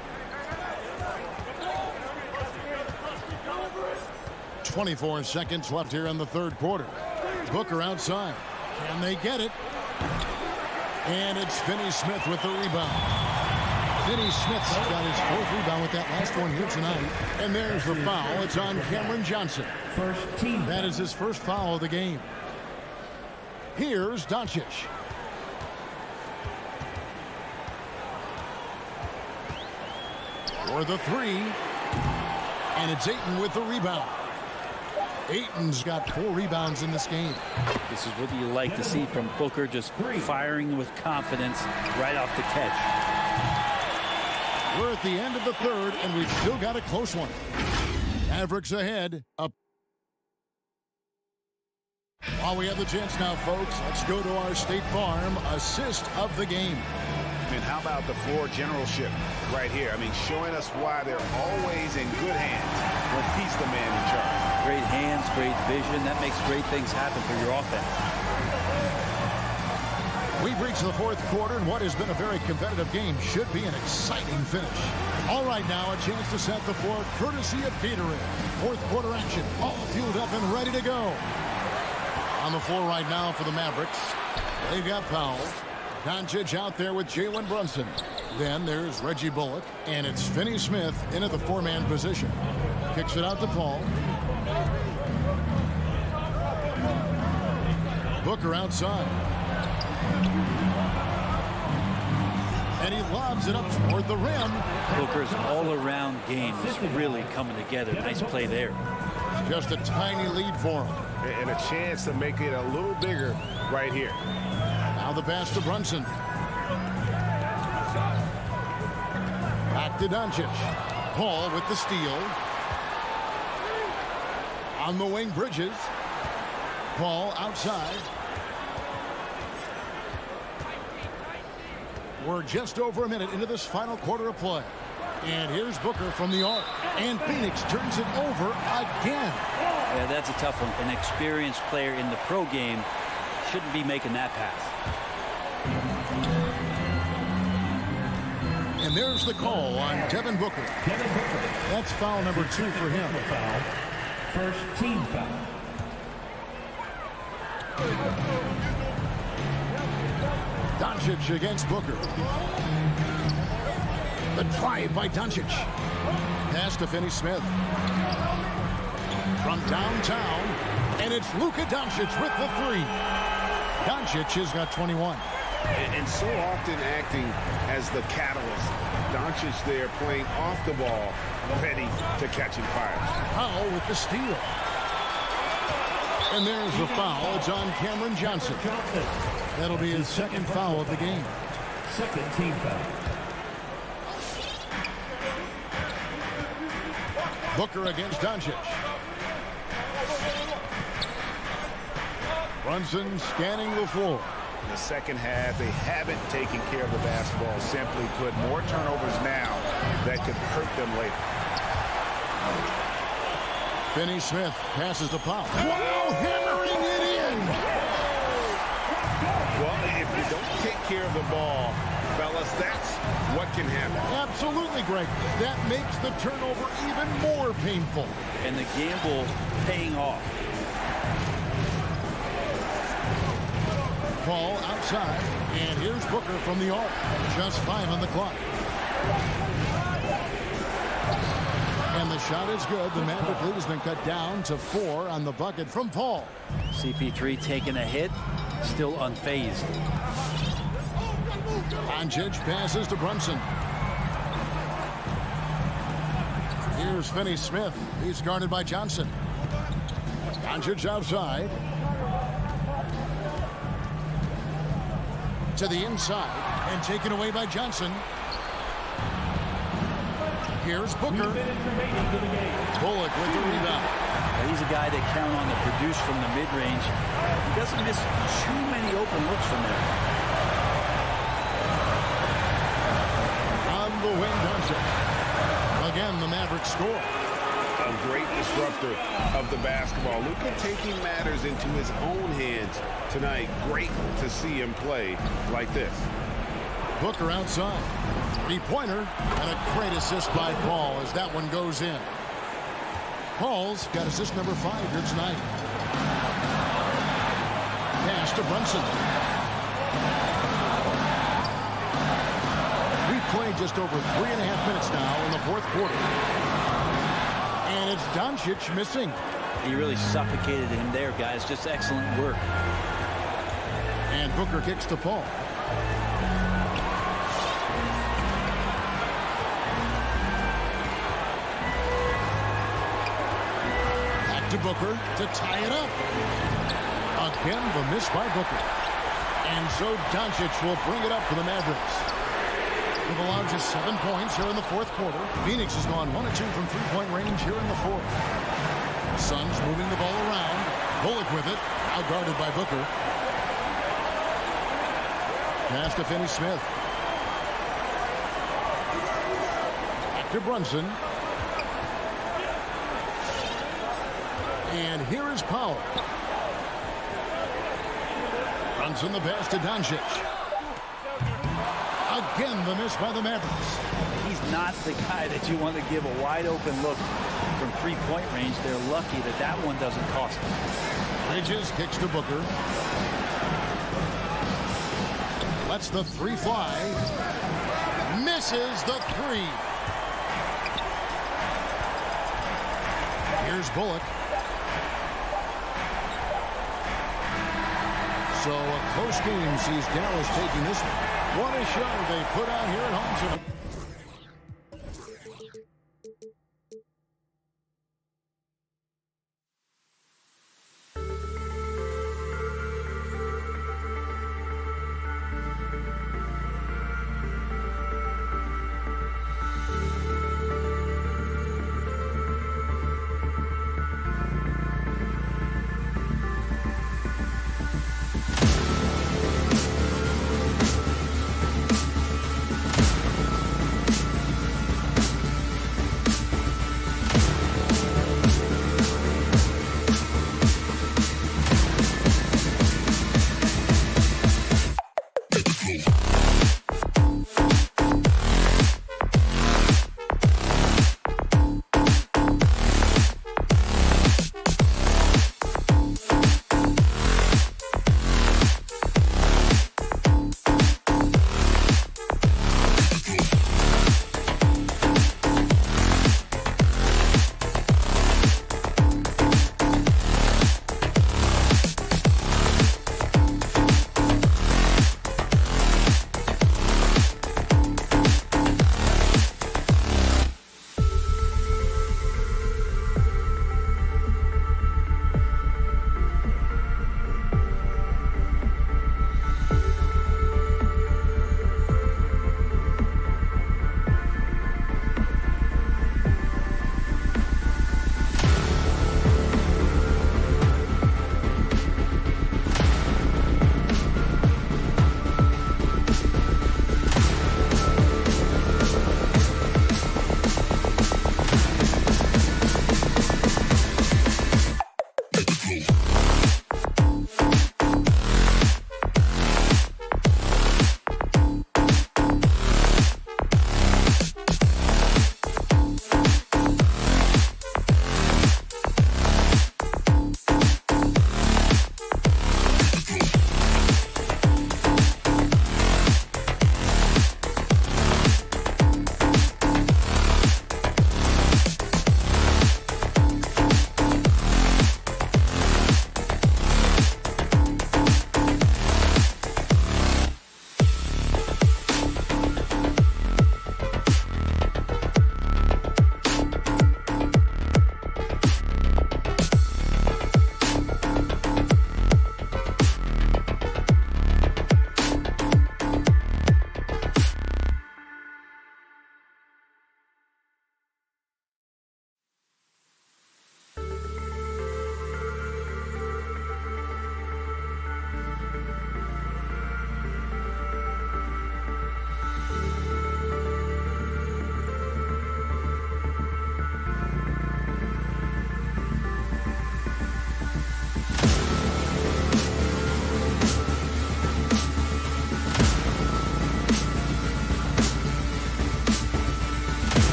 24 seconds left here in the third quarter. Booker outside. Can they get it? And it's Finney-Smith with the rebound. Finney-Smith's got his 4th rebound with that last one here tonight. And there's the foul. It's on Cameron Johnson. That is his first foul of the game. Here's Doncic. For the 3. And it's Ayton with the rebound. Ayton's got 4 rebounds in this game. This is what you like to see from Booker, just firing with confidence right off the catch. We're at the end of the third, and we've still got a close one. Mavericks ahead. Up. While we have the chance now, folks, let's go to our State Farm assist of the game. And how about the floor generalship right here? I mean, showing us why they're always in good hands when he's the man in charge. Great hands, great vision. That makes great things happen for your offense. We've reached the fourth quarter, and what has been a very competitive game should be an exciting finish. All right, now a chance to set the floor courtesy of Gatorade. Fourth quarter action, all fueled up and ready to go. On the floor right now for the Mavericks, they've got Powell. Doncic out there with Jalen Brunson. Then there's Reggie Bullock, and it's Finney-Smith into the 4-man position. Kicks it out to Paul. Booker outside. And he lobs it up toward the rim. Booker's all-around game is really coming together. Nice play there. Just a tiny lead for him. And a chance to make it a little bigger right here. Now the pass to Brunson. Back to Doncic. Paul with the steal. On the wing, Bridges. Paul outside. We're just over a minute into this final quarter of play. And here's Booker from the arc. And Phoenix turns it over again. Yeah, that's a tough one. An experienced player in the pro game shouldn't be making that pass. And there's the call on Devin Booker. That's foul number 2 for him. Foul. First team foul. Doncic against Booker. The drive by Doncic. Pass to Finney-Smith. From downtown, and it's Luka Doncic with the 3. Doncic has got 21. And so often acting as the catalyst. Doncic there playing off the ball, ready to catching fire. Powell with the steal. And there's the foul. It's on Cameron Johnson. That'll be his second foul of the game. Second team foul. Booker against Doncic. Brunson scanning the floor. In the second half, they haven't taken care of the basketball. Simply put, more turnovers now that could hurt them later. Finney-Smith passes to Powell. Wow, hammering it in! Well, if you don't take care of the ball, fellas, that's what can happen. Absolutely, Greg. That makes the turnover even more painful. And the gamble paying off. Ball outside, and here's Booker from the arc. Just 5 on the clock. And the shot is good. The Maverick lead has been cut down to 4 on the bucket from Paul. CP3 taking a hit, still unfazed. Doncic passes to Brunson. Here's Finney-Smith. He's guarded by Johnson. Doncic outside. To the inside and taken away by Johnson. Here's Booker. Bullock with the rebound. He's a guy they count on to produce from the mid-range. He doesn't miss too many open looks from there. On the wing, Doncic. Again, the Mavericks score. A great disruptor of the basketball. Luka taking matters into his own hands tonight. Great to see him play like this. Booker outside. 3-pointer and a great assist by Paul as that one goes in. Paul's got assist number 5 here tonight. Pass to Brunson. We've played just over 3.5 minutes now in the 4th quarter. And it's Doncic missing. He really suffocated him there, guys. Just excellent work. And Booker kicks to Paul. Back to Booker to tie it up. Again, the miss by Booker. And so Doncic will bring it up for the Mavericks. They've allowed just 7 points here in the 4th quarter. Phoenix has gone 1 of 2 from 3-point range here in the 4th. Suns moving the ball around. Bullock with it. Now guarded by Booker. Pass to Finney-Smith. Back to Brunson. And here is Powell. Brunson the pass to Doncic. Again, the miss by the Mavericks. He's not the guy that you want to give a wide open look from 3-point range. They're lucky that that one doesn't cost them. Bridges kicks to Booker. Lets the 3 fly. Misses the 3. Here's Bullock. So a close game sees Dallas taking this one. What a show they put on here at home tonight.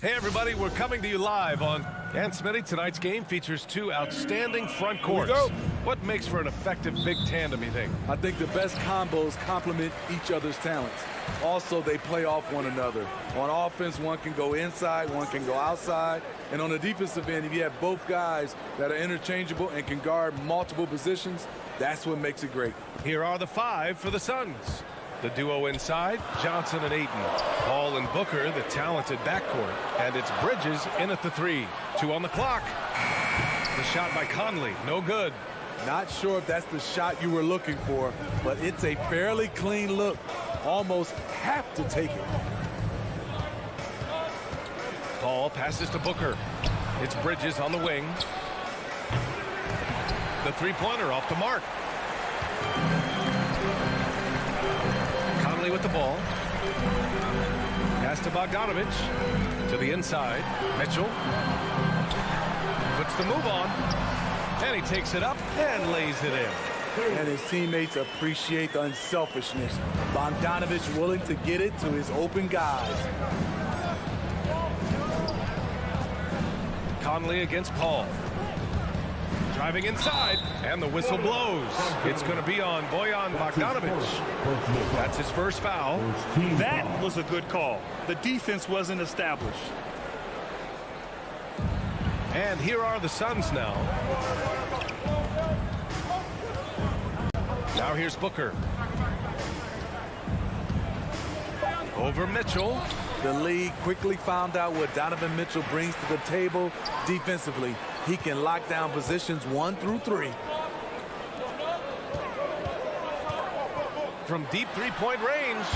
Hey, everybody, we're coming to you live on... And Smitty, tonight's game features two outstanding front courts. What makes for an effective big tandem, you think? I think the best combos complement each other's talents. Also, they play off one another. On offense, one can go inside, one can go outside. And on the defensive end, if you have both guys that are interchangeable and can guard multiple positions, that's what makes it great. Here are the five for the Suns. The duo inside, Johnson and Ayton. Paul and Booker, the talented backcourt. And it's Bridges in at the three. 2 on the clock. The shot by Conley, no good. Not sure if that's the shot you were looking for, but it's a fairly clean look. Almost have to take it. Paul passes to Booker. It's Bridges on the wing. The three-pointer off the mark. Conley with the ball. Pass to Bogdanovich. To the inside. Mitchell. Puts the move on. And he takes it up and lays it in. And his teammates appreciate the unselfishness. Bogdanovich willing to get it to his open guys. Conley against Paul. Driving inside, and the whistle blows. It's going to be on Bojan Bogdanovich. That's his first foul. That was a good call. The defense wasn't established. And here are the Suns now. Now here's Booker. Over Mitchell. The league quickly found out what Donovan Mitchell brings to the table defensively. He can lock down positions 1 through 3. From deep three-point range.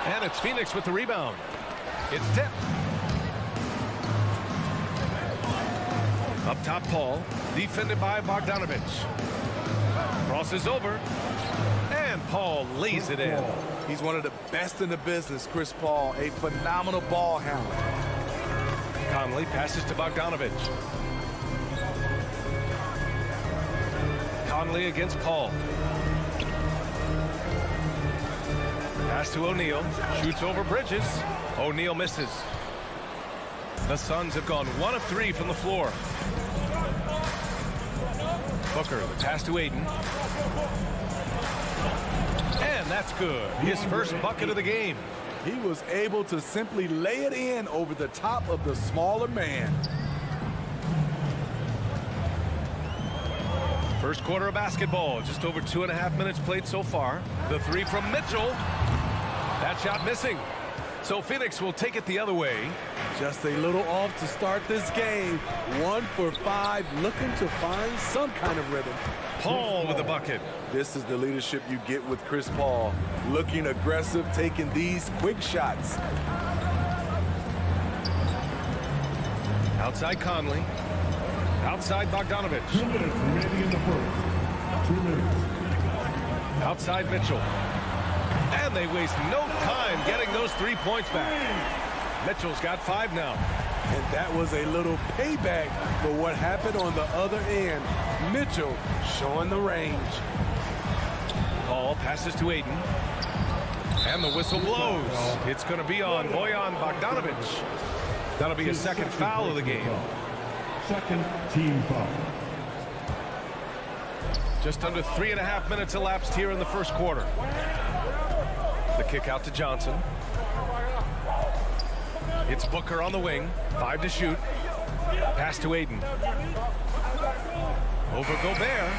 And it's Phoenix with the rebound. It's tipped. Up top, Paul. Defended by Bogdanovich. Crosses over. And Paul lays it in. He's one of the best in the business, Chris Paul. A phenomenal ball handler. Conley passes to Bogdanovich. Conley against Paul. Pass to O'Neal. Shoots over Bridges. O'Neal misses. The Suns have gone 1 of 3 from the floor. Booker, the pass to Ayton. And that's good. His first bucket of the game. He was able to simply lay it in over the top of the smaller man. First quarter of basketball. Just over 2.5 minutes played so far. The three from Mitchell. That shot missing. So Phoenix will take it the other way. Just a little off to start this game. 1 for 5, looking to find some kind of rhythm. Paul with the bucket. This is the leadership you get with Chris Paul. Looking aggressive, taking these quick shots. Outside Conley. Outside Bogdanovich. 2 minutes remaining in the first. 2 minutes. Outside Mitchell. And they waste no time getting those 3 points back. Mitchell's got 5 now. And that was a little payback for what happened on the other end. Mitchell showing the range. Paul passes to Ayton. And the whistle blows. It's going to be on Bojan Bogdanovich. That'll be his second foul of the game. Second team foul. Just under 3.5 minutes elapsed here in the first quarter. The kick out to Johnson. It's Booker on the wing. 5 to shoot. Pass to Ayton. Over Gobert.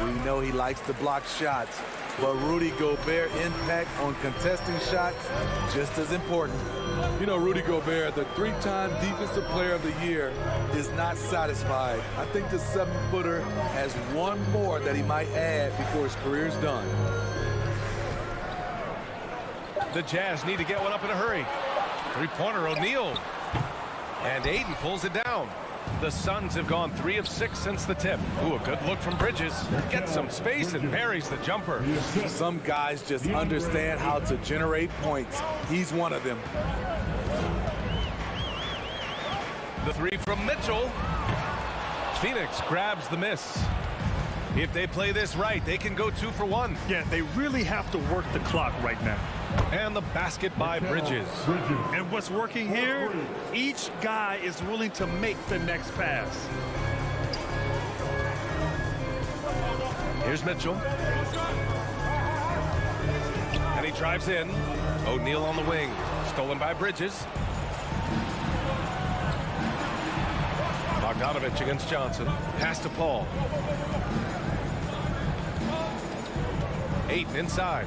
We know he likes to block shots, but Rudy Gobert impact on contesting shots just as important. You know, Rudy Gobert, the 3-time Defensive Player of the Year, is not satisfied. I think the 7-footer has one more that he might add before his career's done. The Jazz need to get one up in a hurry. Three-pointer, O'Neal. And Ayton pulls it down. The Suns have gone 3 of 6 since the tip. Ooh, a good look from Bridges. Gets some space and parries the jumper. Some guys just understand how to generate points. He's one of them. The three from Mitchell. Phoenix grabs the miss. If they play this right, they can go 2 for 1. Yeah, they really have to work the clock right now. And the basket by Bridges. And what's working here, each guy is willing to make the next pass. Here's Mitchell. And he drives in. O'Neal on the wing. Stolen by Bridges. Bogdanovich against Johnson. Pass to Paul. Ayton inside.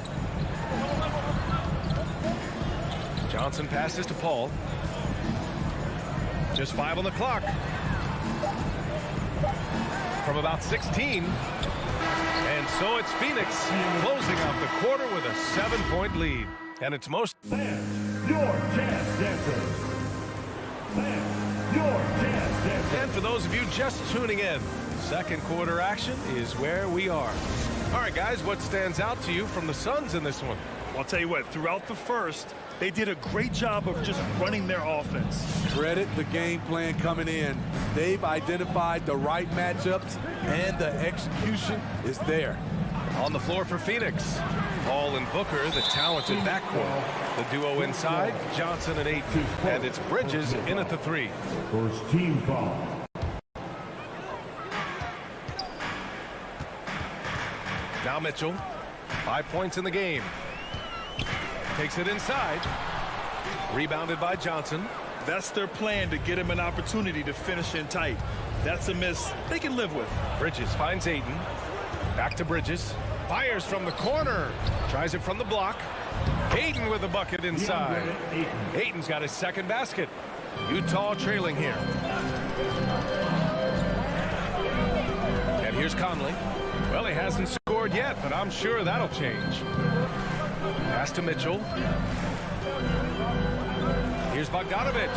Johnson passes to Paul. Just 5 on the clock. From about 16. And so it's Phoenix closing out the quarter with a 7-point lead. And it's most... Your chance, dancer. Your chance, dancer. And for those of you just tuning in, second quarter action is where we are. All right, guys, what stands out to you from the Suns in this one? I'll tell you what, throughout the first, they did a great job of just running their offense. Credit the game plan coming in. They've identified the right matchups, and the execution is there. On the floor for Phoenix, Paul and Booker, the talented backcourt. The duo inside, Johnson and Ayton. And it's Bridges in at the 3. First team foul. Now Mitchell, 5 points in the game. Takes it inside. Rebounded by Johnson. That's their plan, to get him an opportunity to finish in tight. That's a miss they can live with. Bridges finds Ayton. Back to Bridges. Fires from the corner. Tries it from the block. Ayton with a bucket inside. Ayton's got his second basket. Utah trailing here. And here's Conley. Well, he hasn't scored yet, but I'm sure that'll change. Pass to Mitchell. Here's Bogdanovich.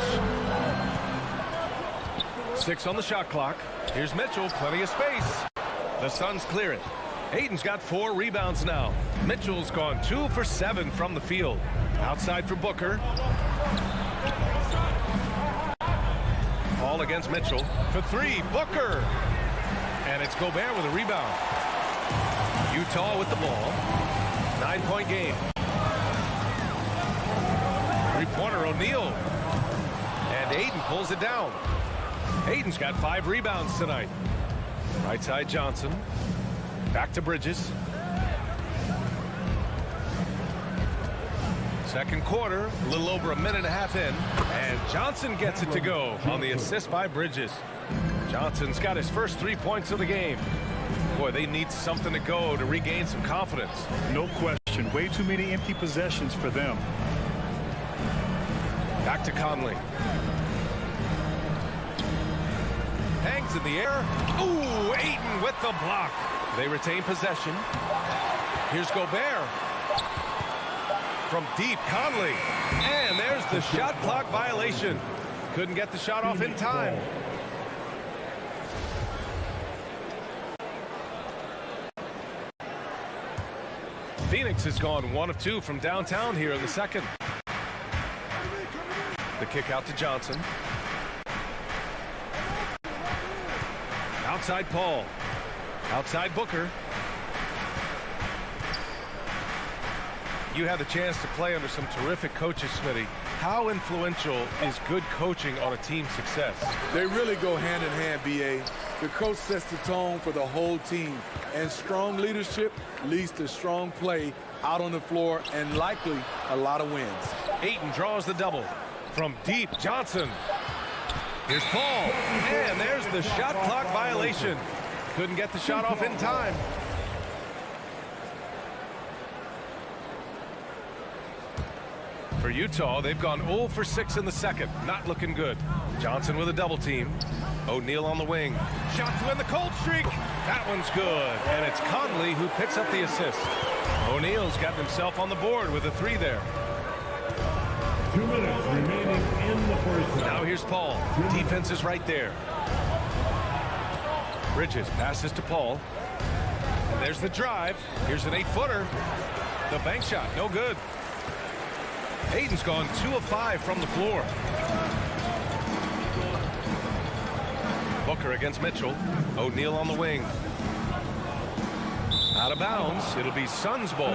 6 on the shot clock. Here's Mitchell, plenty of space. The Suns clear it. Ayton's got 4 rebounds now. Mitchell's gone 2 for 7 from the field. Outside for Booker. Paul against Mitchell for 3. Booker. And it's Gobert with a rebound. Utah with the ball. 9-point game. Three-pointer O'Neal. And Ayton pulls it down. Ayton's got 5 rebounds tonight. Right side Johnson. Back to Bridges. Second quarter, a little over a minute and a half in. And Johnson gets it to go on the assist by Bridges. Johnson's got his first 3 points of the game. Boy, they need something to go to regain some confidence. No question. Way too many empty possessions for them. Back to Conley. Hangs in the air. Ooh, Ayton with the block. They retain possession. Here's Gobert. From deep, Conley. And there's the shot clock violation. Couldn't get the shot off in time. Phoenix has gone 1 of 2 from downtown here in the second. The kick out to Johnson. Outside Paul. Outside Booker. You had the chance to play under some terrific coaches, Smitty. How influential is good coaching on a team's success? They really go hand in hand, B.A. The coach sets the tone for the whole team, and strong leadership leads to strong play out on the floor and likely a lot of wins. Ayton draws the double. From deep, Johnson. Here's Paul. And there's the shot clock violation. Couldn't get the shot off in time. For Utah, they've gone 0 for 6 in the second. Not looking good. Johnson with a double team. O'Neal on the wing. Shot to end the cold streak. That one's good. And it's Conley who picks up the assist. O'Neal's got himself on the board with a 3 there. 2 minutes remaining in the first half. Now here's Paul. Defense is right there. Bridges passes to Paul. And there's the drive. Here's an 8-footer. The bank shot, no good. Ayton's gone 2 of 5 from the floor. Booker against Mitchell. O'Neal on the wing. Out of bounds. It'll be Suns ball.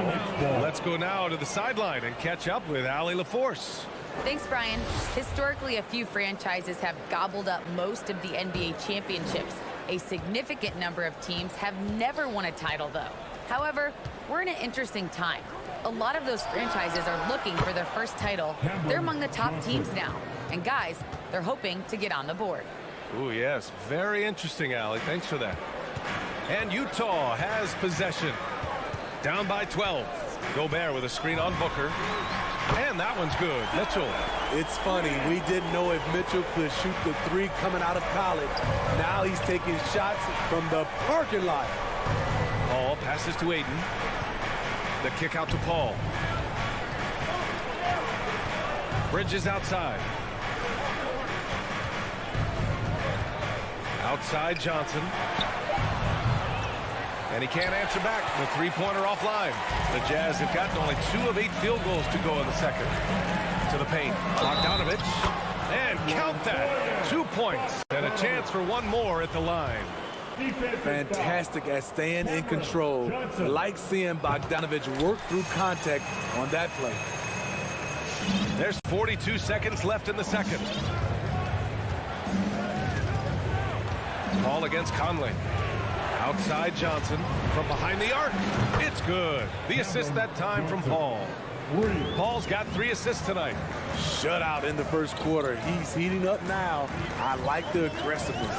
Let's go now to the sideline and catch up with Allie LaForce. Thanks, Brian. Historically, a few franchises have gobbled up most of the NBA championships. A significant number of teams have never won a title, though. However, we're in an interesting time. A lot of those franchises are looking for their first title. They're among the top teams now. And guys, they're hoping to get on the board. Oh, yes. Very interesting, Allie. Thanks for that. And Utah has possession. Down by 12. Gobert with a screen on Booker. And that one's good. Mitchell. It's funny. We didn't know if Mitchell could shoot the three coming out of college. Now he's taking shots from the parking lot. Paul passes to Ayton. The kick out to Paul. Bridges outside. Outside Johnson. And he can't answer back. The three-pointer offline. The Jazz have gotten only 2 of 8 field goals to go in the second. To the paint. Bogdanovich. And count that. 2 points. And a chance for one more at the line. Fantastic at staying in control. Like seeing Bogdanovich work through contact on that play. There's 42 seconds left in the second. Paul against Conley. Outside Johnson from behind the arc. It's good. The assist that time from Paul. Paul's got 3 assists tonight. Shutout in the first quarter. He's heating up now. I like the aggressiveness.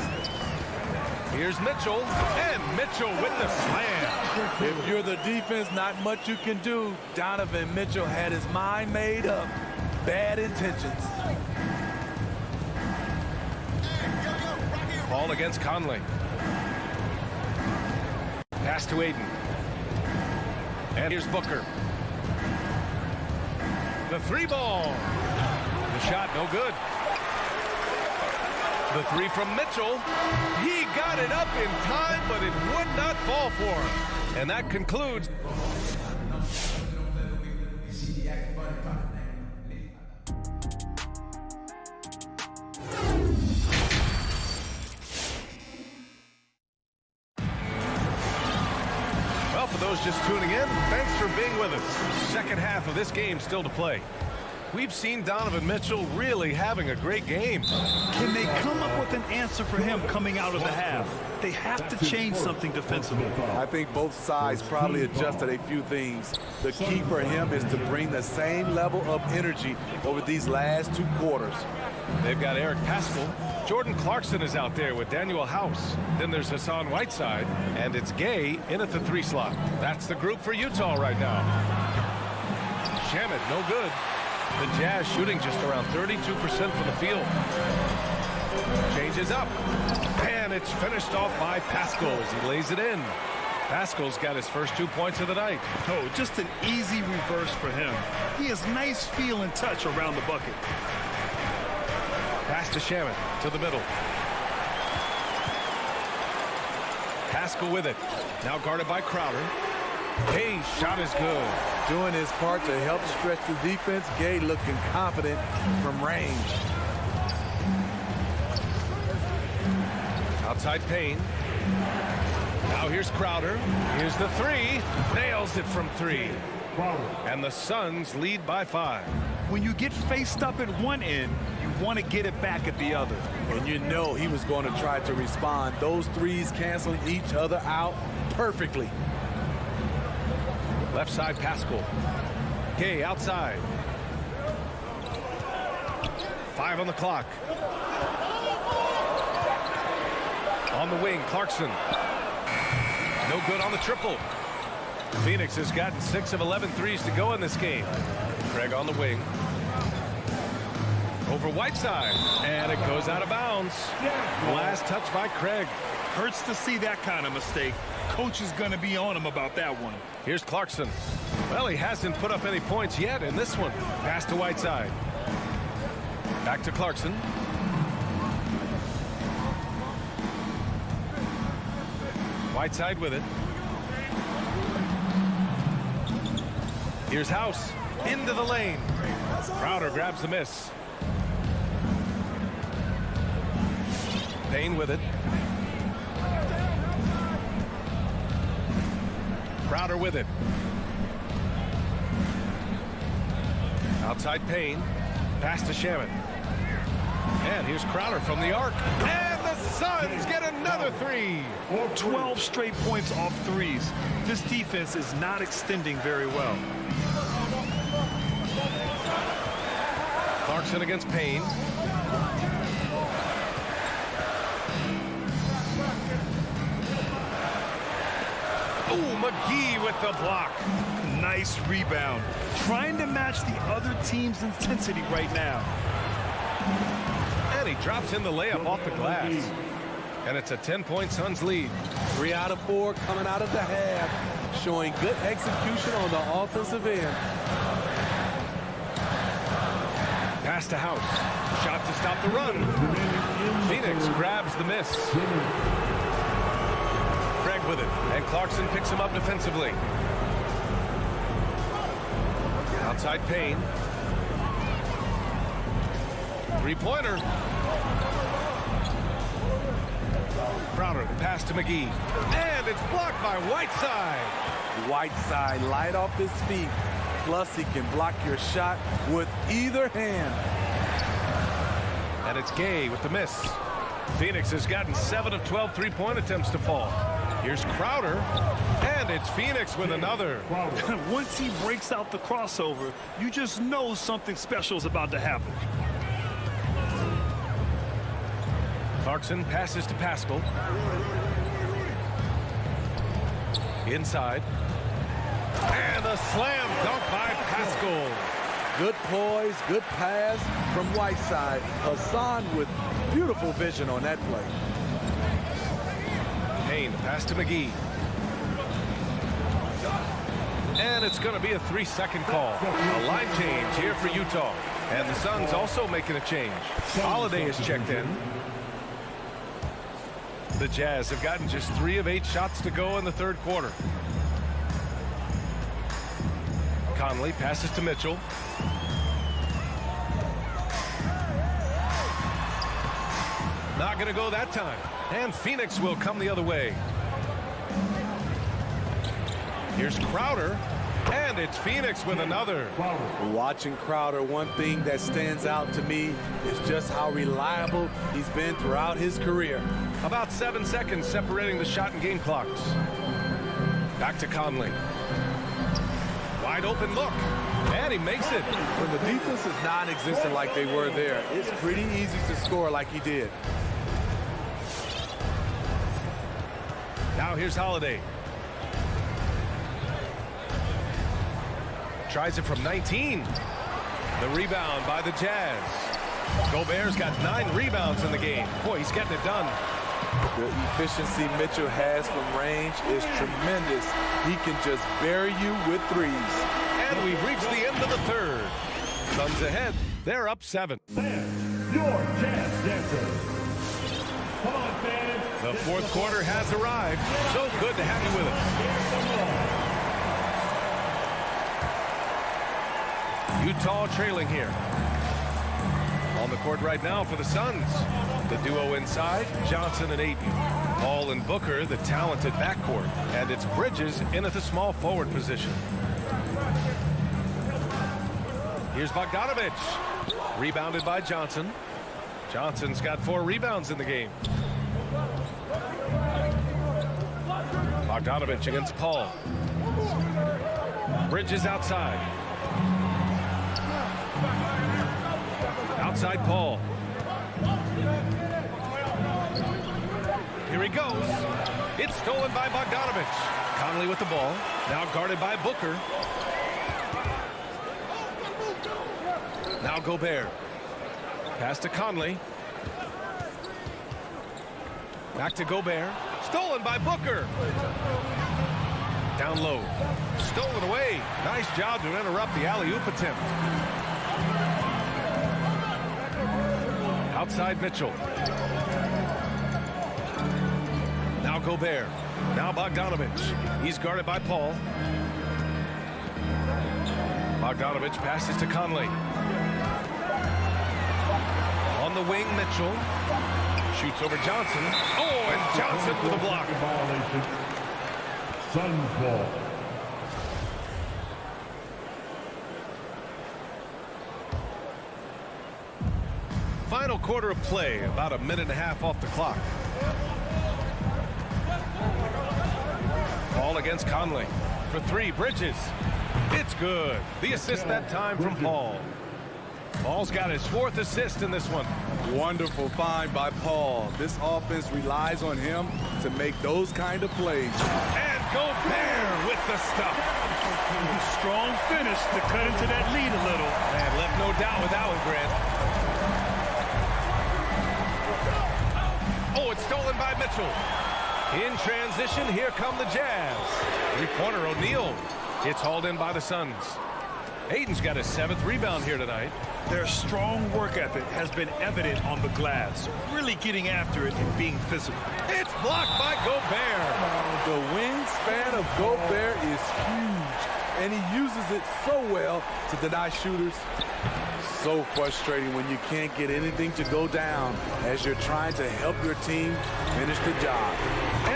Here's Mitchell. And Mitchell with the slam. If you're the defense, not much you can do. Donovan Mitchell had his mind made up. Bad intentions. Paul against Conley. Pass to Ayton. And here's Booker. The 3 ball. The shot no good. The 3 from Mitchell. He got it up in time, but it would not fall for him. And that concludes. Well, for those just tuning in, thanks for being with us. Second half of this game still to play. We've seen Donovan Mitchell really having a great game. Can they come up with an answer for him coming out of the half? They have to change something defensively. I think both sides probably adjusted a few things. The key for him is to bring the same level of energy over these last 2 quarters. They've got Eric Paschall. Jordan Clarkson is out there with Daniel House. Then there's Hassan Whiteside. And it's Gay in at the 3 slot. That's the group for Utah right now. Shamet, no good. The Jazz shooting just around 32% from the field. Changes up. And it's finished off by Paschall as he lays it in. Paschall's got his first 2 points of the night. Oh, just an easy reverse for him. He has nice feel and touch around the bucket. Pass to Shamet to the middle. Paschall with it. Now guarded by Crowder. Gay's shot is good. Doing his part to help stretch the defense. Gay looking confident from range. Outside Payne. Now here's Crowder. Here's the 3. Nails it from 3. And the Suns lead by 5. When you get faced up at one end, you want to get it back at the other. And you know he was going to try to respond. Those 3s canceling each other out perfectly. Left side Paschall. Gay outside. 5 on the clock. On the wing, Clarkson. No good on the triple. Phoenix has gotten 6 of 11 threes to go in this game. Craig on the wing. Over Whiteside. And it goes out of bounds. Last touch by Craig. Hurts to see that kind of mistake. Coach is going to be on him about that one. Here's Clarkson. Well, he hasn't put up any points yet in this one. Pass to Whiteside. Back to Clarkson. Whiteside with it. Here's House. Into the lane. Crowder grabs the miss. Payne with it. Crowder with it. Outside Payne. Pass to Shaman. And here's Crowder from the arc. And the Suns get another three. 12 straight points off threes. This defense is not extending very well. Clarkson against Payne. Ooh, McGee with the block. Nice rebound. Trying to match the other team's intensity right now. And he drops in the layup off the glass. And it's a 10-point Suns lead. 3 out of 4 coming out of the half, showing good execution on the offensive end. Pass to House. Shot to stop the run. Phoenix grabs the miss. Craig with it. And Clarkson picks him up defensively. Outside Payne. Three-pointer. Crowder, the pass to McGee. And it's blocked by Whiteside. Whiteside light off his feet. Plus, he can block your shot with either hand. And it's Gay with the miss. Phoenix has gotten 7 of 12 three-point attempts to fall. Here's Crowder. And it's Phoenix with another. Once he breaks out the crossover, you just know something special is about to happen. Clarkson passes to Pascal. Inside. And a slam dunk by Pascal. Good poise, good pass from Whiteside. Hassan with beautiful vision on that play. Payne, pass to McGee. And it's going to be a 3-second call. A line change here for Utah. And the Suns also making a change. Holiday is checked in. The Jazz have gotten just 3 of 8 shots to go in the third quarter. Conley passes to Mitchell. Not going to go that time. And Phoenix will come the other way. Here's Crowder. And it's Phoenix with another. Watching Crowder, one thing that stands out to me is just how reliable he's been throughout his career. About 7 seconds separating the shot and game clocks. Back to Conley. Wide open look. And he makes it. When the defense is non-existent like they were there, it's pretty easy to score like he did. Now here's Holiday. Tries it from 19. The rebound by the Jazz. Gobert's got 9 rebounds in the game. Boy, he's getting it done. The efficiency Mitchell has from range is tremendous. He can just bury you with threes. And we've reached the end of the third. Suns ahead. They're up 7. Fans, your Jazz dancers. Come on, fans. The fourth quarter has arrived. So good to have you with us. Utah trailing here. On the court right now for the Suns. The duo inside, Johnson and Ayton. Hall and Booker, the talented backcourt. And it's Bridges in at the small forward position. Here's Bogdanovich. Rebounded by Johnson. Johnson's got 4 rebounds in the game. Bogdanovich against Paul. Bridges outside. Outside Paul. Here he goes. It's stolen by Bogdanovich. Conley with the ball. Now guarded by Booker. Now Gobert. Pass to Conley. Back to Gobert. Stolen by Booker. Down low. Stolen away. Nice job to interrupt the alley-oop attempt. Outside Mitchell. Now Gobert. Now Bogdanovich. He's guarded by Paul. Bogdanovich passes to Conley. On the wing, Mitchell. Shoots over Johnson. Oh, and Johnson with a block. Suns ball. Final quarter of play, about a minute and a half off the clock. Ball against Conley. For three, Bridges. It's good. The assist that time from Paul. Paul's got his fourth assist in this one. Wonderful find by Paul. This offense relies on him to make those kind of plays. And Gobert with the stuff. Strong finish to cut into that lead a little. And left no doubt with that one, Grant. Oh, it's stolen by Mitchell. In transition, here come the Jazz. Three-pointer O'Neal. It's hauled in by the Suns. Ayton's got his 7th rebound here tonight. Their strong work ethic has been evident on the glass, really getting after it and being physical. It's blocked by Gobert. The wingspan of Gobert is huge, and he uses it so well to deny shooters. So frustrating when you can't get anything to go down as you're trying to help your team finish the job.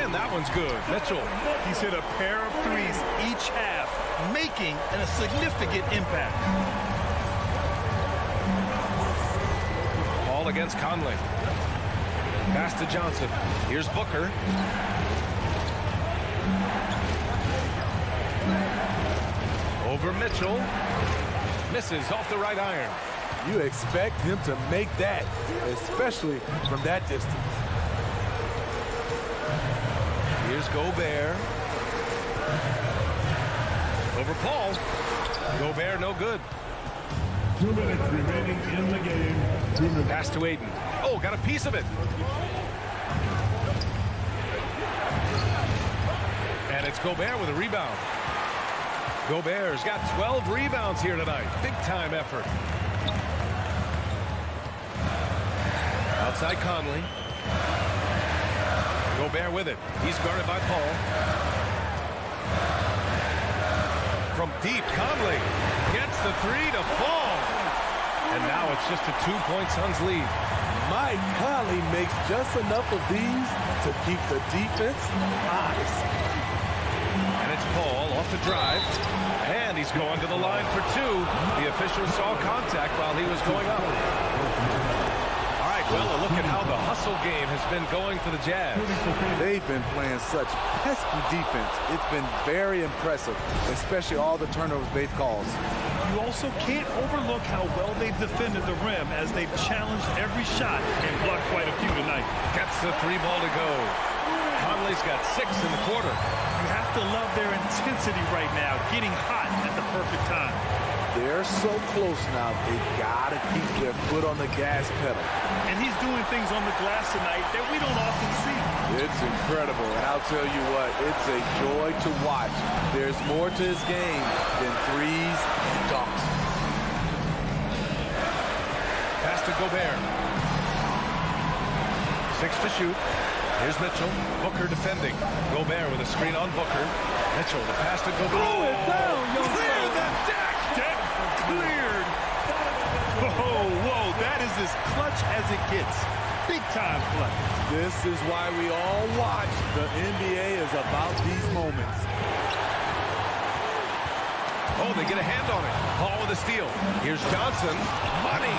And that one's good. Mitchell. He's hit a pair of threes each half, making a significant impact. Ball against Conley. Pass to Johnson. Here's Booker. Over Mitchell. Misses off the right iron. You expect him to make that, especially from that distance. Here's Gobert. Over Paul. Gobert no good. 2 minutes remaining in the game. 2 minutes. Pass to Ayton. Oh, got a piece of it. And it's Gobert with a rebound. Gobert's got 12 rebounds here tonight. Big time effort. Outside Conley. Gobert with it. He's guarded by Paul. From deep, Conley gets the three to fall. And now it's just a 2-point Suns lead. Mike Conley makes just enough of these to keep the defense honest. And it's Paul off the drive. And he's going to the line for two. The official saw contact while he was going up. All right, well, a look at how the hustle game has been going for the Jazz. They've been playing such pesky defense. It's been very impressive, especially all the turnovers they've caused. You also can't overlook how well they've defended the rim as they've challenged every shot and blocked quite a few tonight. Gets the three ball to go. Conley's got 6 in the quarter. You have to love their intensity right now, getting hot at the perfect time. They're so close now, they've got to keep their foot on the gas pedal. And he's doing things on the glass tonight that we don't often see. It's incredible, and I'll tell you what, it's a joy to watch. There's more to his game than threes and dunks. Pass to Gobert. 6 to shoot. Here's Mitchell. Booker defending. Gobert with a screen on Booker. Mitchell, the pass to Gobert. Throw it down, young Clear the deck! Deck cleared. Whoa, that is as clutch as it gets. Big time clutch. This is why we all watch. The NBA is about these moments. Oh, they get a hand on it. Paul with a steal. Here's Johnson. Money.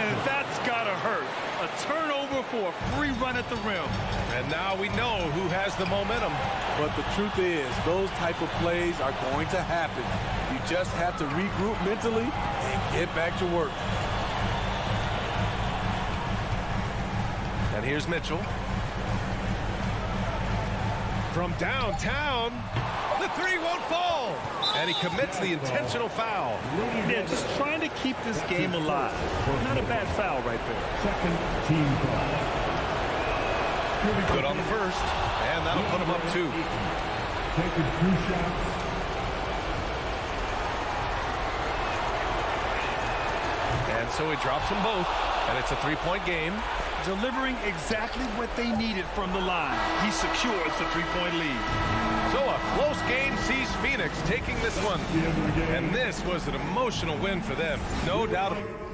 And that's gotta hurt. A turnover for a free run at the rim. And now we know who has the momentum. But the truth is, those type of plays are going to happen. You just have to regroup mentally and get back to work. And here's Mitchell. From downtown, the three won't fall. And he commits the intentional foul. Yeah, just trying to keep this game alive. Not a bad foul right there. Second team foul. Good on the first, and that'll put him up 2. Taking 2 shots. And so he drops them both, and it's a 3-point game. Delivering exactly what they needed from the line. He secures the 3-point lead. So a close game sees Phoenix taking this one. And this was an emotional win for them, no doubt about it.